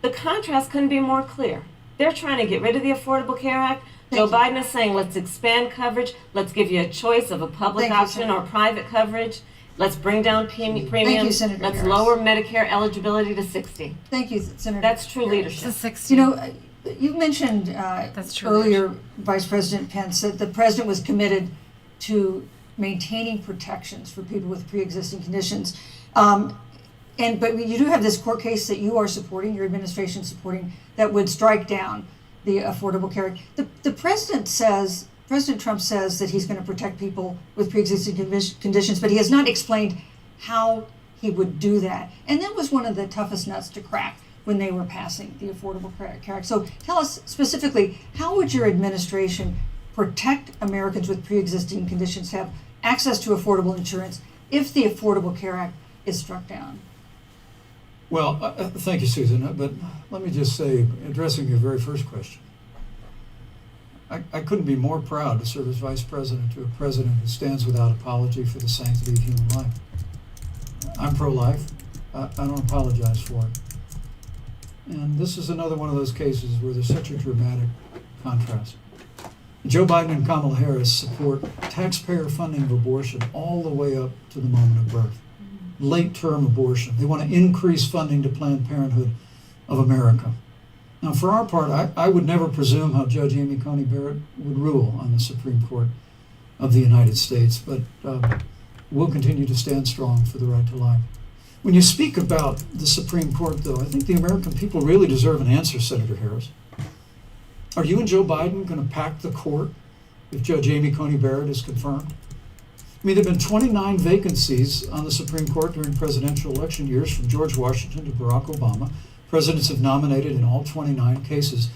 [SPEAKER 10] The contrast couldn't be more clear. They're trying to get rid of the Affordable Care Act. Joe Biden is saying, let's expand coverage. Let's give you a choice of a public option or private coverage. Let's bring down premiums.
[SPEAKER 7] Thank you, Senator
[SPEAKER 10] Let's
[SPEAKER 7] Harris.
[SPEAKER 10] lower Medicare eligibility to 60.
[SPEAKER 7] Thank you, Senator.
[SPEAKER 10] That's true leadership.
[SPEAKER 1] To 60.
[SPEAKER 7] You know, you mentioned
[SPEAKER 1] That's true
[SPEAKER 7] earlier, Vice President Pence, that the president was committed to maintaining protections for people with pre-existing conditions. But you do have this court case that you are supporting, your administration supporting, that would strike down the Affordable Care Act. The president says, President Trump says that he's going to protect people with pre-existing conditions, but he has not explained how he would do that. And that was one of the toughest nuts to crack when they were passing the Affordable Care Act. So tell us specifically, how would your administration protect Americans with pre-existing conditions to have access to affordable insurance if the Affordable Care Act is struck down?
[SPEAKER 11] Well, thank you, Susan. But let me just say, addressing your very first question, I couldn't be more proud to serve as vice president to a president who stands without apology for the sanctity of human life. I'm pro-life. I don't apologize for it. And this is another one of those cases where there's such a dramatic contrast. Joe Biden and Kamala Harris support taxpayer funding of abortion all the way up to the moment of birth. Late-term abortion. They want to increase funding to Planned Parenthood of America. Now, for our part, I would never presume how Judge Amy Coney Barrett would rule on the Supreme Court of the United States, but we'll continue to stand strong for the right to life. When you speak about the Supreme Court, though, I think the American people really deserve an answer, Senator Harris. Are you and Joe Biden going to pack the court if Judge Amy Coney Barrett is confirmed? I mean, there have been 29 vacancies on the Supreme Court during presidential election years, from George Washington to Barack Obama. Presidents have nominated in all 29 cases.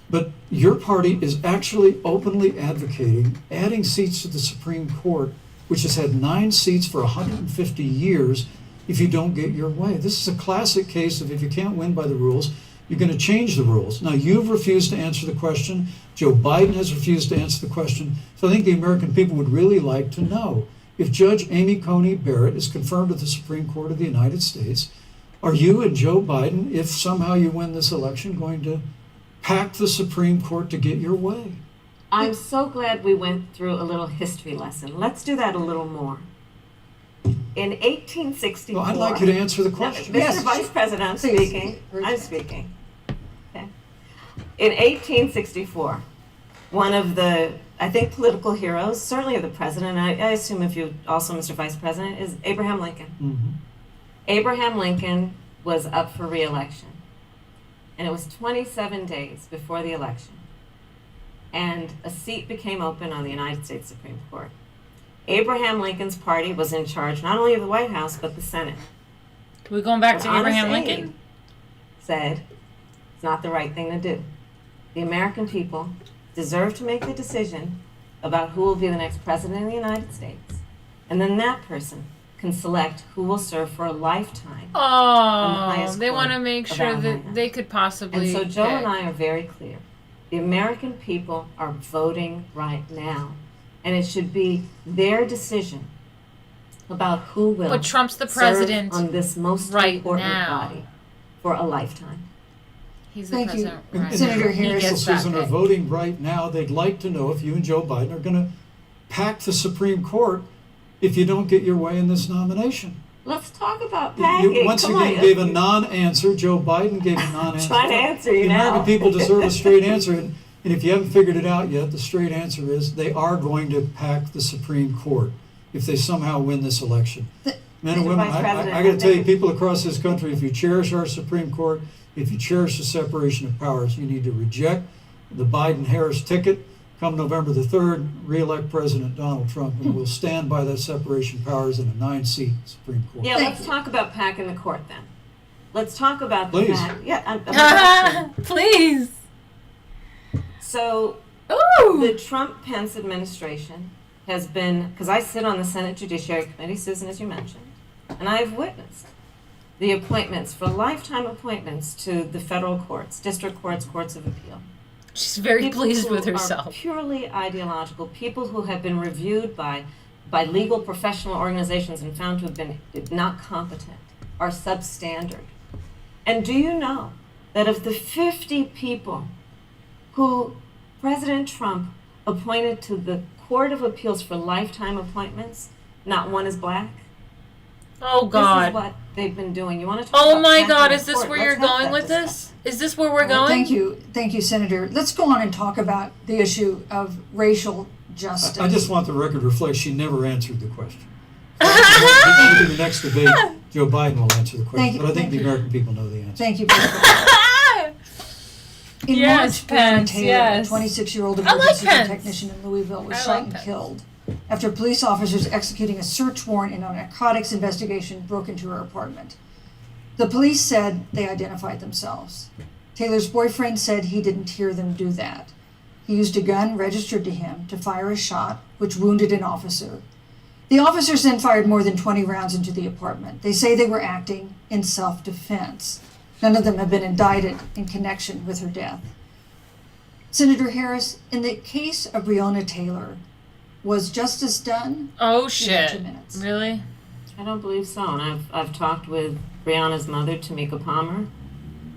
[SPEAKER 11] But your party is actually openly advocating adding seats to the Supreme Court, which has had 9 seats for 150 years, if you don't get your way. This is a classic case of, if you can't win by the rules, you're going to change the rules. Now, you've refused to answer the question. Joe Biden has refused to answer the question. So I think the American people would really like to know, if Judge Amy Coney Barrett is confirmed at the Supreme Court of the United States, are you and Joe Biden, if somehow you win this election, going to pack the Supreme Court to get your way?
[SPEAKER 10] I'm so glad we went through a little history lesson. Let's do that a little more. In 1864...
[SPEAKER 11] Well, I'd like you to answer the question.
[SPEAKER 10] No, Mr. Vice President, I'm speaking. I'm speaking. Okay. In 1864, one of the, I think, political heroes, certainly of the president, I assume if you also, Mr. Vice President, is Abraham Lincoln.
[SPEAKER 11] Mm-hmm.
[SPEAKER 10] Abraham Lincoln was up for re-election. And it was 27 days before the election. and a seat became open on the United States Supreme Court. Abraham Lincoln's party was in charge not only of the White House, but the Senate.
[SPEAKER 1] We're going back
[SPEAKER 10] But
[SPEAKER 1] to Abraham
[SPEAKER 10] Honest
[SPEAKER 1] Lincoln?
[SPEAKER 10] Abe said it's not the right thing to do. The American people deserve to make the decision about who will be the next president of the United States. And then that person can select who will serve for a lifetime.
[SPEAKER 1] Oh, they want to make
[SPEAKER 10] of
[SPEAKER 1] sure
[SPEAKER 10] our
[SPEAKER 1] that
[SPEAKER 10] land.
[SPEAKER 1] they could possibly.
[SPEAKER 10] And so Joe
[SPEAKER 1] pick.
[SPEAKER 10] and I are very clear. The American people are voting right now. And it should be their decision about who will
[SPEAKER 1] But Trump's the
[SPEAKER 10] serve
[SPEAKER 1] president
[SPEAKER 10] on this most
[SPEAKER 1] right
[SPEAKER 10] important
[SPEAKER 1] now.
[SPEAKER 10] body for a lifetime.
[SPEAKER 1] He's the
[SPEAKER 7] Thank you.
[SPEAKER 1] president.
[SPEAKER 11] And-
[SPEAKER 1] Right
[SPEAKER 11] and
[SPEAKER 7] Senator
[SPEAKER 11] if
[SPEAKER 7] Harris.
[SPEAKER 11] people
[SPEAKER 1] He gets that
[SPEAKER 11] citizens are
[SPEAKER 1] pick.
[SPEAKER 11] voting right now, they'd like to know if you and Joe Biden are going to pack the Supreme Court if you don't get your way in this nomination.
[SPEAKER 10] Let's talk about
[SPEAKER 11] You
[SPEAKER 10] packing.
[SPEAKER 11] once
[SPEAKER 10] Come
[SPEAKER 11] again
[SPEAKER 10] on.
[SPEAKER 11] gave a non-answer. Joe Biden gave a non-answer.
[SPEAKER 10] Trying to answer you
[SPEAKER 11] The
[SPEAKER 10] now.
[SPEAKER 11] American people deserve a straight answer. And if you haven't figured it out yet, the straight answer is they are going to pack the Supreme Court if they somehow win this election. Men and
[SPEAKER 10] Mr.
[SPEAKER 11] women,
[SPEAKER 10] Vice
[SPEAKER 11] I
[SPEAKER 10] President,
[SPEAKER 11] got to tell you,
[SPEAKER 10] thank-
[SPEAKER 11] people across this country, if you cherish our Supreme Court, if you cherish the separation of powers, you need to reject the Biden-Harris ticket. Come November the 3rd, re-elect President Donald Trump, and we'll stand by that separation of powers in a 9-seat Supreme Court.
[SPEAKER 10] Yeah,
[SPEAKER 7] Thank
[SPEAKER 10] let's
[SPEAKER 7] you.
[SPEAKER 10] talk about packing the court then. Let's talk about the
[SPEAKER 11] Please.
[SPEAKER 10] fact. Yeah, I'm
[SPEAKER 1] Please.
[SPEAKER 10] So
[SPEAKER 1] Ooh.
[SPEAKER 10] the Trump-Pence administration has been, because I sit on the Senate Judiciary Committee, Susan, as you mentioned, and I've witnessed the appointments for lifetime appointments to the federal courts, district courts, courts of appeal.
[SPEAKER 1] She's very
[SPEAKER 10] People
[SPEAKER 1] pleased
[SPEAKER 10] who
[SPEAKER 1] with
[SPEAKER 10] are
[SPEAKER 1] herself.
[SPEAKER 10] purely ideological, people who have been reviewed by legal professional organizations and found to have been not competent, are substandard. And do you know that of the 50 people who President Trump appointed to the Court of Appeals for lifetime appointments, not one is black?
[SPEAKER 1] Oh
[SPEAKER 10] This is
[SPEAKER 1] God.
[SPEAKER 10] what they've been doing. You want to talk
[SPEAKER 1] Oh
[SPEAKER 10] about
[SPEAKER 1] my
[SPEAKER 10] packing
[SPEAKER 1] God,
[SPEAKER 10] the
[SPEAKER 1] is this
[SPEAKER 10] court?
[SPEAKER 1] where
[SPEAKER 10] Let's
[SPEAKER 1] you're
[SPEAKER 10] have
[SPEAKER 1] going
[SPEAKER 10] that
[SPEAKER 1] with
[SPEAKER 10] discussion.
[SPEAKER 1] this? Is this where we're going?
[SPEAKER 7] Thank you, Senator. Let's go on and talk about the issue of racial justice.
[SPEAKER 11] I just want the record to reflect she never answered the question. I think in the next debate, Joe Biden will answer the
[SPEAKER 7] Thank
[SPEAKER 11] question,
[SPEAKER 7] you,
[SPEAKER 11] but I think
[SPEAKER 7] thank
[SPEAKER 11] the
[SPEAKER 7] you.
[SPEAKER 11] American people know the answer.
[SPEAKER 7] Thank you, President. In
[SPEAKER 1] Yes,
[SPEAKER 7] March, Breonna
[SPEAKER 1] Pence,
[SPEAKER 7] Taylor,
[SPEAKER 1] yes.
[SPEAKER 7] a 26-year-old
[SPEAKER 1] I like
[SPEAKER 7] emergency room
[SPEAKER 1] Pence.
[SPEAKER 7] technician in Louisville, was
[SPEAKER 1] I
[SPEAKER 7] shot
[SPEAKER 1] like
[SPEAKER 7] and
[SPEAKER 1] Pence.
[SPEAKER 7] killed after police officers executing a search warrant in a narcotics investigation broke into her apartment. The police said they identified themselves. Taylor's boyfriend said he didn't hear them do that. He used a gun registered to him to fire a shot, which wounded an officer. The officers then fired more than 20 rounds into the apartment. They say they were acting in self-defense. None of them have been indicted in connection with her death. Senator Harris, in the case of Breonna Taylor, was justice done?
[SPEAKER 1] Oh
[SPEAKER 7] You have
[SPEAKER 1] shit.
[SPEAKER 7] 2 minutes.
[SPEAKER 1] Really?
[SPEAKER 10] I don't believe so. And I've talked with Breonna's mother, Tamika Palmer,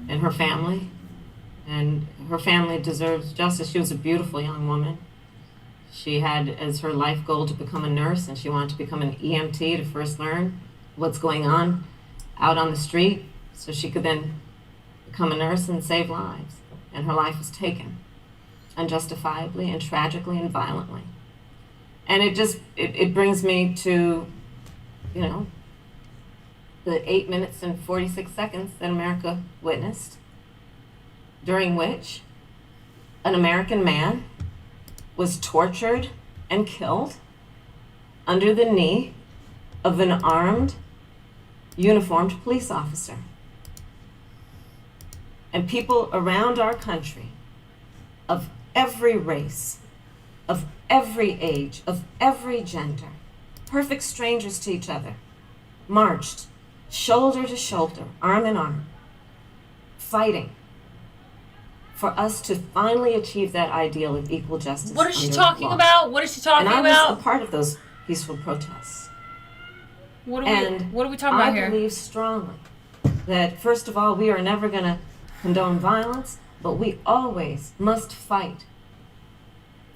[SPEAKER 10] and her family. And her family deserves justice. She was a beautiful young woman. She had as her life goal to become a nurse, and she wanted to become an EMT to first learn what's going on out on the street so she could then become a nurse and save lives. And her life was taken unjustifiably and tragically and violently. And it brings me to, you know, the 8 minutes and 46 seconds that America witnessed, during which an American man was tortured and killed under the knee of an armed, uniformed police officer. And people around our country, of every race, of every age, of every gender, perfect strangers to each other, marched shoulder to shoulder, arm in arm, fighting for us to finally achieve that ideal of equal justice.
[SPEAKER 1] What is she
[SPEAKER 10] under
[SPEAKER 1] talking
[SPEAKER 10] law.
[SPEAKER 1] about? What is she talking
[SPEAKER 10] And I was
[SPEAKER 1] about?
[SPEAKER 10] a part of those peaceful protests.
[SPEAKER 1] What are
[SPEAKER 10] And
[SPEAKER 1] we talking about
[SPEAKER 10] I
[SPEAKER 1] here?
[SPEAKER 10] believe strongly that, first of all, we are never going to condone violence, but we always must fight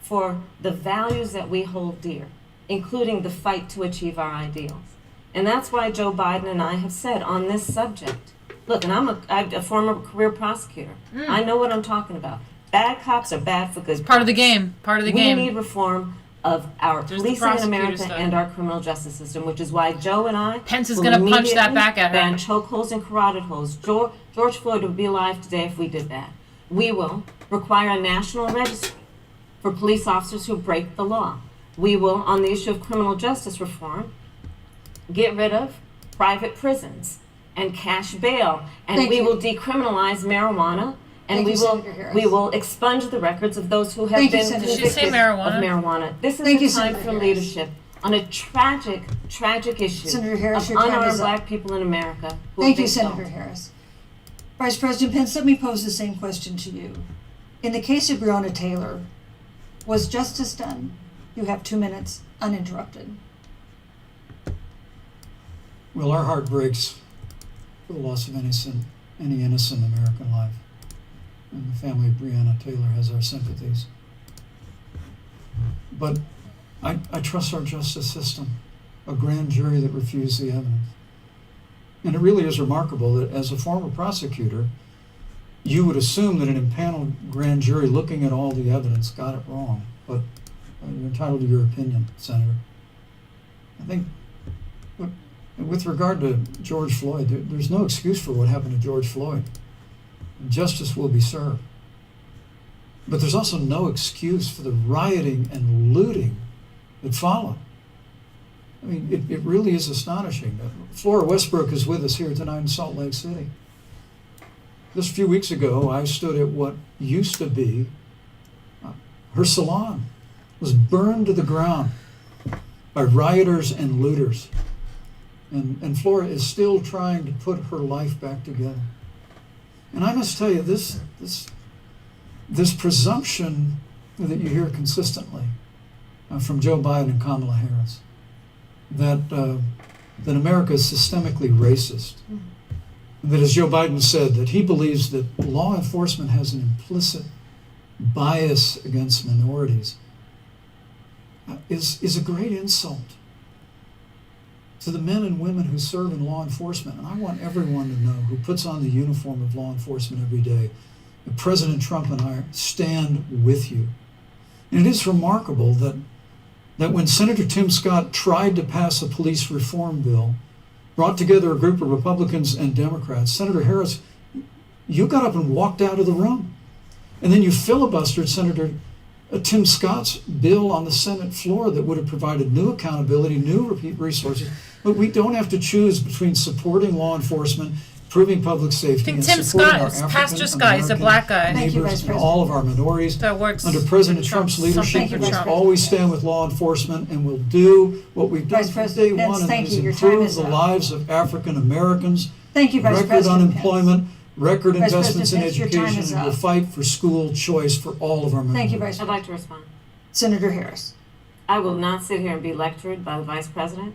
[SPEAKER 10] for the values that we hold dear, including the fight to achieve our ideals. And that's why Joe Biden and I have said on this subject, look, and I'm a former career prosecutor. I know what I'm talking about. Bad cops are bad for good
[SPEAKER 1] Part of the
[SPEAKER 10] cops.
[SPEAKER 1] game. Part of the
[SPEAKER 10] We
[SPEAKER 1] game.
[SPEAKER 10] need reform of our
[SPEAKER 1] There's the
[SPEAKER 10] policing in
[SPEAKER 1] prosecutor
[SPEAKER 10] America
[SPEAKER 1] stuff.
[SPEAKER 10] and our criminal justice system, which is why Joe and I
[SPEAKER 1] Pence is
[SPEAKER 10] will
[SPEAKER 1] gonna punch that
[SPEAKER 10] immediately
[SPEAKER 1] back at her.
[SPEAKER 10] ban chokeholds and carotid holds. George Floyd would be alive today if we did that. We will require a national registry for police officers who break the law. We will, on the issue of criminal justice reform, get rid of private prisons and cash bail, and
[SPEAKER 7] Thank
[SPEAKER 10] we
[SPEAKER 7] you.
[SPEAKER 10] will decriminalize marijuana, and
[SPEAKER 7] Thank
[SPEAKER 10] we
[SPEAKER 7] you,
[SPEAKER 10] will
[SPEAKER 7] Senator Harris.
[SPEAKER 10] we will expunge the records of those who have
[SPEAKER 7] Thank you,
[SPEAKER 10] been
[SPEAKER 7] Senator.
[SPEAKER 10] convicted
[SPEAKER 1] Did she say marijuana?
[SPEAKER 10] of marijuana. This is
[SPEAKER 7] Thank
[SPEAKER 10] a
[SPEAKER 7] you,
[SPEAKER 10] time
[SPEAKER 7] Senator
[SPEAKER 10] for
[SPEAKER 7] Harris.
[SPEAKER 10] leadership on a tragic, tragic issue
[SPEAKER 7] Senator Harris,
[SPEAKER 10] of
[SPEAKER 7] your time
[SPEAKER 10] unarmed
[SPEAKER 7] is up.
[SPEAKER 10] black people in America who
[SPEAKER 7] Thank
[SPEAKER 10] have
[SPEAKER 7] you,
[SPEAKER 10] been
[SPEAKER 7] Senator
[SPEAKER 10] killed.
[SPEAKER 7] Harris. Vice President Pence, let me pose the same question to you. In the case of Breonna Taylor, was justice done? You have 2 minutes uninterrupted.
[SPEAKER 11] Well, our heart breaks for the loss of any innocent American life. And the family of Breonna Taylor has our sympathies. But I trust our justice system, a grand jury that refused the evidence. And it really is remarkable that as a former prosecutor, you would assume that an impaneled grand jury looking at all the evidence got it wrong. But you're entitled to your opinion, Senator. I think, look, with regard to George Floyd, there's no excuse for what happened to George Floyd. Justice will be served. But there's also no excuse for the rioting and looting that followed. I mean, it really is astonishing. Flora Westbrook is with us here tonight in Salt Lake City. Just a few weeks ago, I stood at what used to be her salon. It was burned to the ground by rioters and looters. And Flora is still trying to put her life back together. And I must tell you, this presumption that you hear consistently from Joe Biden and Kamala Harris, that America is systemically racist, that, as Joe Biden said, that he believes that law enforcement has an implicit bias against minorities, is a great insult to the men and women who serve in law enforcement. And I want everyone to know who puts on the uniform of law enforcement every day that President Trump and I stand with you. And it is remarkable that when Senator Tim Scott tried to pass a police reform bill, brought together a group of Republicans and Democrats, Senator Harris, you got up and walked out of the room. And then you filibustered Senator Tim Scott's bill on the Senate floor that would have provided new accountability, new resources. But we don't have to choose between supporting law enforcement, improving public safety,
[SPEAKER 1] I think
[SPEAKER 11] and
[SPEAKER 1] Tim
[SPEAKER 11] supporting
[SPEAKER 1] Scott
[SPEAKER 11] our
[SPEAKER 1] is
[SPEAKER 11] African
[SPEAKER 1] Pastor Scott. He's a black guy.
[SPEAKER 7] Thank you, Vice
[SPEAKER 11] neighbors and
[SPEAKER 7] President.
[SPEAKER 11] all of our minorities.
[SPEAKER 1] That works
[SPEAKER 11] Under President
[SPEAKER 1] for
[SPEAKER 11] Trump's
[SPEAKER 1] Trump.
[SPEAKER 11] leadership,
[SPEAKER 1] Something
[SPEAKER 11] we
[SPEAKER 1] for
[SPEAKER 11] will
[SPEAKER 1] Trump.
[SPEAKER 11] always stand with law enforcement, and we'll do what we've done
[SPEAKER 7] Vice
[SPEAKER 11] from
[SPEAKER 7] President
[SPEAKER 11] day
[SPEAKER 7] Pence,
[SPEAKER 11] one, and
[SPEAKER 7] thank
[SPEAKER 11] that is
[SPEAKER 7] you. Your time
[SPEAKER 11] improve
[SPEAKER 7] is
[SPEAKER 11] the
[SPEAKER 7] up.
[SPEAKER 11] lives of African Americans,
[SPEAKER 7] Thank you, Vice
[SPEAKER 11] record
[SPEAKER 7] President
[SPEAKER 11] unemployment, record
[SPEAKER 7] Vice
[SPEAKER 11] investments in
[SPEAKER 7] President Pence, your time
[SPEAKER 11] education,
[SPEAKER 7] is
[SPEAKER 11] and we'll
[SPEAKER 7] up.
[SPEAKER 11] fight for school choice for all of our minorities.
[SPEAKER 7] Thank you, Vice
[SPEAKER 10] I'd
[SPEAKER 7] President.
[SPEAKER 10] like to respond.
[SPEAKER 7] Senator Harris.
[SPEAKER 10] I will not sit here and be lectured by the Vice President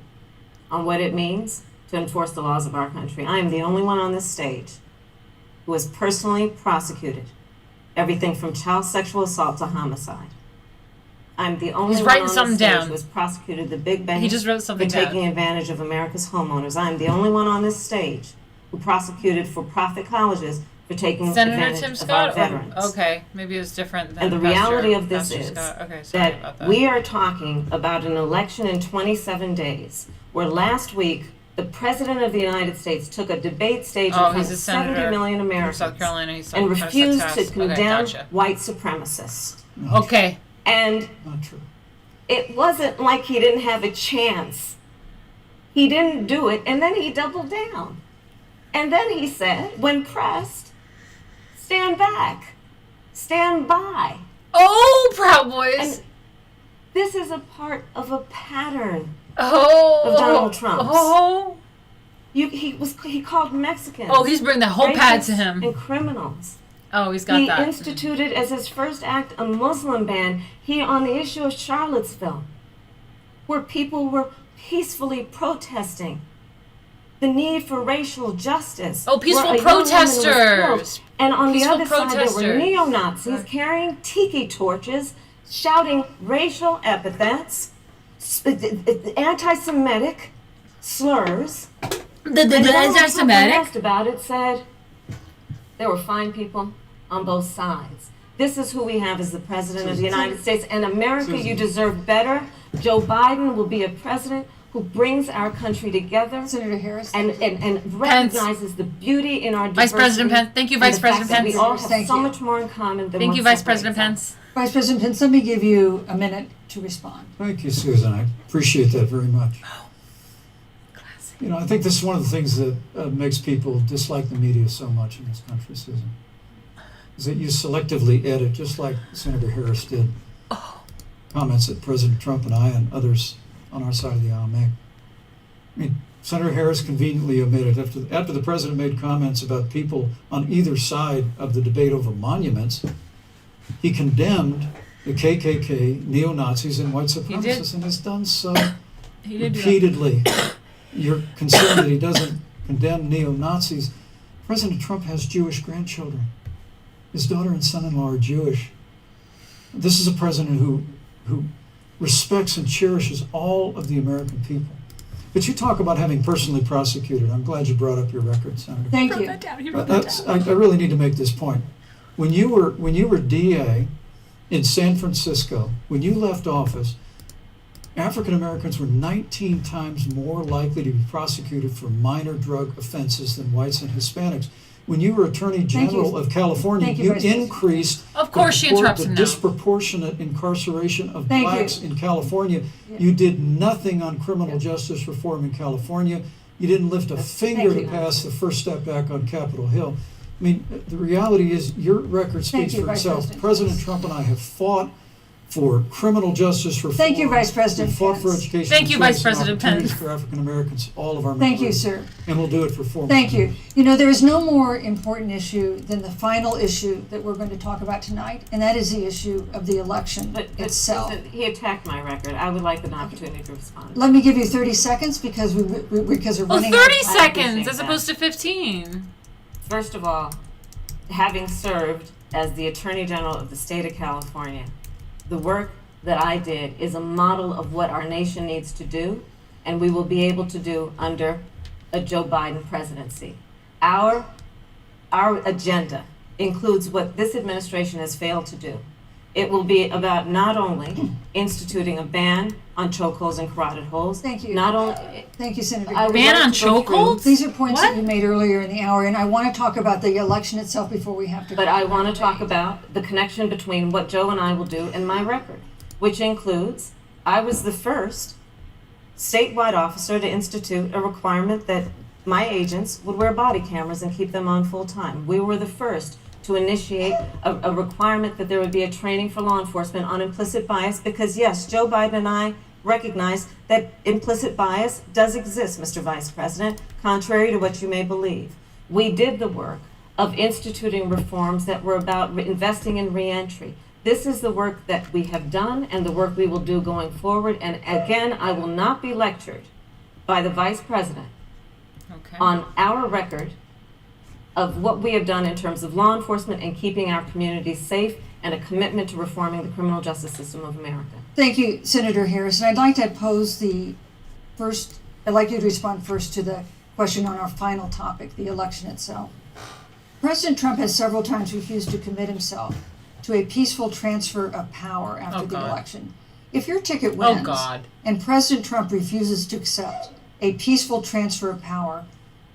[SPEAKER 10] on what it means to enforce the laws of our country. I am the only one on this stage who has personally prosecuted everything from child sexual assault to homicide. I'm the only
[SPEAKER 1] He's
[SPEAKER 10] one
[SPEAKER 1] writing
[SPEAKER 10] on
[SPEAKER 1] something
[SPEAKER 10] this stage
[SPEAKER 1] down.
[SPEAKER 10] who has prosecuted the big banks
[SPEAKER 1] He just wrote something
[SPEAKER 10] for
[SPEAKER 1] down.
[SPEAKER 10] taking advantage of America's homeowners. I'm the only one on this stage who prosecuted for-profit colleges for taking
[SPEAKER 1] Senator
[SPEAKER 10] advantage
[SPEAKER 1] Tim
[SPEAKER 10] of
[SPEAKER 1] Scott?
[SPEAKER 10] our veterans.
[SPEAKER 1] Okay, maybe it was different than
[SPEAKER 10] And the
[SPEAKER 1] Pastor-
[SPEAKER 10] reality of this
[SPEAKER 1] Pastor
[SPEAKER 10] is
[SPEAKER 1] Scott. Okay, sorry about
[SPEAKER 10] that we are talking about an election in 27 days, where last week the President of the United States took a debate stage in
[SPEAKER 1] Oh,
[SPEAKER 10] front
[SPEAKER 1] he's a
[SPEAKER 10] of 70
[SPEAKER 1] senator
[SPEAKER 10] million
[SPEAKER 1] from
[SPEAKER 10] Americans
[SPEAKER 1] South Carolina. He's
[SPEAKER 10] and
[SPEAKER 1] kind of
[SPEAKER 10] refused to
[SPEAKER 1] sarcastic. Okay,
[SPEAKER 10] condemn
[SPEAKER 1] gotcha.
[SPEAKER 10] white supremacists.
[SPEAKER 1] Okay.
[SPEAKER 10] And
[SPEAKER 11] Not true.
[SPEAKER 10] it wasn't like he didn't have a chance. He didn't do it, and then he doubled down. And then he said, when pressed, stand back, stand by.
[SPEAKER 1] Oh, Proud Boys.
[SPEAKER 10] And this is a part of a pattern
[SPEAKER 1] Oh.
[SPEAKER 10] of Donald Trump's.
[SPEAKER 1] Oh.
[SPEAKER 10] He called Mexicans.
[SPEAKER 1] Oh, he's bringing the whole pad to
[SPEAKER 10] rapists
[SPEAKER 1] him.
[SPEAKER 10] And criminals.
[SPEAKER 1] Oh, he's got
[SPEAKER 10] He
[SPEAKER 1] that.
[SPEAKER 10] instituted as his first act a Muslim ban here on the issue of Charlottesville, where people were peacefully protesting the need for racial justice.
[SPEAKER 1] Oh, peaceful
[SPEAKER 10] where a young woman was
[SPEAKER 1] protesters.
[SPEAKER 10] killed. And on
[SPEAKER 1] Peaceful
[SPEAKER 10] the other side, there were
[SPEAKER 1] protesters.
[SPEAKER 10] neo-Nazis carrying tiki torches, shouting racial epithets, anti-Semitic slurs. And Donald Trump, when
[SPEAKER 1] anti-Semitic.
[SPEAKER 10] asked about it, said there were fine people on both sides. This is who we have as the President of the United States. And America, you deserve better. Joe Biden will be a president who brings our country together
[SPEAKER 7] Senator Harris.
[SPEAKER 10] and recognizes the beauty in our diversity.
[SPEAKER 1] Vice President Pence. Thank you, Vice President Pence.
[SPEAKER 10] We all have
[SPEAKER 7] Thank
[SPEAKER 10] so
[SPEAKER 7] you.
[SPEAKER 10] much more in common than
[SPEAKER 1] Thank
[SPEAKER 10] what
[SPEAKER 1] you, Vice
[SPEAKER 10] separates
[SPEAKER 1] President
[SPEAKER 10] us.
[SPEAKER 1] Pence.
[SPEAKER 7] Vice President Pence, let me give you a minute to respond.
[SPEAKER 11] Thank you, Susan. I appreciate that very much.
[SPEAKER 1] Classic.
[SPEAKER 11] You know, I think this is one of the things that makes people dislike the media so much in this country, Susan, is that you selectively edit, just like Senator Harris did, comments that President Trump and I and others on our side of the aisle make. I mean, Senator Harris conveniently omitted, after the president made comments about people on either side of the debate over monuments, he condemned the KKK, neo-Nazis, and white supremacists, and has done so
[SPEAKER 1] He did do that.
[SPEAKER 11] repeatedly. You're concerned that he doesn't condemn neo-Nazis. President Trump has Jewish grandchildren. His daughter and son-in-law are Jewish. This is a president who respects and cherishes all of the American people. But you talk about having personally prosecuted. I'm glad you brought up your record, Senator.
[SPEAKER 7] Thank
[SPEAKER 1] Wrote
[SPEAKER 7] you.
[SPEAKER 1] that down. He wrote that down.
[SPEAKER 11] I really need to make this point. When you were DA in San Francisco, when you left office, African Americans were 19 times more likely to be prosecuted for minor drug offenses than whites and Hispanics. When you were Attorney General of California,
[SPEAKER 7] Thank you,
[SPEAKER 11] you
[SPEAKER 7] Vice President.
[SPEAKER 11] increased
[SPEAKER 1] Of course she interrupts
[SPEAKER 11] the
[SPEAKER 1] him now.
[SPEAKER 11] disproportionate incarceration of
[SPEAKER 7] Thank you.
[SPEAKER 11] blacks in California.
[SPEAKER 7] Yeah.
[SPEAKER 11] You did nothing on criminal justice reform in California. You didn't lift a finger
[SPEAKER 7] Thank
[SPEAKER 11] to
[SPEAKER 7] you.
[SPEAKER 11] pass the First Step Back on Capitol Hill. I mean, the reality is your record
[SPEAKER 7] Thank
[SPEAKER 11] speaks
[SPEAKER 7] you,
[SPEAKER 11] for
[SPEAKER 7] Vice
[SPEAKER 11] itself.
[SPEAKER 7] President.
[SPEAKER 11] President Trump and I have fought for criminal justice reform.
[SPEAKER 7] Thank you, Vice President
[SPEAKER 11] We fought for
[SPEAKER 7] Pence.
[SPEAKER 11] education.
[SPEAKER 1] Thank you, Vice
[SPEAKER 11] choice and
[SPEAKER 1] President
[SPEAKER 11] opportunities
[SPEAKER 1] Pence.
[SPEAKER 11] for African Americans, all of our
[SPEAKER 7] Thank you,
[SPEAKER 11] members.
[SPEAKER 7] sir.
[SPEAKER 11] And we'll do it for 4 more
[SPEAKER 7] Thank you.
[SPEAKER 11] years.
[SPEAKER 7] You know, there is no more important issue than the final issue that we're going to talk about tonight, and that is the issue of the election
[SPEAKER 10] But
[SPEAKER 7] itself.
[SPEAKER 10] listen, he attacked my record. I would like an opportunity to respond.
[SPEAKER 7] Let me give you 30 seconds because because we're
[SPEAKER 1] Oh,
[SPEAKER 7] running
[SPEAKER 1] 30
[SPEAKER 7] out.
[SPEAKER 1] seconds as
[SPEAKER 10] that.
[SPEAKER 1] opposed to 15.
[SPEAKER 10] First of all, having served as the Attorney General of the state of California, the work that I did is a model of what our nation needs to do, and we will be able to do under a Joe Biden presidency. Our agenda includes what this administration has failed to do. It will be about not only instituting a ban on chokeholds and carotid holes.
[SPEAKER 7] Thank you.
[SPEAKER 10] Not only
[SPEAKER 7] Thank you, Senator.
[SPEAKER 10] I would
[SPEAKER 1] Ban
[SPEAKER 10] like
[SPEAKER 1] on
[SPEAKER 10] to go through-
[SPEAKER 1] chokeholds?
[SPEAKER 7] These are points
[SPEAKER 1] What?
[SPEAKER 7] that you made earlier in the hour, and I want to talk about the election itself before we have to.
[SPEAKER 10] But I want to talk about the connection between what Joe and I will do and my record, which includes I was the first statewide officer to institute a requirement that my agents would wear body cameras and keep them on full time. We were the first to initiate a requirement that there would be a training for law enforcement on implicit bias because, yes, Joe Biden and I recognize that implicit bias does exist, Mr. Vice President, contrary to what you may believe. We did the work of instituting reforms that were about investing in reentry. This is the work that we have done and the work we will do going forward. And again, I will not be lectured by the Vice President
[SPEAKER 1] Okay.
[SPEAKER 10] on our record of what we have done in terms of law enforcement and keeping our communities safe and a commitment to reforming the criminal justice system of America.
[SPEAKER 7] Thank you, Senator Harris. And I'd like to pose I'd like you to respond first to the question on our final topic, the election itself. President Trump has several times refused to commit himself to a peaceful transfer of power after
[SPEAKER 1] Oh,
[SPEAKER 7] the
[SPEAKER 1] God.
[SPEAKER 7] election. If your ticket
[SPEAKER 1] Oh,
[SPEAKER 7] wins
[SPEAKER 1] God.
[SPEAKER 7] and President Trump refuses to accept a peaceful transfer of power,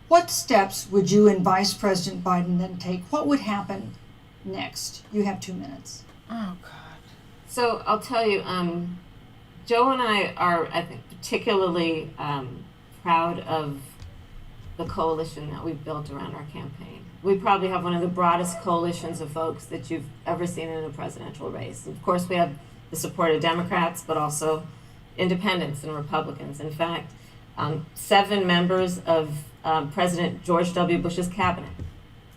[SPEAKER 7] what steps would you and Vice President Biden then take? What would happen next? You have 2 minutes.
[SPEAKER 1] Oh, God.
[SPEAKER 10] So I'll tell you, Joe and I are, I think, particularly proud of the coalition that we've built around our campaign. We probably have one of the broadest coalitions of folks that you've ever seen in a presidential race. Of course, we have the support of Democrats, but also independents and Republicans. In fact, 7 members of President George W. Bush's cabinet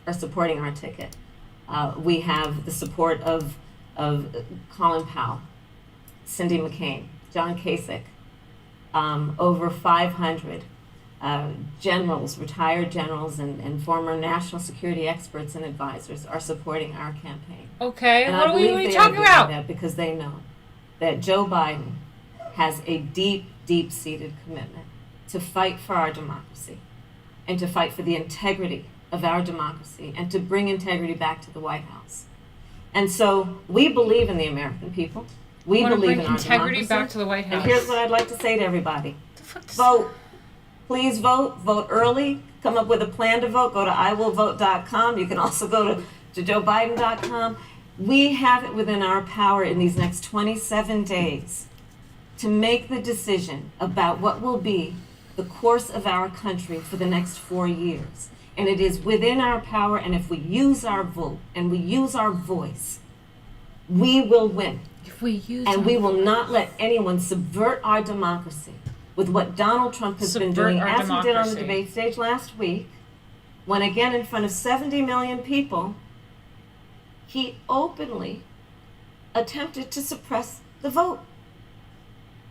[SPEAKER 10] are supporting our ticket. We have the support of Colin Powell, Cindy McCain, John Kasich, over 500 generals, retired generals, and former national security experts and advisors are supporting our campaign.
[SPEAKER 1] Okay,
[SPEAKER 10] And
[SPEAKER 1] what
[SPEAKER 10] I
[SPEAKER 1] are we
[SPEAKER 10] believe they
[SPEAKER 1] talking
[SPEAKER 10] doing
[SPEAKER 1] about?
[SPEAKER 10] that because they know that Joe Biden has a deep, deep-seated commitment to fight for our democracy and to fight for the integrity of our democracy and to bring integrity back to the White House. And so we believe in the American people. We
[SPEAKER 1] Wanna
[SPEAKER 10] believe
[SPEAKER 1] bring
[SPEAKER 10] in our
[SPEAKER 1] integrity
[SPEAKER 10] democracy.
[SPEAKER 1] back to the White House.
[SPEAKER 10] And here's what I'd like to say to everybody. Vote. Please vote. Vote early. Come up with a plan to vote. Go to iwillvote.com. You can also go to joebiden.com. We have it within our power in these next 27 days to make the decision about what will be the course of our country for the next 4 years. And it is within our power, and if we use our vote and we use our voice, we will win.
[SPEAKER 1] If we use
[SPEAKER 10] and we will not let anyone subvert our democracy with what Donald Trump has been doing, as he did on the debate stage last week, when again in front of 70 million people, he openly attempted to suppress the vote.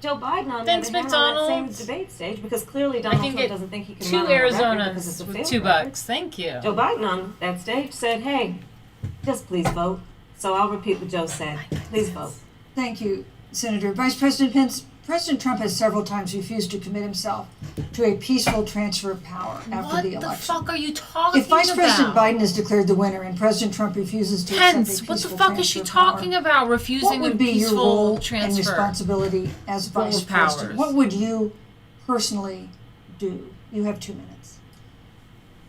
[SPEAKER 10] Joe Biden on the other hand on that same debate stage, because clearly Donald Trump doesn't think he can run on a record because it's a failed record.
[SPEAKER 1] Thank you.
[SPEAKER 10] Joe Biden on that stage said, hey, just please vote. So I'll repeat what Joe said. Please vote.
[SPEAKER 7] Thank you, Senator. Vice President Pence, President Trump has several times refused to commit himself to a peaceful transfer of power after the election.
[SPEAKER 1] What the fuck are you talking
[SPEAKER 7] about? If Vice President
[SPEAKER 1] about?
[SPEAKER 7] Biden is declared the winner and President Trump refuses to accept a peaceful
[SPEAKER 1] what the fuck is she talking about? Refusing
[SPEAKER 7] what would
[SPEAKER 1] a
[SPEAKER 7] be
[SPEAKER 1] peaceful
[SPEAKER 7] your role
[SPEAKER 1] transfer
[SPEAKER 7] and responsibility as Vice President? What would you personally do? You have 2 minutes.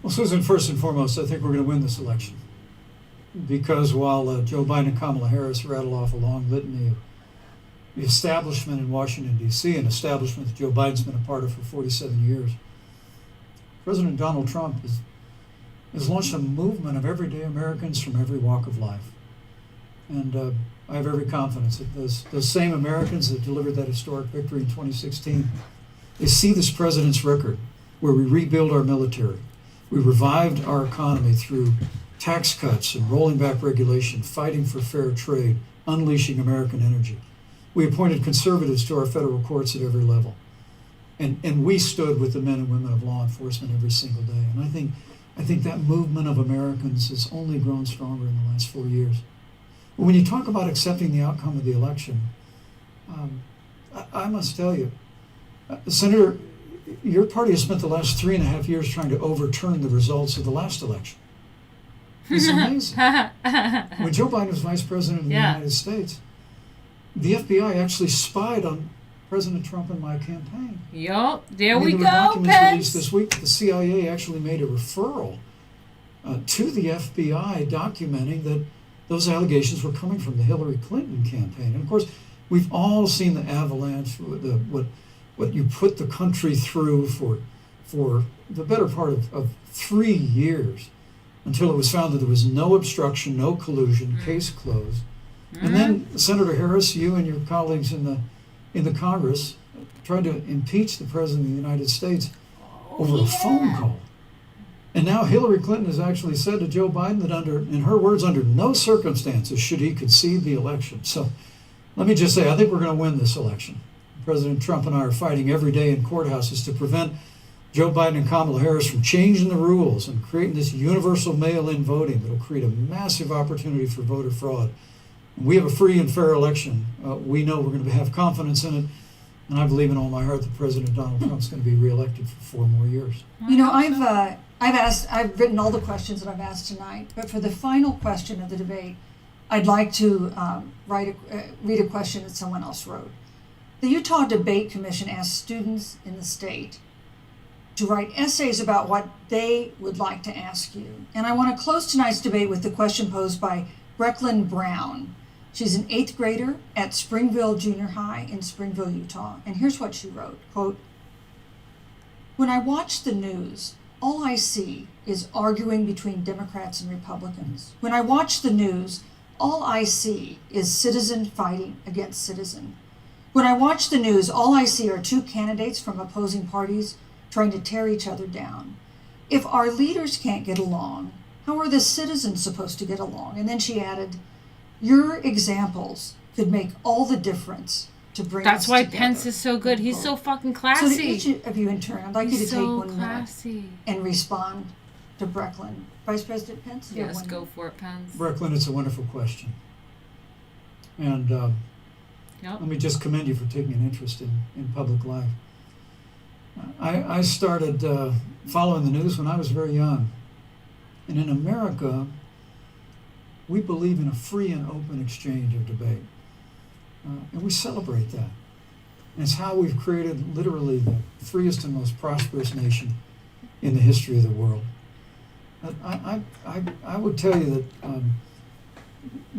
[SPEAKER 11] Well, Susan, first and foremost, I think we're going to win this election. Because while Joe Biden and Kamala Harris rattle off a long litany of the establishment in Washington, D.C., an establishment that Joe Biden's been a part of for 47 years, President Donald Trump has launched a movement of everyday Americans from every walk of life. And I have every confidence that those same Americans that delivered that historic victory in 2016, they see this president's record where we rebuild our military, we revived our economy through tax cuts and rolling back regulation, fighting for fair trade, unleashing American energy. We appointed conservatives to our federal courts at every level. And we stood with the men and women of law enforcement every single day. And I think that movement of Americans has only grown stronger in the last 4 years. But when you talk about accepting the outcome of the election, I must tell you, Senator, your party has spent the last 3.5 years trying to overturn the results of the last election. It's amazing. When Joe Biden was vice president of the United States, the FBI actually spied on President Trump and my campaign.
[SPEAKER 1] Yup, there
[SPEAKER 11] we
[SPEAKER 1] go,
[SPEAKER 11] There were documents
[SPEAKER 1] Pence.
[SPEAKER 11] released this week that the CIA actually made a referral to the FBI documenting that those allegations were coming from the Hillary Clinton campaign. And of course, we've all seen the avalanche, what you put the country through for the better part of 3 years until it was found that there was no obstruction, no collusion, case closed. And then Senator Harris, you and your colleagues in the Congress tried to impeach the President of the United States over a phone call. And now Hillary Clinton has actually said to Joe Biden that in her words, under no circumstances should he concede the election. So let me just say, I think we're going to win this election. President Trump and I are fighting every day in courthouses to prevent Joe Biden and Kamala Harris from changing the rules and creating this universal mail-in voting that will create a massive opportunity for voter fraud. And we have a free and fair election. We know we're going to have confidence in it. And I believe in all my heart that President Donald Trump's going to be reelected for 4 more years.
[SPEAKER 7] You know, I've written all the questions that I've asked tonight, but for the final question of the debate, I'd like to read a question that someone else wrote. The Utah Debate Commission asked students in the state to write essays about what they would like to ask you. And I want to close tonight's debate with the question posed by Brecklin Brown. She's an 8th grader at Springville Junior High in Springville, Utah. And here's what she wrote, quote, "When I watch the news, all I see is arguing between Democrats and Republicans. When I watch the news, all I see is citizen fighting against citizen. When I watch the news, all I see are 2 candidates from opposing parties trying to tear each other down. If our leaders can't get along, how are the citizens supposed to get along?" And then she added, "Your examples could make all the difference to bring us
[SPEAKER 1] That's why
[SPEAKER 7] together."
[SPEAKER 1] Pence is so good. He's so fucking classy.
[SPEAKER 7] So to each of you in turn, I'd like you to take 1
[SPEAKER 1] classy.
[SPEAKER 7] minute and respond to Brecklin. Vice President Pence? you have
[SPEAKER 1] Yes,
[SPEAKER 7] 1
[SPEAKER 1] go
[SPEAKER 7] minute.
[SPEAKER 1] for it, Pence.
[SPEAKER 11] Brecklin, it's a wonderful question. And let me just commend you for taking an interest in public life. I started following the news when I was very young. And in America, we believe in a free and open exchange of debate. And we celebrate that. And it's how we've created literally the freest and most prosperous nation in the history of the world. I would tell you that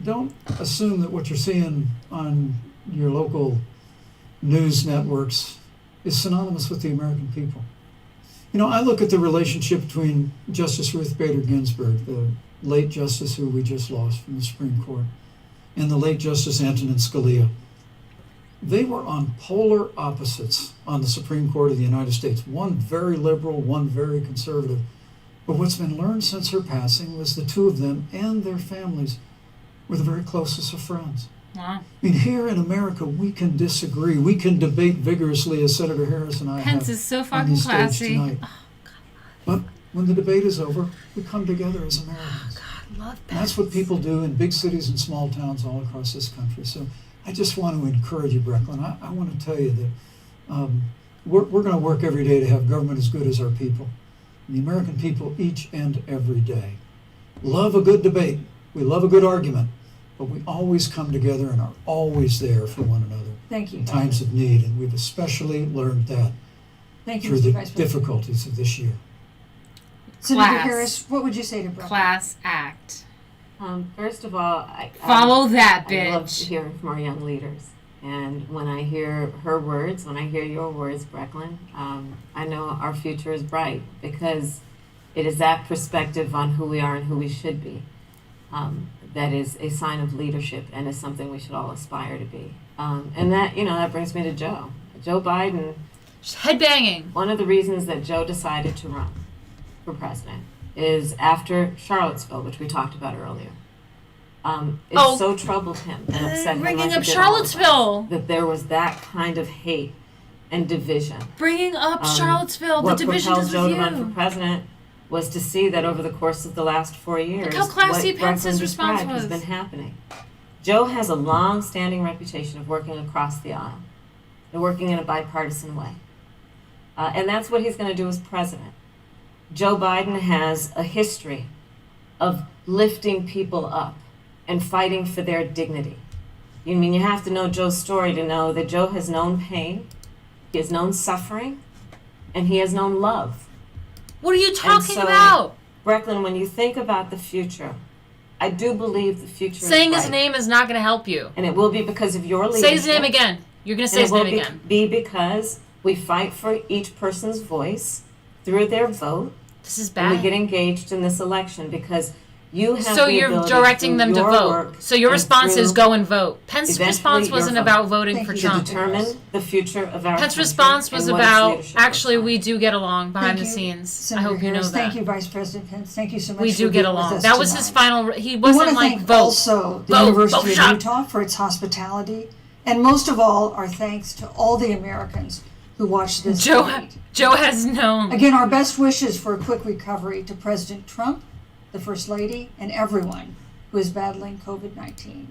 [SPEAKER 11] don't assume that what you're seeing on your local news networks is synonymous with the American people. You know, I look at the relationship between Justice Ruth Bader Ginsburg, the late justice who we just lost from the Supreme Court, and the late Justice Antonin Scalia. They were on polar opposites on the Supreme Court of the United States, one very liberal, one very conservative. But what's been learned since her passing was the two of them and their families were the very closest of friends.
[SPEAKER 1] Wow.
[SPEAKER 11] I mean, here in America, we can disagree. We can debate vigorously, as Senator Harris and I
[SPEAKER 1] Pence
[SPEAKER 11] have
[SPEAKER 1] is so
[SPEAKER 11] on
[SPEAKER 1] fucking
[SPEAKER 11] this stage
[SPEAKER 1] classy.
[SPEAKER 11] tonight.
[SPEAKER 1] Oh,
[SPEAKER 11] But when the debate is over, we come together as Americans.
[SPEAKER 1] God, love Pence.
[SPEAKER 11] And that's what people do in big cities and small towns all across this country. So I just want to encourage you, Brecklin. I want to tell you that we're going to work every day to have government as good as our people. And the American people, each and every day, love a good debate. We love a good argument. But we always come together and are always there for one another
[SPEAKER 7] Thank you.
[SPEAKER 11] in times of need. And we've especially learned that
[SPEAKER 7] Thank you,
[SPEAKER 11] through
[SPEAKER 7] Mr.
[SPEAKER 11] the
[SPEAKER 7] Vice President.
[SPEAKER 11] difficulties of this year.
[SPEAKER 7] Senator
[SPEAKER 1] Class.
[SPEAKER 7] Harris, what would you say to Brooke?
[SPEAKER 1] Class act.
[SPEAKER 10] First of all,
[SPEAKER 1] Follow that
[SPEAKER 10] I love
[SPEAKER 1] bitch.
[SPEAKER 10] hearing from our young leaders. And when I hear her words, when I hear your words, Brecklin, I know our future is bright because it is that perspective on who we are and who we should be. That is a sign of leadership and is something we should all aspire to be. And that, that brings me to Joe. Joe Biden.
[SPEAKER 1] Headbanging.
[SPEAKER 10] One of the reasons that Joe decided to run for president is after Charlottesville, which we talked about earlier. It so troubled him and upset him
[SPEAKER 1] bringing
[SPEAKER 10] like
[SPEAKER 1] up
[SPEAKER 10] it did
[SPEAKER 1] Charlottesville.
[SPEAKER 10] all of us, that there was that kind of hate and division.
[SPEAKER 1] Bringing up Charlottesville. The
[SPEAKER 10] What
[SPEAKER 1] division
[SPEAKER 10] propelled
[SPEAKER 1] is
[SPEAKER 10] Joe
[SPEAKER 1] with
[SPEAKER 10] to run for
[SPEAKER 1] you.
[SPEAKER 10] president was to see that over the course of the last 4 years,
[SPEAKER 1] Look how classy
[SPEAKER 10] what
[SPEAKER 1] Pence's
[SPEAKER 10] Brecklin
[SPEAKER 1] response
[SPEAKER 10] described has
[SPEAKER 1] was.
[SPEAKER 10] been happening. Joe has a long-standing reputation of working across the aisle and working in a bipartisan way. And that's what he's going to do as president. Joe Biden has a history of lifting people up and fighting for their dignity. You have to know Joe's story to know that Joe has known pain, he has known suffering, and he has known love.
[SPEAKER 1] What are you talking
[SPEAKER 10] And so,
[SPEAKER 1] about?
[SPEAKER 10] Brecklin, when you think about the future, I do believe the future
[SPEAKER 1] Saying
[SPEAKER 10] is
[SPEAKER 1] his
[SPEAKER 10] bright.
[SPEAKER 1] name is not going to help you.
[SPEAKER 10] And it will be because of your leadership.
[SPEAKER 1] Say his name again. You're going to say
[SPEAKER 10] And
[SPEAKER 1] his
[SPEAKER 10] it will
[SPEAKER 1] name again.
[SPEAKER 10] be because we fight for each person's voice through their vote.
[SPEAKER 1] This is
[SPEAKER 10] And we
[SPEAKER 1] bad.
[SPEAKER 10] get engaged in this election because you have
[SPEAKER 1] So
[SPEAKER 10] the
[SPEAKER 1] you're
[SPEAKER 10] ability
[SPEAKER 1] directing
[SPEAKER 10] through
[SPEAKER 1] them to
[SPEAKER 10] your
[SPEAKER 1] vote.
[SPEAKER 10] work
[SPEAKER 1] So your
[SPEAKER 10] and
[SPEAKER 1] response is
[SPEAKER 10] through
[SPEAKER 1] go and vote. Pence's
[SPEAKER 10] eventually
[SPEAKER 1] response
[SPEAKER 10] your
[SPEAKER 1] wasn't
[SPEAKER 10] vote
[SPEAKER 1] about voting
[SPEAKER 7] Thank
[SPEAKER 1] for
[SPEAKER 7] you,
[SPEAKER 10] to
[SPEAKER 1] Trump.
[SPEAKER 10] determine the future of our
[SPEAKER 1] Pence's
[SPEAKER 10] country
[SPEAKER 1] response was
[SPEAKER 10] and what its
[SPEAKER 1] about,
[SPEAKER 10] leadership
[SPEAKER 1] actually,
[SPEAKER 10] looks
[SPEAKER 1] we
[SPEAKER 10] like.
[SPEAKER 1] do get along behind
[SPEAKER 7] Thank
[SPEAKER 1] the
[SPEAKER 7] you,
[SPEAKER 1] scenes.
[SPEAKER 7] Senator
[SPEAKER 1] I hope you know
[SPEAKER 7] Harris.
[SPEAKER 1] that.
[SPEAKER 7] Thank you, Vice President Pence. Thank you so much
[SPEAKER 1] We
[SPEAKER 7] for
[SPEAKER 1] do get
[SPEAKER 7] being
[SPEAKER 1] along.
[SPEAKER 7] with us
[SPEAKER 1] That was his
[SPEAKER 7] tonight.
[SPEAKER 1] final. He
[SPEAKER 7] We want
[SPEAKER 1] wasn't
[SPEAKER 7] to
[SPEAKER 1] like
[SPEAKER 7] thank
[SPEAKER 1] vote.
[SPEAKER 7] also the
[SPEAKER 1] Vote,
[SPEAKER 7] University
[SPEAKER 1] vote,
[SPEAKER 7] of
[SPEAKER 1] shop.
[SPEAKER 7] Utah for its hospitality, and most of all, our thanks to all the Americans who watched this debate.
[SPEAKER 1] Joe has known.
[SPEAKER 7] Again, our best wishes for a quick recovery to President Trump, the First Lady, and everyone who is battling COVID-19.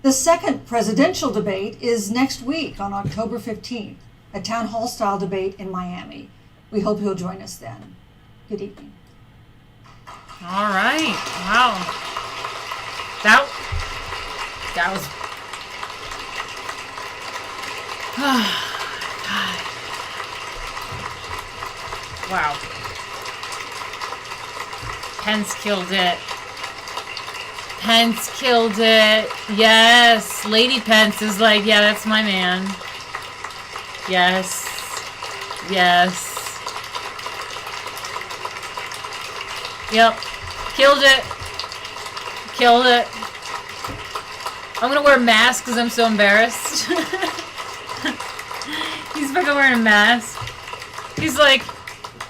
[SPEAKER 7] The second presidential debate is next week on October 15th, a town hall style debate in Miami. We hope you'll join us then. Good evening.
[SPEAKER 1] All right. Wow. That was. God. Wow. Pence killed it. Pence killed it. Yes. Lady Pence is like, yeah, that's my man. Yes. Yes. Yep. Killed it. Killed it. I'm gonna wear a mask because I'm so embarrassed. He's fucking wearing a mask. He's like,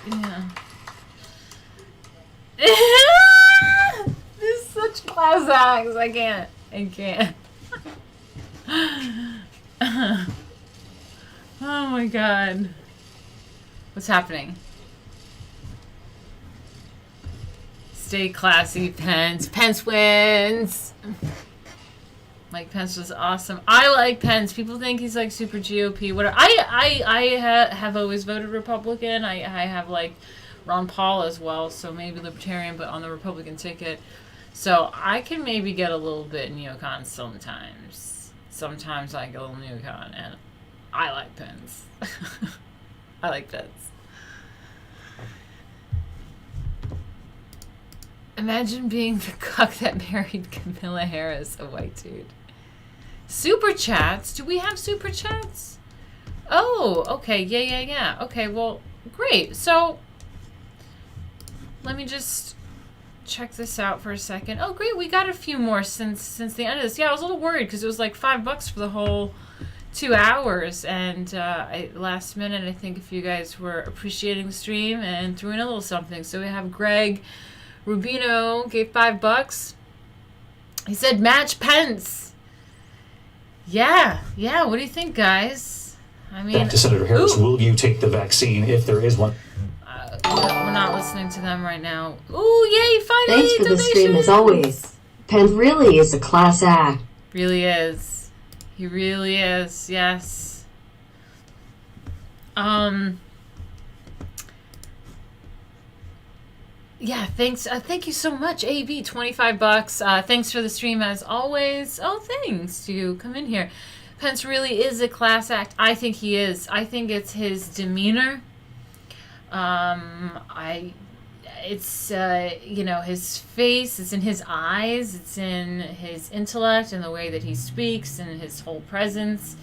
[SPEAKER 1] yeah. This is such class acts. I can't. Oh my god. What's happening? Stay classy, Pence. Pence wins. Mike Pence was awesome. I like Pence. People think he's like super GOP. Whatever. I have always voted Republican. I have like Ron Paul as well, so maybe Libertarian, but on the Republican ticket. So I can maybe get a little bit neocon sometimes. Sometimes I get a little neocon, and I like Pence. I like Pence. Imagine being the cuck that married Kamala Harris, a white dude. Super chats? Do we have super chats? Oh, okay. Yeah. Okay, well, great. So, let me just check this out for a second. Oh, great. We got a few more since the end of this. Yeah, I was a little worried because it was like $5 for the whole 2 hours. And last minute, I think if you guys were appreciating the stream and threw in a little something. So we have Greg Rubino gave $5. He said, match Pence. Yeah. What do you think, guys? I mean,
[SPEAKER 12] back to Senator Harris. Will you take the vaccine if there is one?
[SPEAKER 1] We're not listening to them right now. Ooh, yay, 5
[SPEAKER 13] Thanks for the stream as always. Pence really is a class act.
[SPEAKER 1] Really is. He really is, yes. Yeah, thanks. Thank you so much, AB. $25. Thanks for the stream as always. Oh, thanks to come in here. Pence really is a class act. I think he is. I think it's his demeanor. It's his face. It's in his eyes. It's in his intellect and the way that he speaks and his whole presence.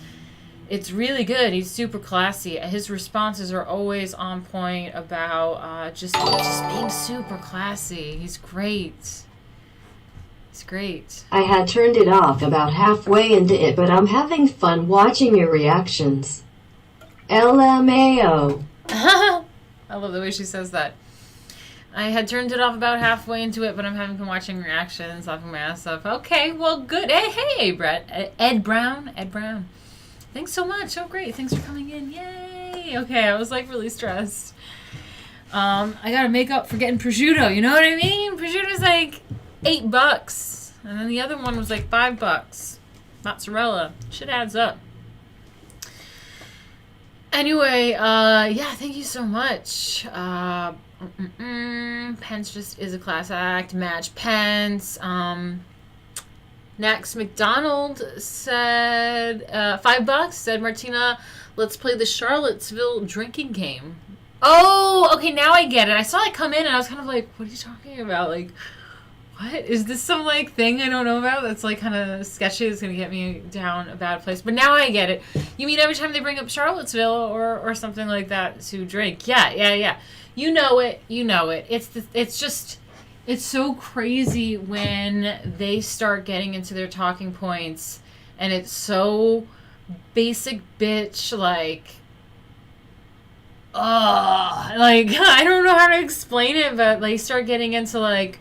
[SPEAKER 1] It's really good. He's super classy. His responses are always on point about just being super classy. He's great. He's great.
[SPEAKER 13] I had turned it off about halfway into it, but I'm having fun watching your reactions. LMAO.
[SPEAKER 1] I love the way she says that. I had turned it off about halfway into it, but I'm having fun watching reactions, laughing my ass off. Okay, well, good. Hey, Brett. Ed Brown. Thanks so much. Oh, great. Thanks for coming in. Yay. Okay, I was like really stressed. I gotta make up for getting prosciutto. You know what I mean? Prosciutto's like $8, and then the other one was like $5. Mozzarella. Shit adds up. Anyway, yeah, thank you so much. Pence just is a class act. Match Pence. Next, McDonald said $5. Said, Martina, let's play the Charlottesville drinking game. Oh, okay, now I get it. I saw it come in and I was kind of like, what are you talking about? Like, what? Is this some like thing I don't know about that's like kind of sketchy that's going to get me down a bad place? But now I get it. You mean every time they bring up Charlottesville or something like that to drink? Yeah. You know it. It's so crazy when they start getting into their talking points and it's so basic bitch like I don't know how to explain it, but they start getting into like,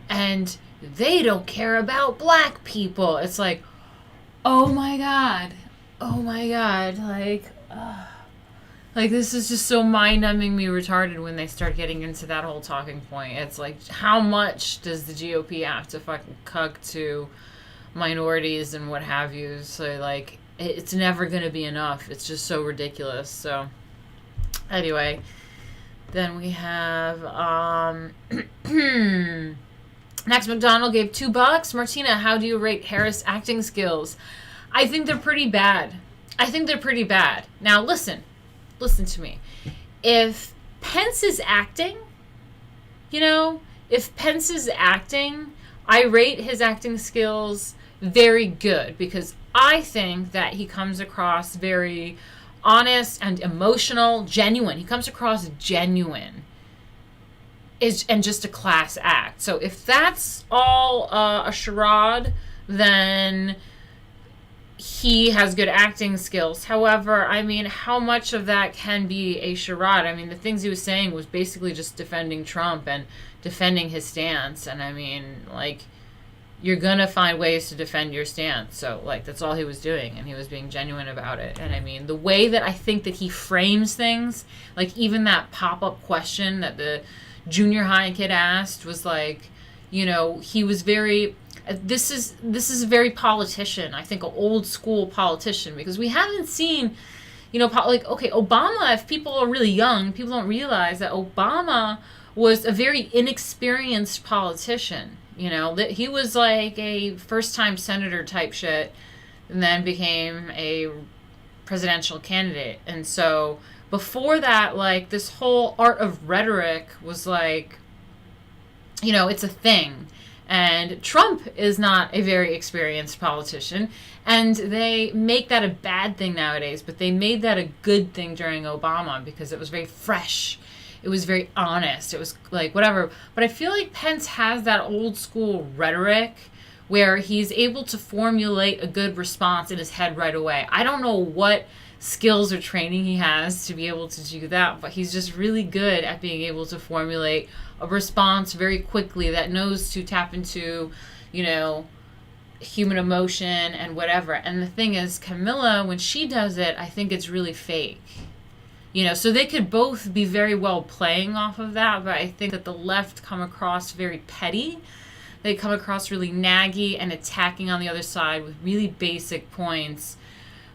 [SPEAKER 1] and they don't care about black people. It's like, oh my god, like this is just so mind-numbingly retarded when they start getting into that whole talking point. It's like, how much does the GOP have to fucking cuck to minorities and what have you? So like, it's never gonna be enough. It's just so ridiculous. So anyway, then we have Max McDonald gave $2. Martina, how do you rate Harris acting skills? I think they're pretty bad. Now listen to me. If Pence is acting, I rate his acting skills very good because I think that he comes across very honest and emotional, genuine. He comes across genuine and just a class act. So if that's all a charade, then he has good acting skills. However, I mean, how much of that can be a charade? I mean, the things he was saying was basically just defending Trump and defending his stance. And I mean, like, you're gonna find ways to defend your stance. So, like, that's all he was doing, and he was being genuine about it. And I mean, the way that I think that he frames things, like even that pop-up question that the junior high kid asked was like, he was very... This is a very politician, I think, an old school politician, because we haven't seen, Obama, if people are really young, people don't realize that Obama was a very inexperienced politician, that he was like a first-time senator type shit, and then became a presidential candidate. And so before that, like, this whole art of rhetoric was like, you know, it's a thing. And Trump is not a very experienced politician, and they make that a bad thing nowadays, but they made that a good thing during Obama because it was very fresh. It was very honest. It was like whatever. But I feel like Pence has that old school rhetoric where he's able to formulate a good response in his head right away. I don't know what skills or training he has to be able to do that, but he's just really good at being able to formulate a response very quickly that knows to tap into, you know, human emotion and whatever. And the thing is, Camilla, when she does it, I think it's really fake. You know, so they could both be very well playing off of that, but I think that the left come across very petty. They come across really naggy and attacking on the other side with really basic points,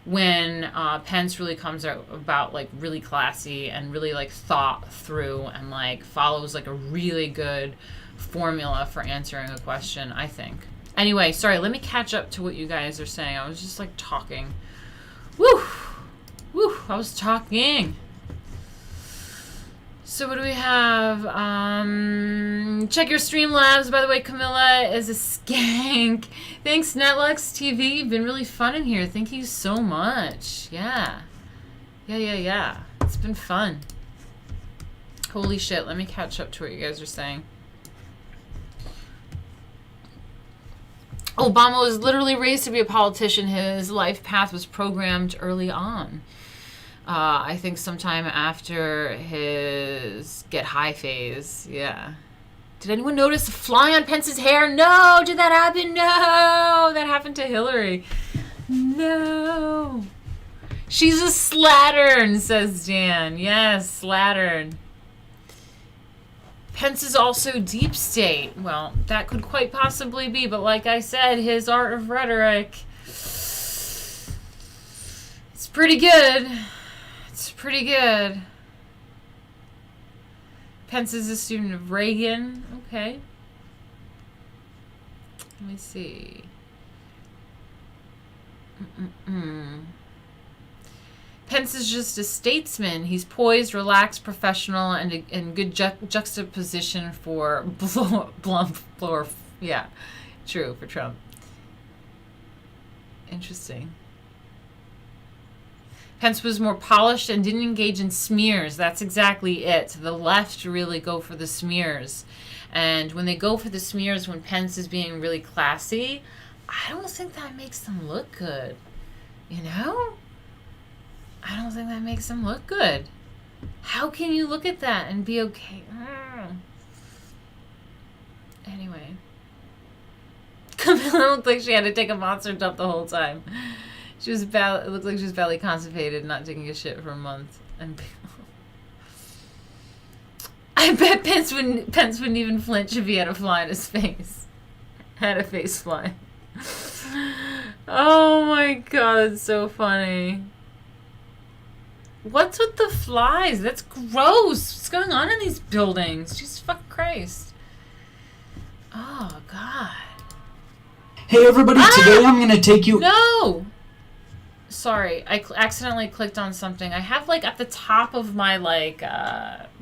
[SPEAKER 1] when Pence really comes out about like really classy and really like thought through and like follows like a really good formula for answering a question, I think. Anyway, sorry, let me catch up to what you guys are saying. I was just like talking. Woo! I was talking. So what do we have? Check your Streamlabs. By the way, Camilla is a skank. Thanks, Netlux TV. You've been really fun in here. Thank you so much. Yeah. It's been fun. Holy shit. Let me catch up to what you guys are saying. Obama was literally raised to be a politician. His life path was programmed early on. I think sometime after his get high phase. Yeah. Did anyone notice a fly on Pence's hair? No! Did that happen? No! That happened to Hillary. No! She's a slattern, says Dan. Yes, slattern. Pence is also deep state. Well, that could quite possibly be, but like I said, his art of rhetoric, it's pretty good. It's pretty good. Pence is a student of Reagan. Okay. Let me see. Pence is just a statesman. He's poised, relaxed, professional, and in good juxtaposition for yeah, true, for Trump. Interesting. Pence was more polished and didn't engage in smears. That's exactly it. The left really go for the smears. And when they go for the smears, when Pence is being really classy, I don't think that makes them look good. You know? I don't think that makes them look good. How can you look at that and be okay? Anyway. Camilla looked like she had to take a monster dump the whole time. She was it looked like she was badly constipated, not taking a shit for a month. And I bet Pence wouldn't even flinch if he had a fly in his face. Had a face fly. Oh my god, that's so funny. What's with the flies? That's gross. What's going on in these buildings? Jesus fucking Christ. Oh god.
[SPEAKER 11] Hey everybody, today I'm going to take you...
[SPEAKER 1] No! Sorry, I accidentally clicked on something. I have like at the top of my like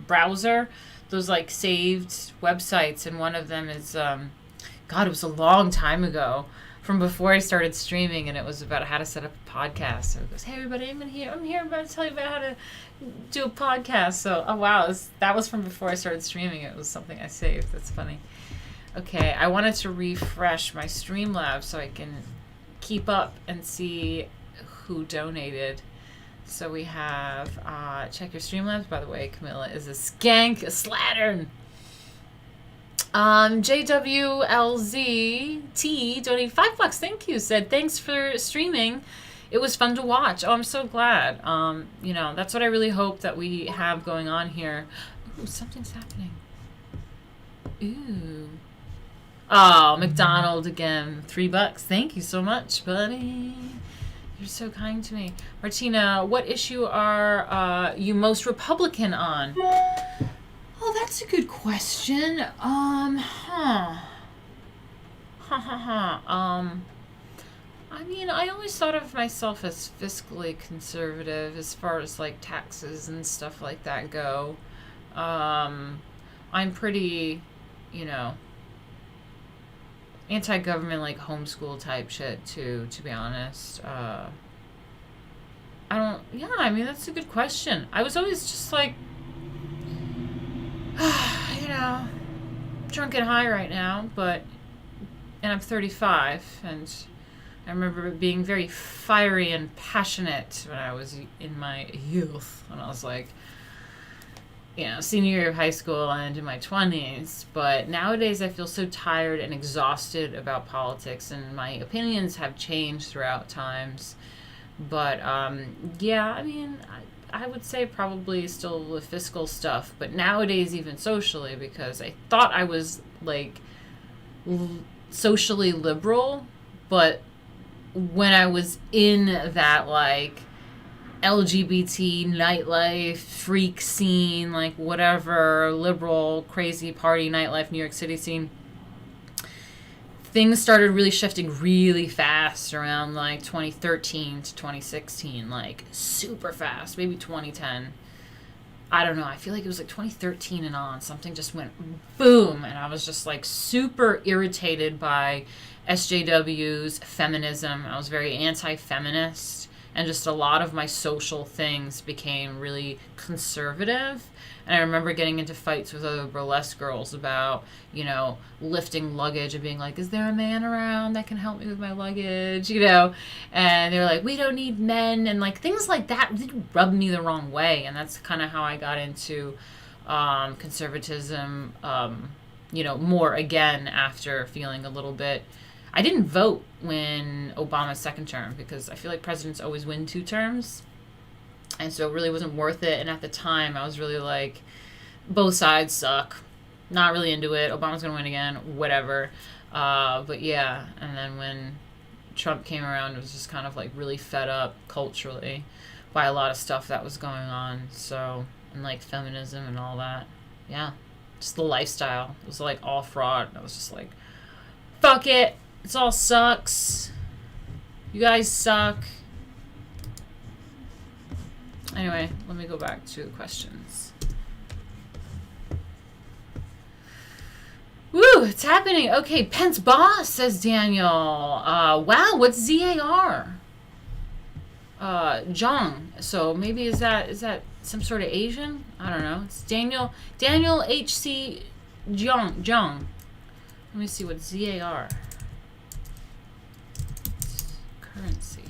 [SPEAKER 1] browser those like saved websites, and one of them is God, it was a long time ago, from before I started streaming, and it was about how to set up a podcast. So it goes, hey everybody, I'm here about to tell you about how to do a podcast. So oh wow, that was from before I started streaming. It was something I saved. That's funny. Okay, I wanted to refresh my Streamlabs so I can keep up and see who donated. So we have check your Streamlabs. By the way, Camilla is a skank, a slattern. JWLZT donated $5. Thank you. Said thanks for streaming. It was fun to watch. Oh, I'm so glad. You know, that's what I really hope that we have going on here. Ooh, something's happening. Ooh. Oh, McDonald again. $3. Thank you so much, buddy. You're so kind to me. Martina, what issue are you most Republican on? Oh, that's a good question. I I mean, I always thought of myself as fiscally conservative as far as like taxes and stuff like that go. I'm pretty, you know, anti-government, like homeschool type shit too, to be honest. I mean, that's a good question. I was always just like, you know, drunk and high right now, and I'm 35, and I remember being very fiery and passionate when I was in my youth, when I was like, you know, senior year of high school and in my 20s. But nowadays I feel so tired and exhausted about politics, and my opinions have changed throughout times. But yeah, I mean, I would say probably still the fiscal stuff, but nowadays even socially, because I thought I was like socially liberal, but when I was in that like LGBT nightlife freak scene, like whatever liberal crazy party nightlife New York City scene, things started really shifting really fast around like 2013 to 2016, like super fast, maybe 2010. I don't know, I feel like it was like 2013 and on, something just went boom, and I was just like super irritated by SJW's feminism. I was very anti-feminist, and just a lot of my social things became really conservative. And I remember getting into fights with other burlesque girls about, you know, lifting luggage and being like, is there a man around that can help me with my luggage, you know? And they were like, we don't need men, and like things like that really rubbed me the wrong way. And that's kind of how I got into conservatism, you know, more again after feeling a little bit. I didn't vote when Obama's second term because I feel like presidents always win 2 terms. And so it really wasn't worth it. And at the time, I was really like, both sides suck. Not really into it. Obama's going to win again. Whatever. But yeah. And then when Trump came around, it was just kind of like really fed up culturally by a lot of stuff that was going on. So, and like feminism and all that. Yeah. Just the lifestyle. It was like all fraud. I was just like, fuck it. It all sucks. You guys suck. Anyway, let me go back to the questions. Woo, it's happening. Okay, Pence boss, says Daniel. Wow, what's ZAR? Zhang. So maybe is that some sort of Asian? I don't know. It's Daniel HC Zhang. Let me see what ZAR. Currency.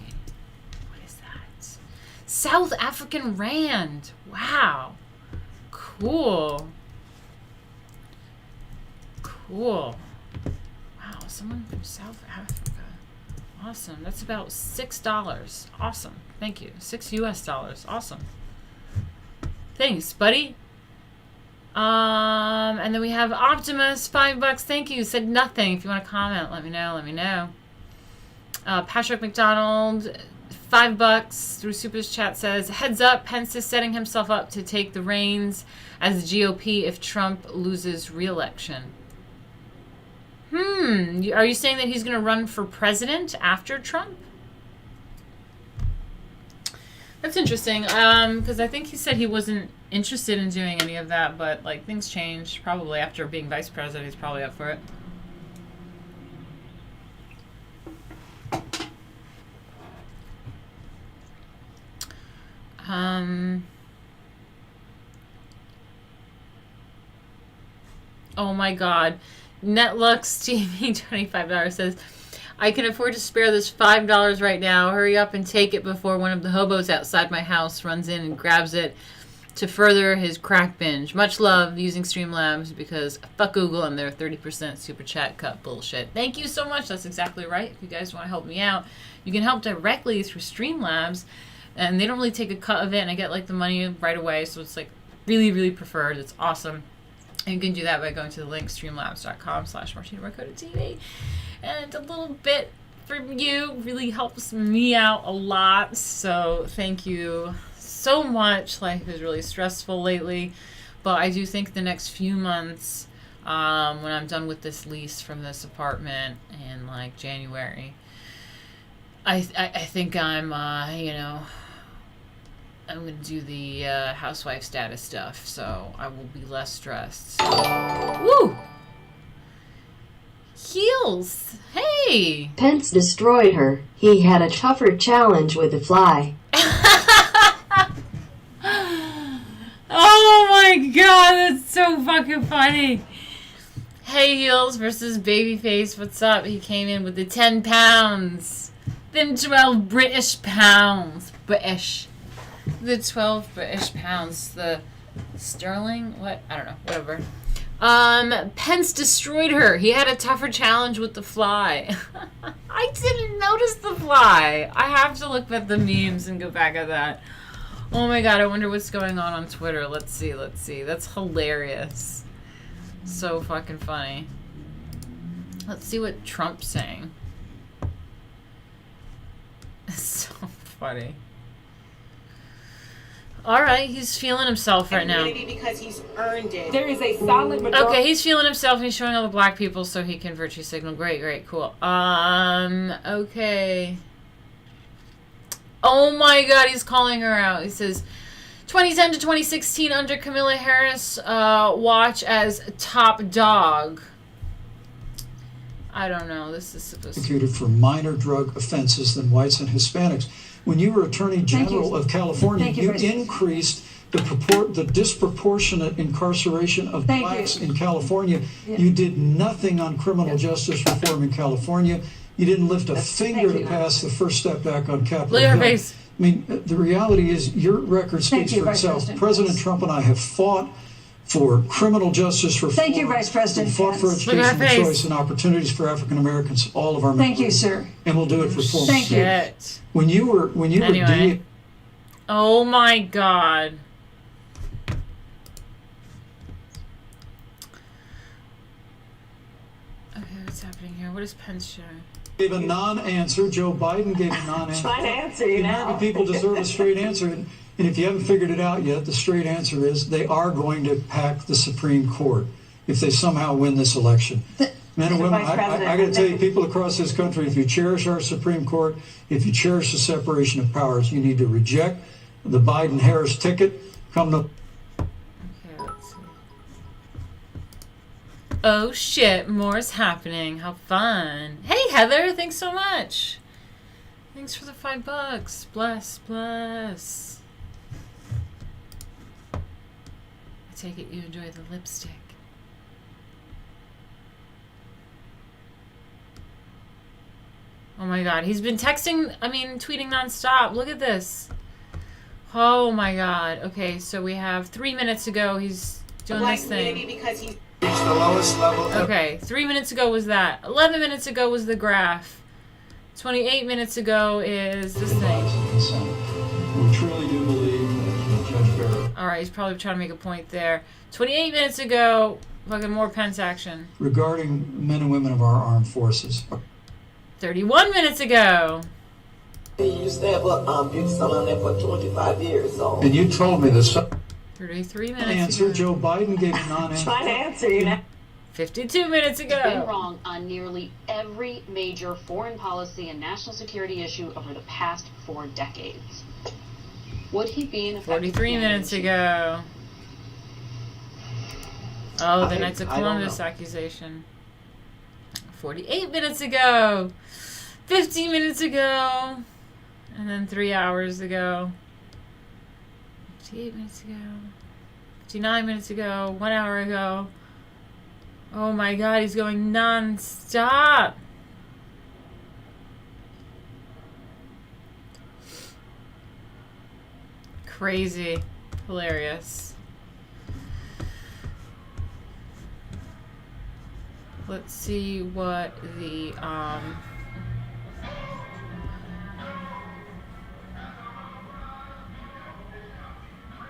[SPEAKER 1] South African Rand. Wow. Cool. Cool. Wow, someone from South Africa. Awesome. That's about $6. Awesome. Thank you. $6 US. Awesome. Thanks, buddy. And then we have Optimus, $5. Thank you. Said nothing. If you want to comment, let me know. Patrick McDonald, $5 through Super Chat says, heads up, Pence is setting himself up to take the reins as GOP if Trump loses re-election. Are you saying that he's going to run for president after Trump? That's interesting, because I think he said he wasn't interested in doing any of that, but like things changed. Probably after being vice president, he's probably up for it. Oh my God. Netlux TV $25 says, I can afford to spare this $5 right now. Hurry up and take it before one of the hobos outside my house runs in and grabs it to further his crack binge. Much love using Streamlabs because fuck Google and their 30% super chat cut bullshit. Thank you so much. That's exactly right. If you guys want to help me out, you can help directly through Streamlabs. And they don't really take a cut of it, and I get like the money right away, so it's like really, really preferred. It's awesome. And you can do that by going to the link streamlabs.com/Martina Markota TV. And a little bit from you really helps me out a lot. So thank you so much. Life is really stressful lately, but I do think the next few months, when I'm done with this lease from this apartment in like January, I think I'm, you know, I'm going to do the housewife status stuff, so I will be less stressed. Woo! Heels! Hey!
[SPEAKER 13] Pence destroyed her. He had a tougher challenge with the fly.
[SPEAKER 1] Oh my god, that's so fucking funny. Hey Heels versus Babyface, what's up? He came in with the 10 pounds. Them 12 British pounds. British. The 12 British pounds. The sterling? What? I don't know. Whatever. Pence destroyed her. He had a tougher challenge with the fly. I didn't notice the fly. I have to look at the memes and go back at that. Oh my god, I wonder what's going on Twitter. Let's see. That's hilarious. So fucking funny. Let's see what Trump's saying. It's so funny. Alright, he's feeling himself right now.
[SPEAKER 8] Because he's earned it. There is a solid majority.
[SPEAKER 1] Okay, he's feeling himself and he's showing all the black people so he can virtue signal. Great, cool. Okay. Oh my god, he's calling her out. He says, 2010 to 2016 under Kamala Harris watch as top dog. I don't know. This is supposed to be
[SPEAKER 11] Prosecuted for minor drug offenses than whites and Hispanics. When you were Attorney General of California, you increased the disproportionate incarceration of blacks in California.
[SPEAKER 7] Yeah.
[SPEAKER 11] You did nothing on criminal justice reform in California. You didn't lift a finger to pass the First Step Back on Capitol Hill. I mean, the reality is your record speaks for itself. President Trump and I have fought for criminal justice reform.
[SPEAKER 7] Thank you, Vice President.
[SPEAKER 11] We fought for educational choice and opportunities for African Americans, all of our members.
[SPEAKER 7] Thank you, sir.
[SPEAKER 11] And we'll do it for full.
[SPEAKER 7] Thank you.
[SPEAKER 11] When you were
[SPEAKER 1] Anyway. Oh my god. Okay, what's happening here? What is Pence showing?
[SPEAKER 11] Gave a non-answer. Joe Biden gave a non-answer.
[SPEAKER 8] Trying to answer you
[SPEAKER 11] The
[SPEAKER 8] now.
[SPEAKER 11] American people deserve a straight answer. And if you haven't figured it out yet, the straight answer is they are going to pack the Supreme Court if they somehow win this election. Men and women, I got to tell you, people across this country, if you cherish our Supreme Court, if you cherish the separation of powers, you need to reject the Biden-Harris ticket. Come to...
[SPEAKER 1] Okay, let's see. Oh shit, more's happening. How fun. Hey Heather, thanks so much. Thanks for the $5. Bless. I take it you enjoy the lipstick. Oh my god, he's been tweeting nonstop. Look at this. Oh my god. Okay, so we have 3 minutes to go. He's doing this thing.
[SPEAKER 8] Because he's
[SPEAKER 2] Reached the lowest level.
[SPEAKER 1] Okay, 3 minutes ago was that. 11 minutes ago was the graph. 28 minutes ago is this thing.
[SPEAKER 11] We truly do believe that Judge Barrett.
[SPEAKER 1] Alright, he's probably trying to make a point there. 28 minutes ago, fucking more Pence action.
[SPEAKER 11] Regarding men and women of our armed forces.
[SPEAKER 1] 31 minutes ago.
[SPEAKER 14] They used to have been selling there for 25 years. So.
[SPEAKER 11] And you told me this.
[SPEAKER 1] 33 minutes
[SPEAKER 11] Answer.
[SPEAKER 1] ago.
[SPEAKER 11] Joe Biden gave a non-answer.
[SPEAKER 8] trying to answer you now.
[SPEAKER 1] 52 minutes
[SPEAKER 15] Been
[SPEAKER 1] ago.
[SPEAKER 15] wrong on nearly every major foreign policy and national security issue over the past 4 decades. Would he be an effective
[SPEAKER 1] 43 minutes ago. Oh, the Knights of Columbus accusation. 48 minutes ago. 15 minutes ago. And then 3 hours ago. 58 minutes ago. 59 minutes ago. 1 hour ago. Oh my god, he's going non-stop. Crazy. Hilarious. Let's see what the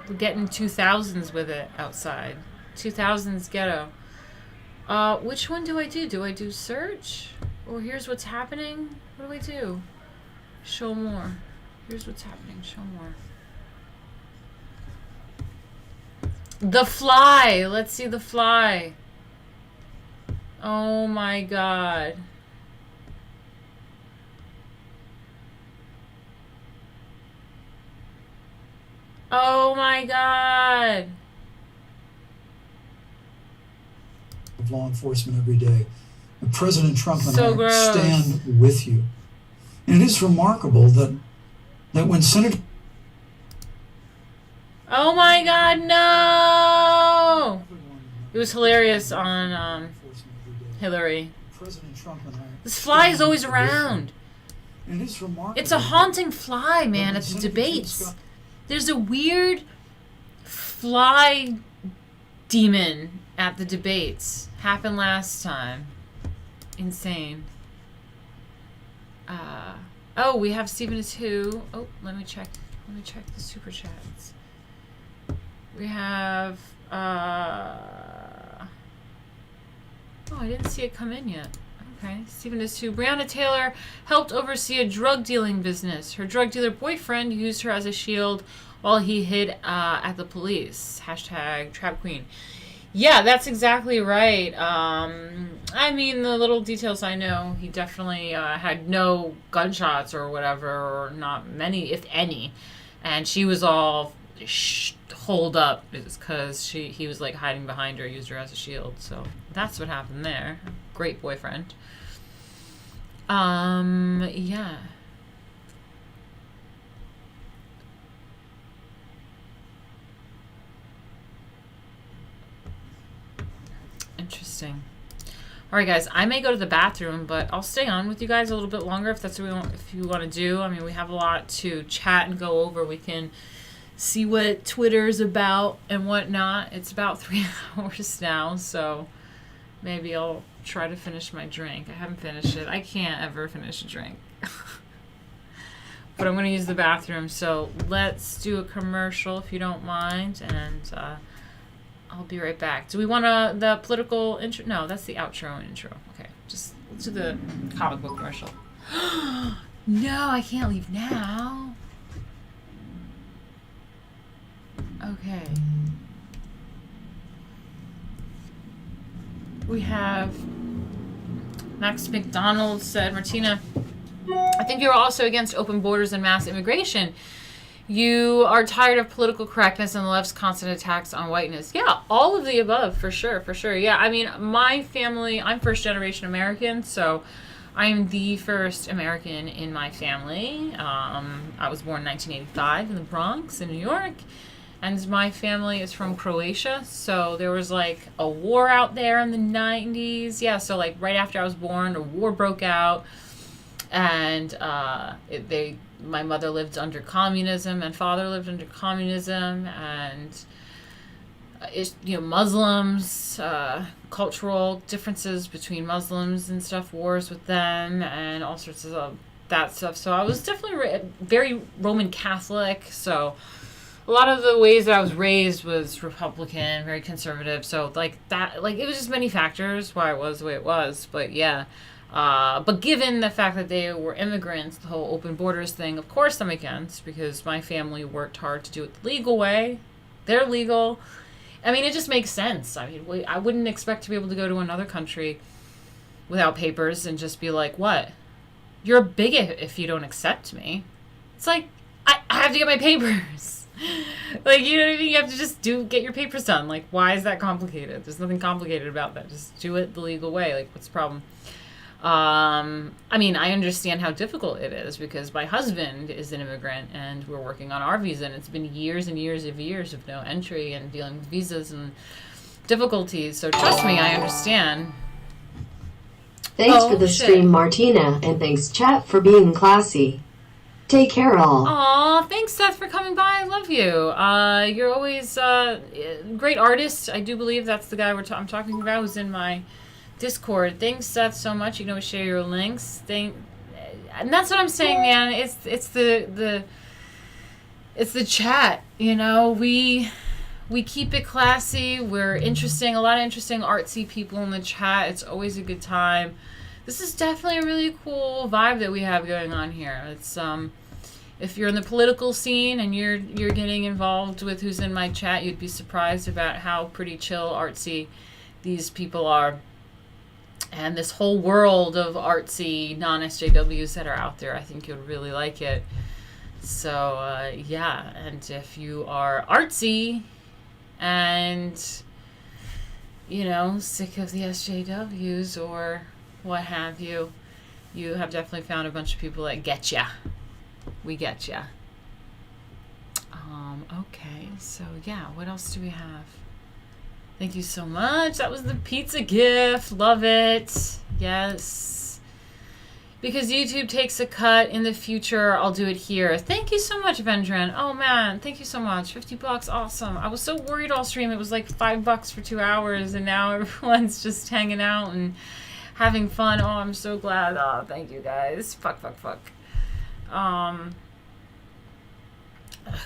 [SPEAKER 1] we're getting 2000s with it outside. 2000s ghetto. Which one do I do? Do I do search? Or here's what's happening? What do I do? Show more. Here's what's happening. Show more. The Fly. Let's see The Fly. Oh my god. Oh my God.
[SPEAKER 11] Of law enforcement every day. And President Trump and
[SPEAKER 1] So
[SPEAKER 11] I
[SPEAKER 1] gross.
[SPEAKER 11] stand with you. And it is remarkable that when Senator
[SPEAKER 1] Oh my God, no! It was hilarious on Hillary.
[SPEAKER 11] President Trump and I
[SPEAKER 1] This fly is always around.
[SPEAKER 11] And it is remarkable.
[SPEAKER 1] It's a haunting fly, man, at the debates. There's a weird fly demon at the debates. Happened last time. Insane. Oh, we have Stephen is who. Oh, let me check the super chats. We have oh, I didn't see it come in yet. Okay, Stephen is who. Breonna Taylor helped oversee a drug dealing business. Her drug dealer boyfriend used her as a shield while he hid at the police. Hashtag Trap Queen. Yeah, that's exactly right. I mean, the little details I know, he definitely had no gunshots or whatever, or not many, if any. And she was all holed up because he was like hiding behind her, used her as a shield. So that's what happened there. Great boyfriend. Yeah. Interesting. All right, guys, I may go to the bathroom, but I'll stay on with you guys a little bit longer if that's what if you want to do. I mean, we have a lot to chat and go over. We can see what Twitter's about and whatnot. It's about 3 hours now, so maybe I'll try to finish my drink. I haven't finished it. I can't ever finish a drink. But I'm going to use the bathroom, so let's do a commercial if you don't mind, and I'll be right back. Do we want the political intro? No, that's the outro and intro. Okay, just let's do the comic book commercial. No, I can't leave now. Okay. We have Max McDonald said, Martina, I think you're also against open borders and mass immigration. You are tired of political correctness and the left's constant attacks on whiteness. Yeah, all of the above, for sure, for sure. Yeah, I mean, my family, I'm first generation American, so I'm the first American in my family. I was born in 1985 in the Bronx in New York, and my family is from Croatia, so there was like a war out there in the 90s. Yeah, so like right after I was born, a war broke out, and my mother lived under communism and father lived under communism, and Muslims, cultural differences between Muslims and stuff, wars with them and all sorts of that stuff. So I was definitely very Roman Catholic, so a lot of the ways that I was raised was Republican, very conservative. So like that, like it was just many factors why it was the way it was. But yeah. But given the fact that they were immigrants, the whole open borders thing, of course I'm against, because my family worked hard to do it the legal way. They're legal. I mean, it just makes sense. I mean, I wouldn't expect to be able to go to another country without papers and just be like, what? You're a bigot if you don't accept me. It's like, I have to get my papers. Like, you know what I mean? You have to just get your papers done. Like, why is that complicated? There's nothing complicated about that. Just do it the legal way. Like, what's the problem? I mean, I understand how difficult it is because my husband is an immigrant and we're working on our visa, and it's been years and years of no entry and dealing with visas and difficulties. So trust me, I understand.
[SPEAKER 13] Thanks for the stream, Martina, and thanks, chat, for being classy. Take care, all.
[SPEAKER 1] Aw, thanks, Seth, for coming by. I love you. You're always a great artist. I do believe that's the guy I'm talking about who's in my Discord. Thanks, Seth, so much. You can always share your links. And that's what I'm saying, man. It's the chat. You know, we keep it classy. We're interesting. A lot of interesting artsy people in the chat. It's always a good time. This is definitely a really cool vibe that we have going on here. It's if you're in the political scene and you're getting involved with who's in my chat, you'd be surprised about how pretty chill, artsy these people are. And this whole world of artsy non-SJWs that are out there, I think you'll really like it. So, yeah, and if you are artsy and, you know, sick of the SJWs or what have you, you have definitely found a bunch of people that get ya. We get ya. Okay, so yeah, what else do we have? Thank you so much. That was the pizza gift. Love it. Yes. Because YouTube takes a cut in the future, I'll do it here. Thank you so much, Vendran. Oh man, thank you so much. $50, awesome. I was so worried all stream. It was like $5 for 2 hours, and now everyone's just hanging out and having fun. Oh, I'm so glad. Oh, thank you guys. Fuck.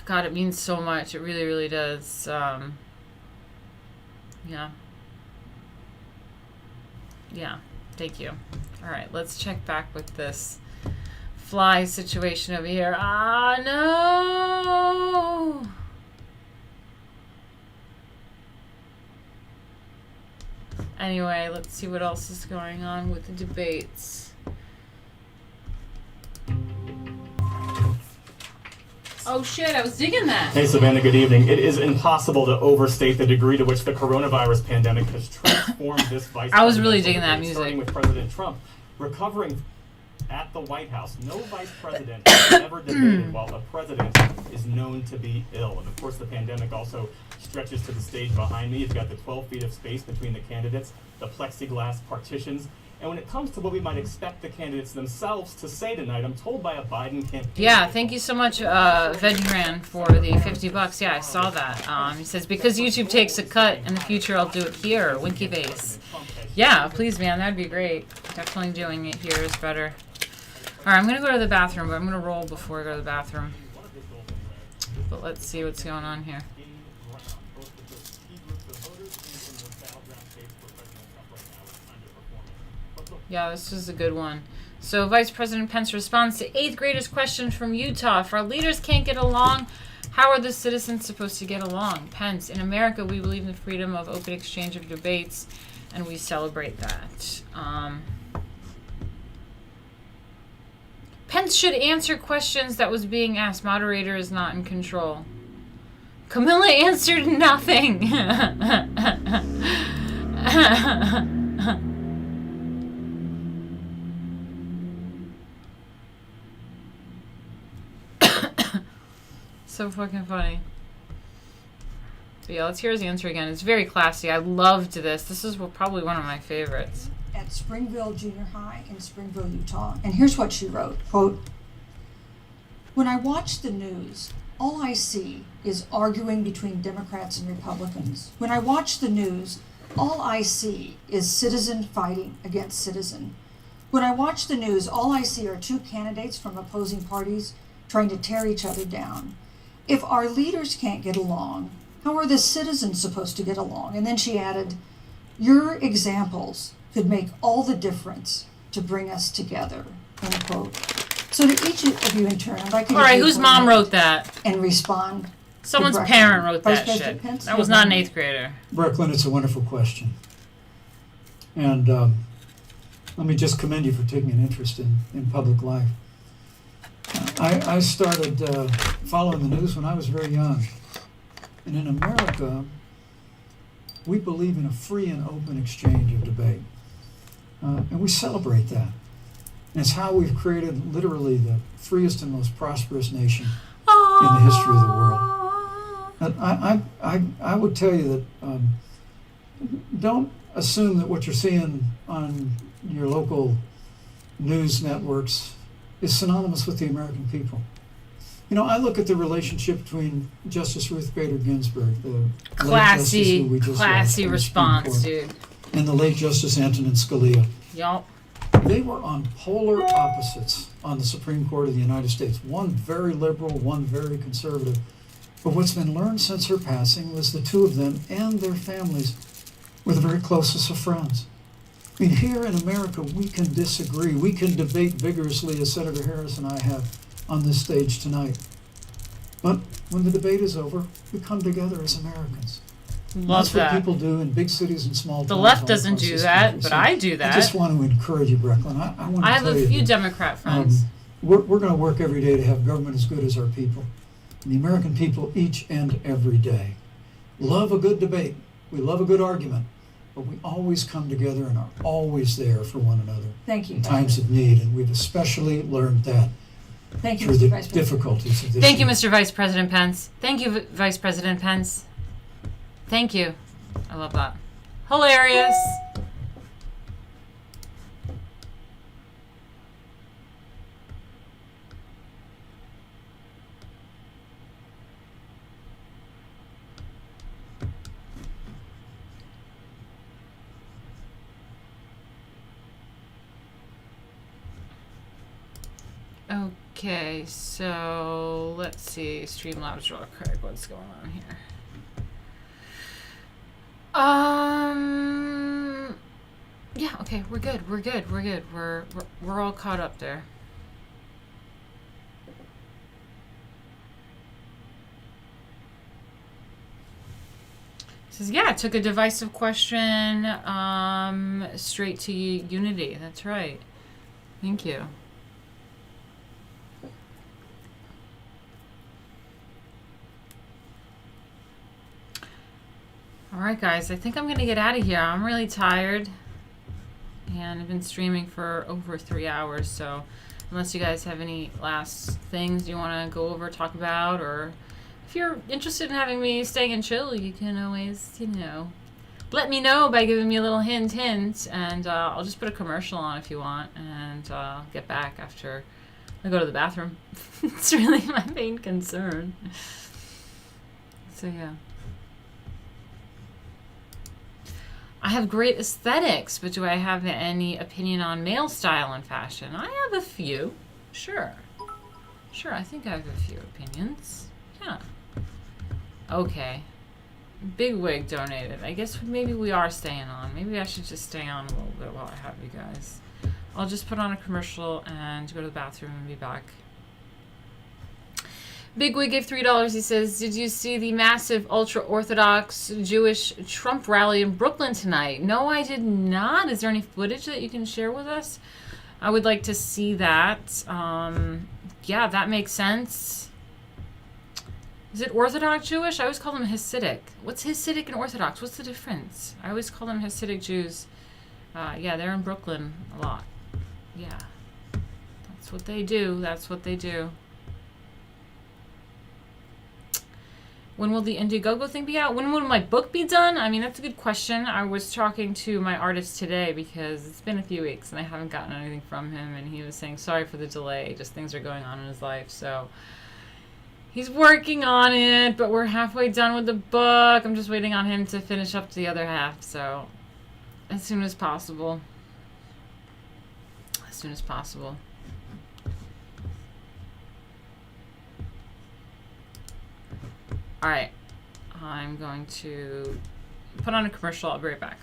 [SPEAKER 1] God, it means so much. It really, really does. Yeah. Thank you. All right, let's check back with this fly situation over here. Ah, no. Anyway, let's see what else is going on with the debates. Oh shit, I was digging that.
[SPEAKER 16] Hey Savannah, good evening. It is impossible to overstate the degree to which the coronavirus pandemic has transformed this vice.
[SPEAKER 1] I was really digging that music.
[SPEAKER 16] Starting with President Trump recovering at the White House. No vice president has ever debated while a president is known to be ill. And of course the pandemic also stretches to the stage behind me. You've got the 12 feet of space between the candidates, the plexiglass partitions. And when it comes to what we might expect the candidates themselves to say tonight, I'm told by a Biden campaign.
[SPEAKER 1] Yeah, thank you so much, Veggie for the $50. Yeah, I saw that. He says, because YouTube takes a cut in the future, I'll do it here. Winky face. Yeah, please, man, that'd be great. Definitely doing it here is better. All right, I'm going to go to the bathroom, but I'm going to roll before I go to the bathroom. But let's see what's going on here. Yeah, this is a good one. So Vice President Pence responds to 8th gradest question from Utah. If our leaders can't get along, how are the citizens supposed to get along? Pence, in America, we believe in the freedom of open exchange of debates, and we celebrate that. Pence should answer questions that was being asked. Moderator is not in control. Camilla answered nothing. So fucking funny. But yeah, let's hear his answer again. It's very classy. I loved this. This is probably one of my favorites.
[SPEAKER 7] At Springville Junior High in Springville, Utah. And here's what she wrote, quote, "When I watch the news, all I see is arguing between Democrats and Republicans. When I watch the news, all I see is citizen fighting against citizen. When I watch the news, all I see are two candidates from opposing parties trying to tear each other down. If our leaders can't get along, how are the citizens supposed to get along?" And then she added, "Your examples could make all the difference to bring us together," end quote. So to each of you in turn, I'd like you to
[SPEAKER 1] all right, whose mom wrote that?
[SPEAKER 7] And respond.
[SPEAKER 1] Someone's parent wrote that
[SPEAKER 7] Vice
[SPEAKER 1] shit.
[SPEAKER 7] Pence,
[SPEAKER 1] That was not an 8th grader.
[SPEAKER 11] Brooklyn, it's a wonderful question. And let me just commend you for taking an interest in public life. I started following the news when I was very young. And in America, we believe in a free and open exchange of debate. And we celebrate that. And it's how we've created literally the freest and most prosperous nation in the history of the world. And I would tell you that don't assume that what you're seeing on your local news networks is synonymous with the American people. You know, I look at the relationship between Justice Ruth Bader Ginsburg, the late justice who we just
[SPEAKER 1] classy
[SPEAKER 11] lost
[SPEAKER 1] response, dude.
[SPEAKER 11] And the late Justice Antonin Scalia.
[SPEAKER 1] Yup.
[SPEAKER 11] They were on polar opposites on the Supreme Court of the United States. One very liberal, one very conservative. But what's been learned since her passing was the two of them and their families were the very closest of friends. I mean, here in America, we can disagree. We can debate vigorously, as Senator Harris and I have on this stage tonight. But when the debate is over, we come together as Americans.
[SPEAKER 1] Love
[SPEAKER 11] That's what people do in big cities and small towns.
[SPEAKER 1] The left doesn't do that, but I do that.
[SPEAKER 11] I just want to encourage you, Brooklyn. I want to
[SPEAKER 1] I have a few Democrat friends.
[SPEAKER 11] we're going to work every day to have government as good as our people. And the American people each and every day love a good debate. We love a good argument. But we always come together and are always there for one another.
[SPEAKER 7] Thank you.
[SPEAKER 11] In times of need. And we've especially learned that
[SPEAKER 7] Thank you,
[SPEAKER 11] through
[SPEAKER 7] Mr.
[SPEAKER 11] the
[SPEAKER 7] Vice President.
[SPEAKER 11] difficulties of this
[SPEAKER 1] Thank you,
[SPEAKER 11] year.
[SPEAKER 1] Mr. Vice President Pence. Thank you, Vice President Pence. Thank you. I love that. Hilarious. Okay, so let's see. Streamlabs real quick. What's going on here? Yeah, okay, we're good. We're all caught up there. Says, yeah, it took a divisive question straight to unity. That's right. Thank you. Alright guys, I think I'm gonna get out of here. I'm really tired and I've been streaming for over 3 hours, so unless you guys have any last things you want to go over, talk about, or if you're interested in having me stay and chill, you can always, you know, let me know by giving me a little hint, and I'll just put a commercial on if you want, and I'll get back after I go to the bathroom. It's really my main concern. So yeah. I have great aesthetics, but do I have any opinion on male style and fashion? I have a few. Sure. Sure, I think I have a few opinions. Yeah. Okay. Big Wig donated. I guess maybe we are staying on. Maybe I should just stay on a little bit while I have you guys. I'll just put on a commercial and go to the bathroom and be back. Big Wig gave $3. He says, did you see the massive ultra-Orthodox Jewish Trump rally in Brooklyn tonight? No, I did not. Is there any footage that you can share with us? I would like to see that. Yeah, that makes sense. Is it Orthodox Jewish? I always call them Hasidic. What's Hasidic and Orthodox? What's the difference? I always call them Hasidic Jews. Yeah, they're in Brooklyn a lot. Yeah. That's what they do. That's what they do. When will the Indiegogo thing be out? When will my book be done? I mean, that's a good question. I was talking to my artist today because it's been a few weeks and I haven't gotten anything from him, and he was saying sorry for the delay, just things are going on in his life. So he's working on it, but we're halfway done with the book. I'm just waiting on him to finish up the other half. So as soon as possible. As soon as possible. Alright, I'm going to put on a commercial. I'll be right back.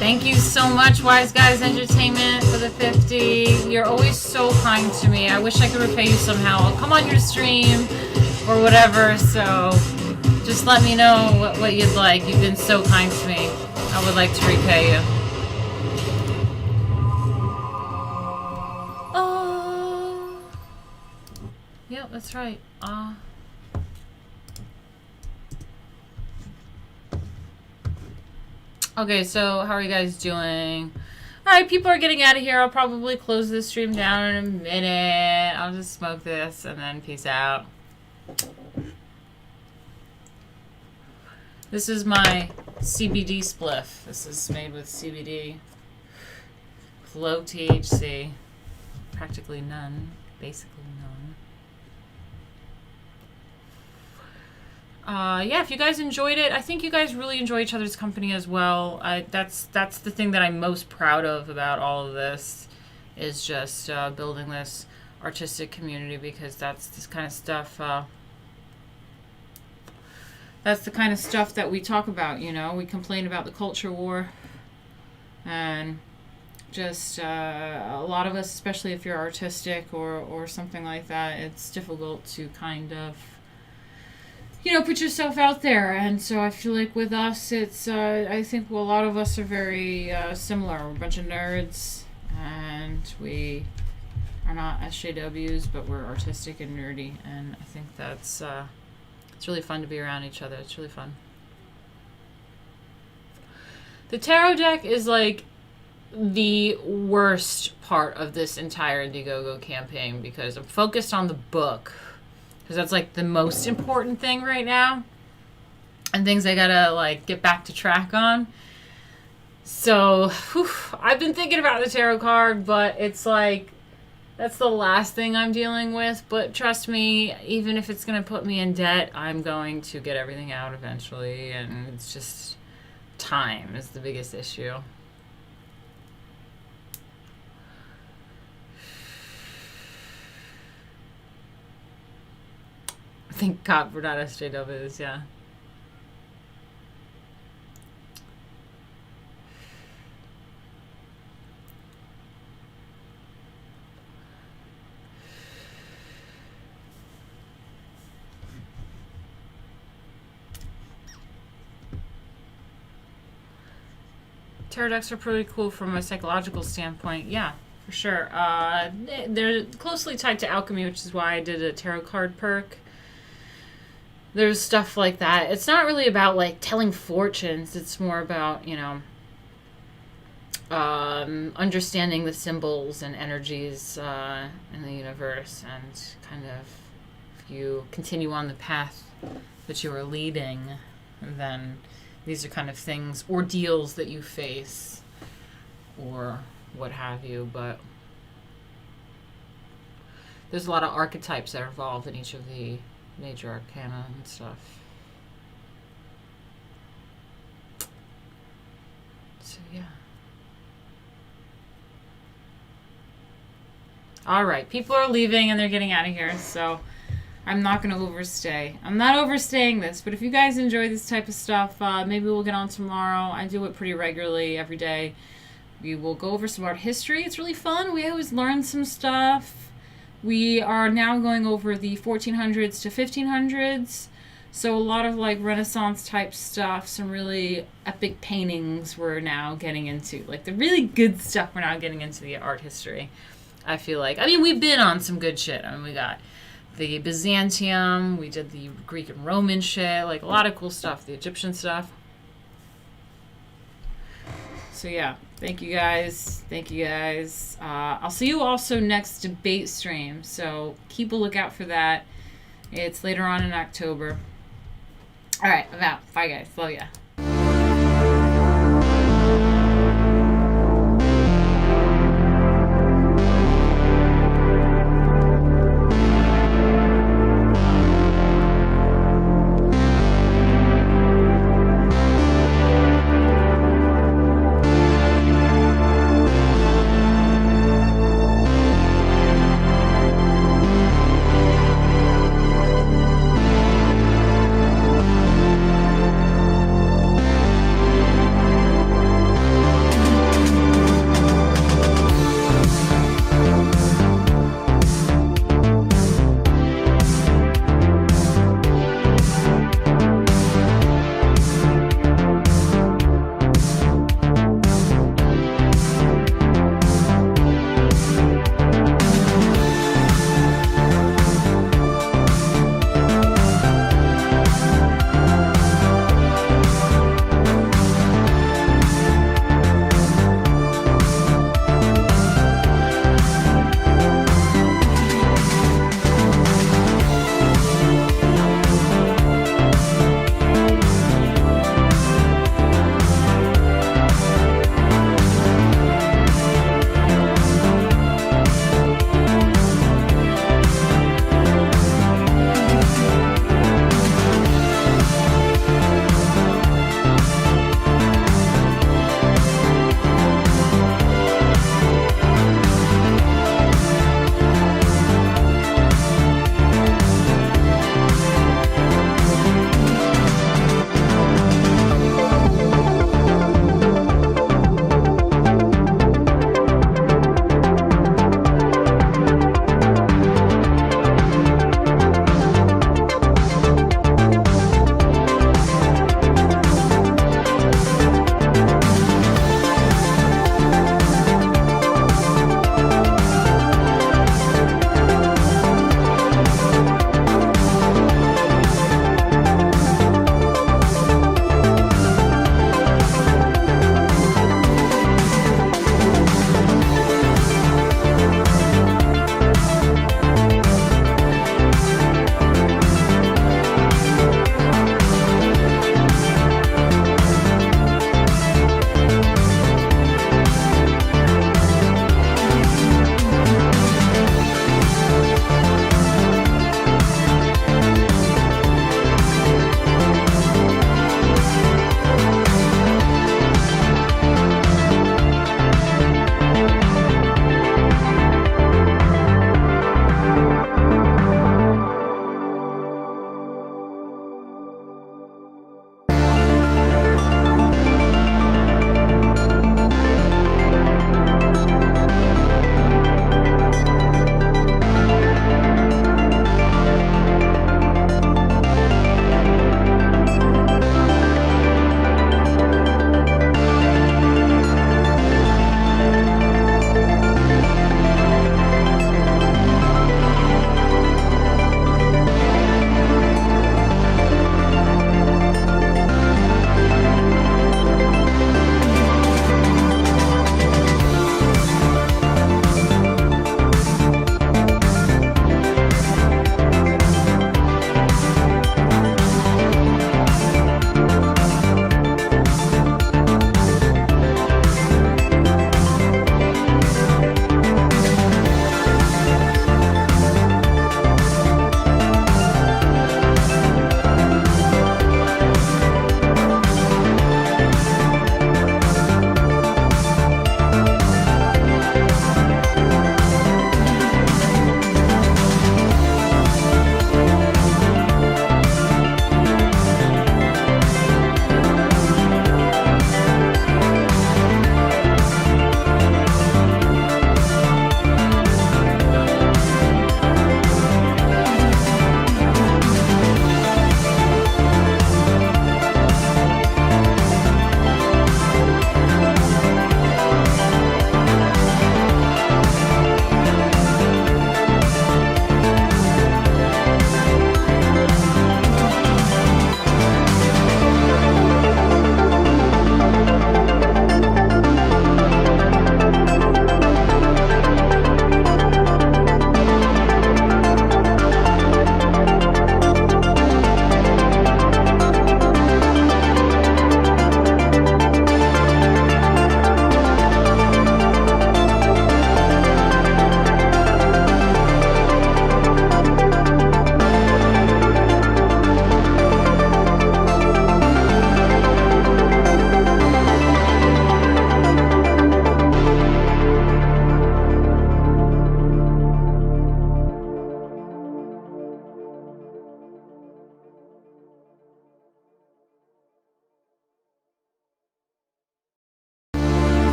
[SPEAKER 1] Thank you so much, Wise Guys Entertainment, for the 50. You're always so kind to me. I wish I could repay you somehow. I'll come on your stream or whatever, so just let me know what you'd like. You've been so kind to me. I would like to repay you. Yep, that's right. Okay, so how are you guys doing? Alright, people are getting out of here. I'll probably close this stream down in a minute. I'll just smoke this and then peace out. This is my CBD spliff. This is made with CBD. Low THC. Practically none. Basically none. Yeah, if you guys enjoyed it, I think you guys really enjoy each other's company as well. That's the thing that I'm most proud of about all of this, is just building this artistic community, because that's this kind of stuff. That's the kind of stuff that we talk about. You know, we complain about the culture war, and just a lot of us, especially if you're artistic or something like that, it's difficult to kind of, you know, put yourself out there. And so I feel like with us, it's, I think a lot of us are very similar. We're a bunch of nerds, and we are not SJWs, but we're artistic and nerdy. And I think that's, it's really fun to be around each other. It's really fun. The tarot deck is like the worst part of this entire Indiegogo campaign, because I'm focused on the book. Because that's like the most important thing right now, and things I gotta like get back to track on. So whew, I've been thinking about the tarot card, but it's like that's the last thing I'm dealing with. But trust me, even if it's gonna put me in debt, I'm going to get everything out eventually, and it's just time is the biggest issue. Thank God we're not SJWs, yeah. Tarot decks are pretty cool from a psychological standpoint, yeah, for sure. They're closely tied to alchemy, which is why I did a tarot card perk. There's stuff like that. It's not really about like telling fortunes. It's more about, you know, understanding the symbols and energies in the universe, and kind of, if you continue on the path that you are leading, then these are kind of things, ordeals that you face, or what have you. But there's a lot of archetypes that are involved in each of the major arcana and stuff. So yeah. Alright, people are leaving and they're getting out of here, so I'm not going to overstay. I'm not overstaying this, but if you guys enjoy this type of stuff, maybe we'll get on tomorrow. I do it pretty regularly every day. We will go over some art history. It's really fun. We always learn some stuff. We are now going over the 1400s to 1500s. So a lot of like Renaissance type stuff, some really epic paintings we're now getting into. Like the really good stuff we're now getting into the art history, I feel like. I mean, we've been on some good shit. I mean, we got the Byzantium, we did the Greek and Roman shit, like a lot of cool stuff, the Egyptian stuff. So yeah, thank you guys. Thank you guys. I'll see you also next debate stream, so keep a lookout for that. It's later on in October. All right, I'm out. Bye, guys. Love ya.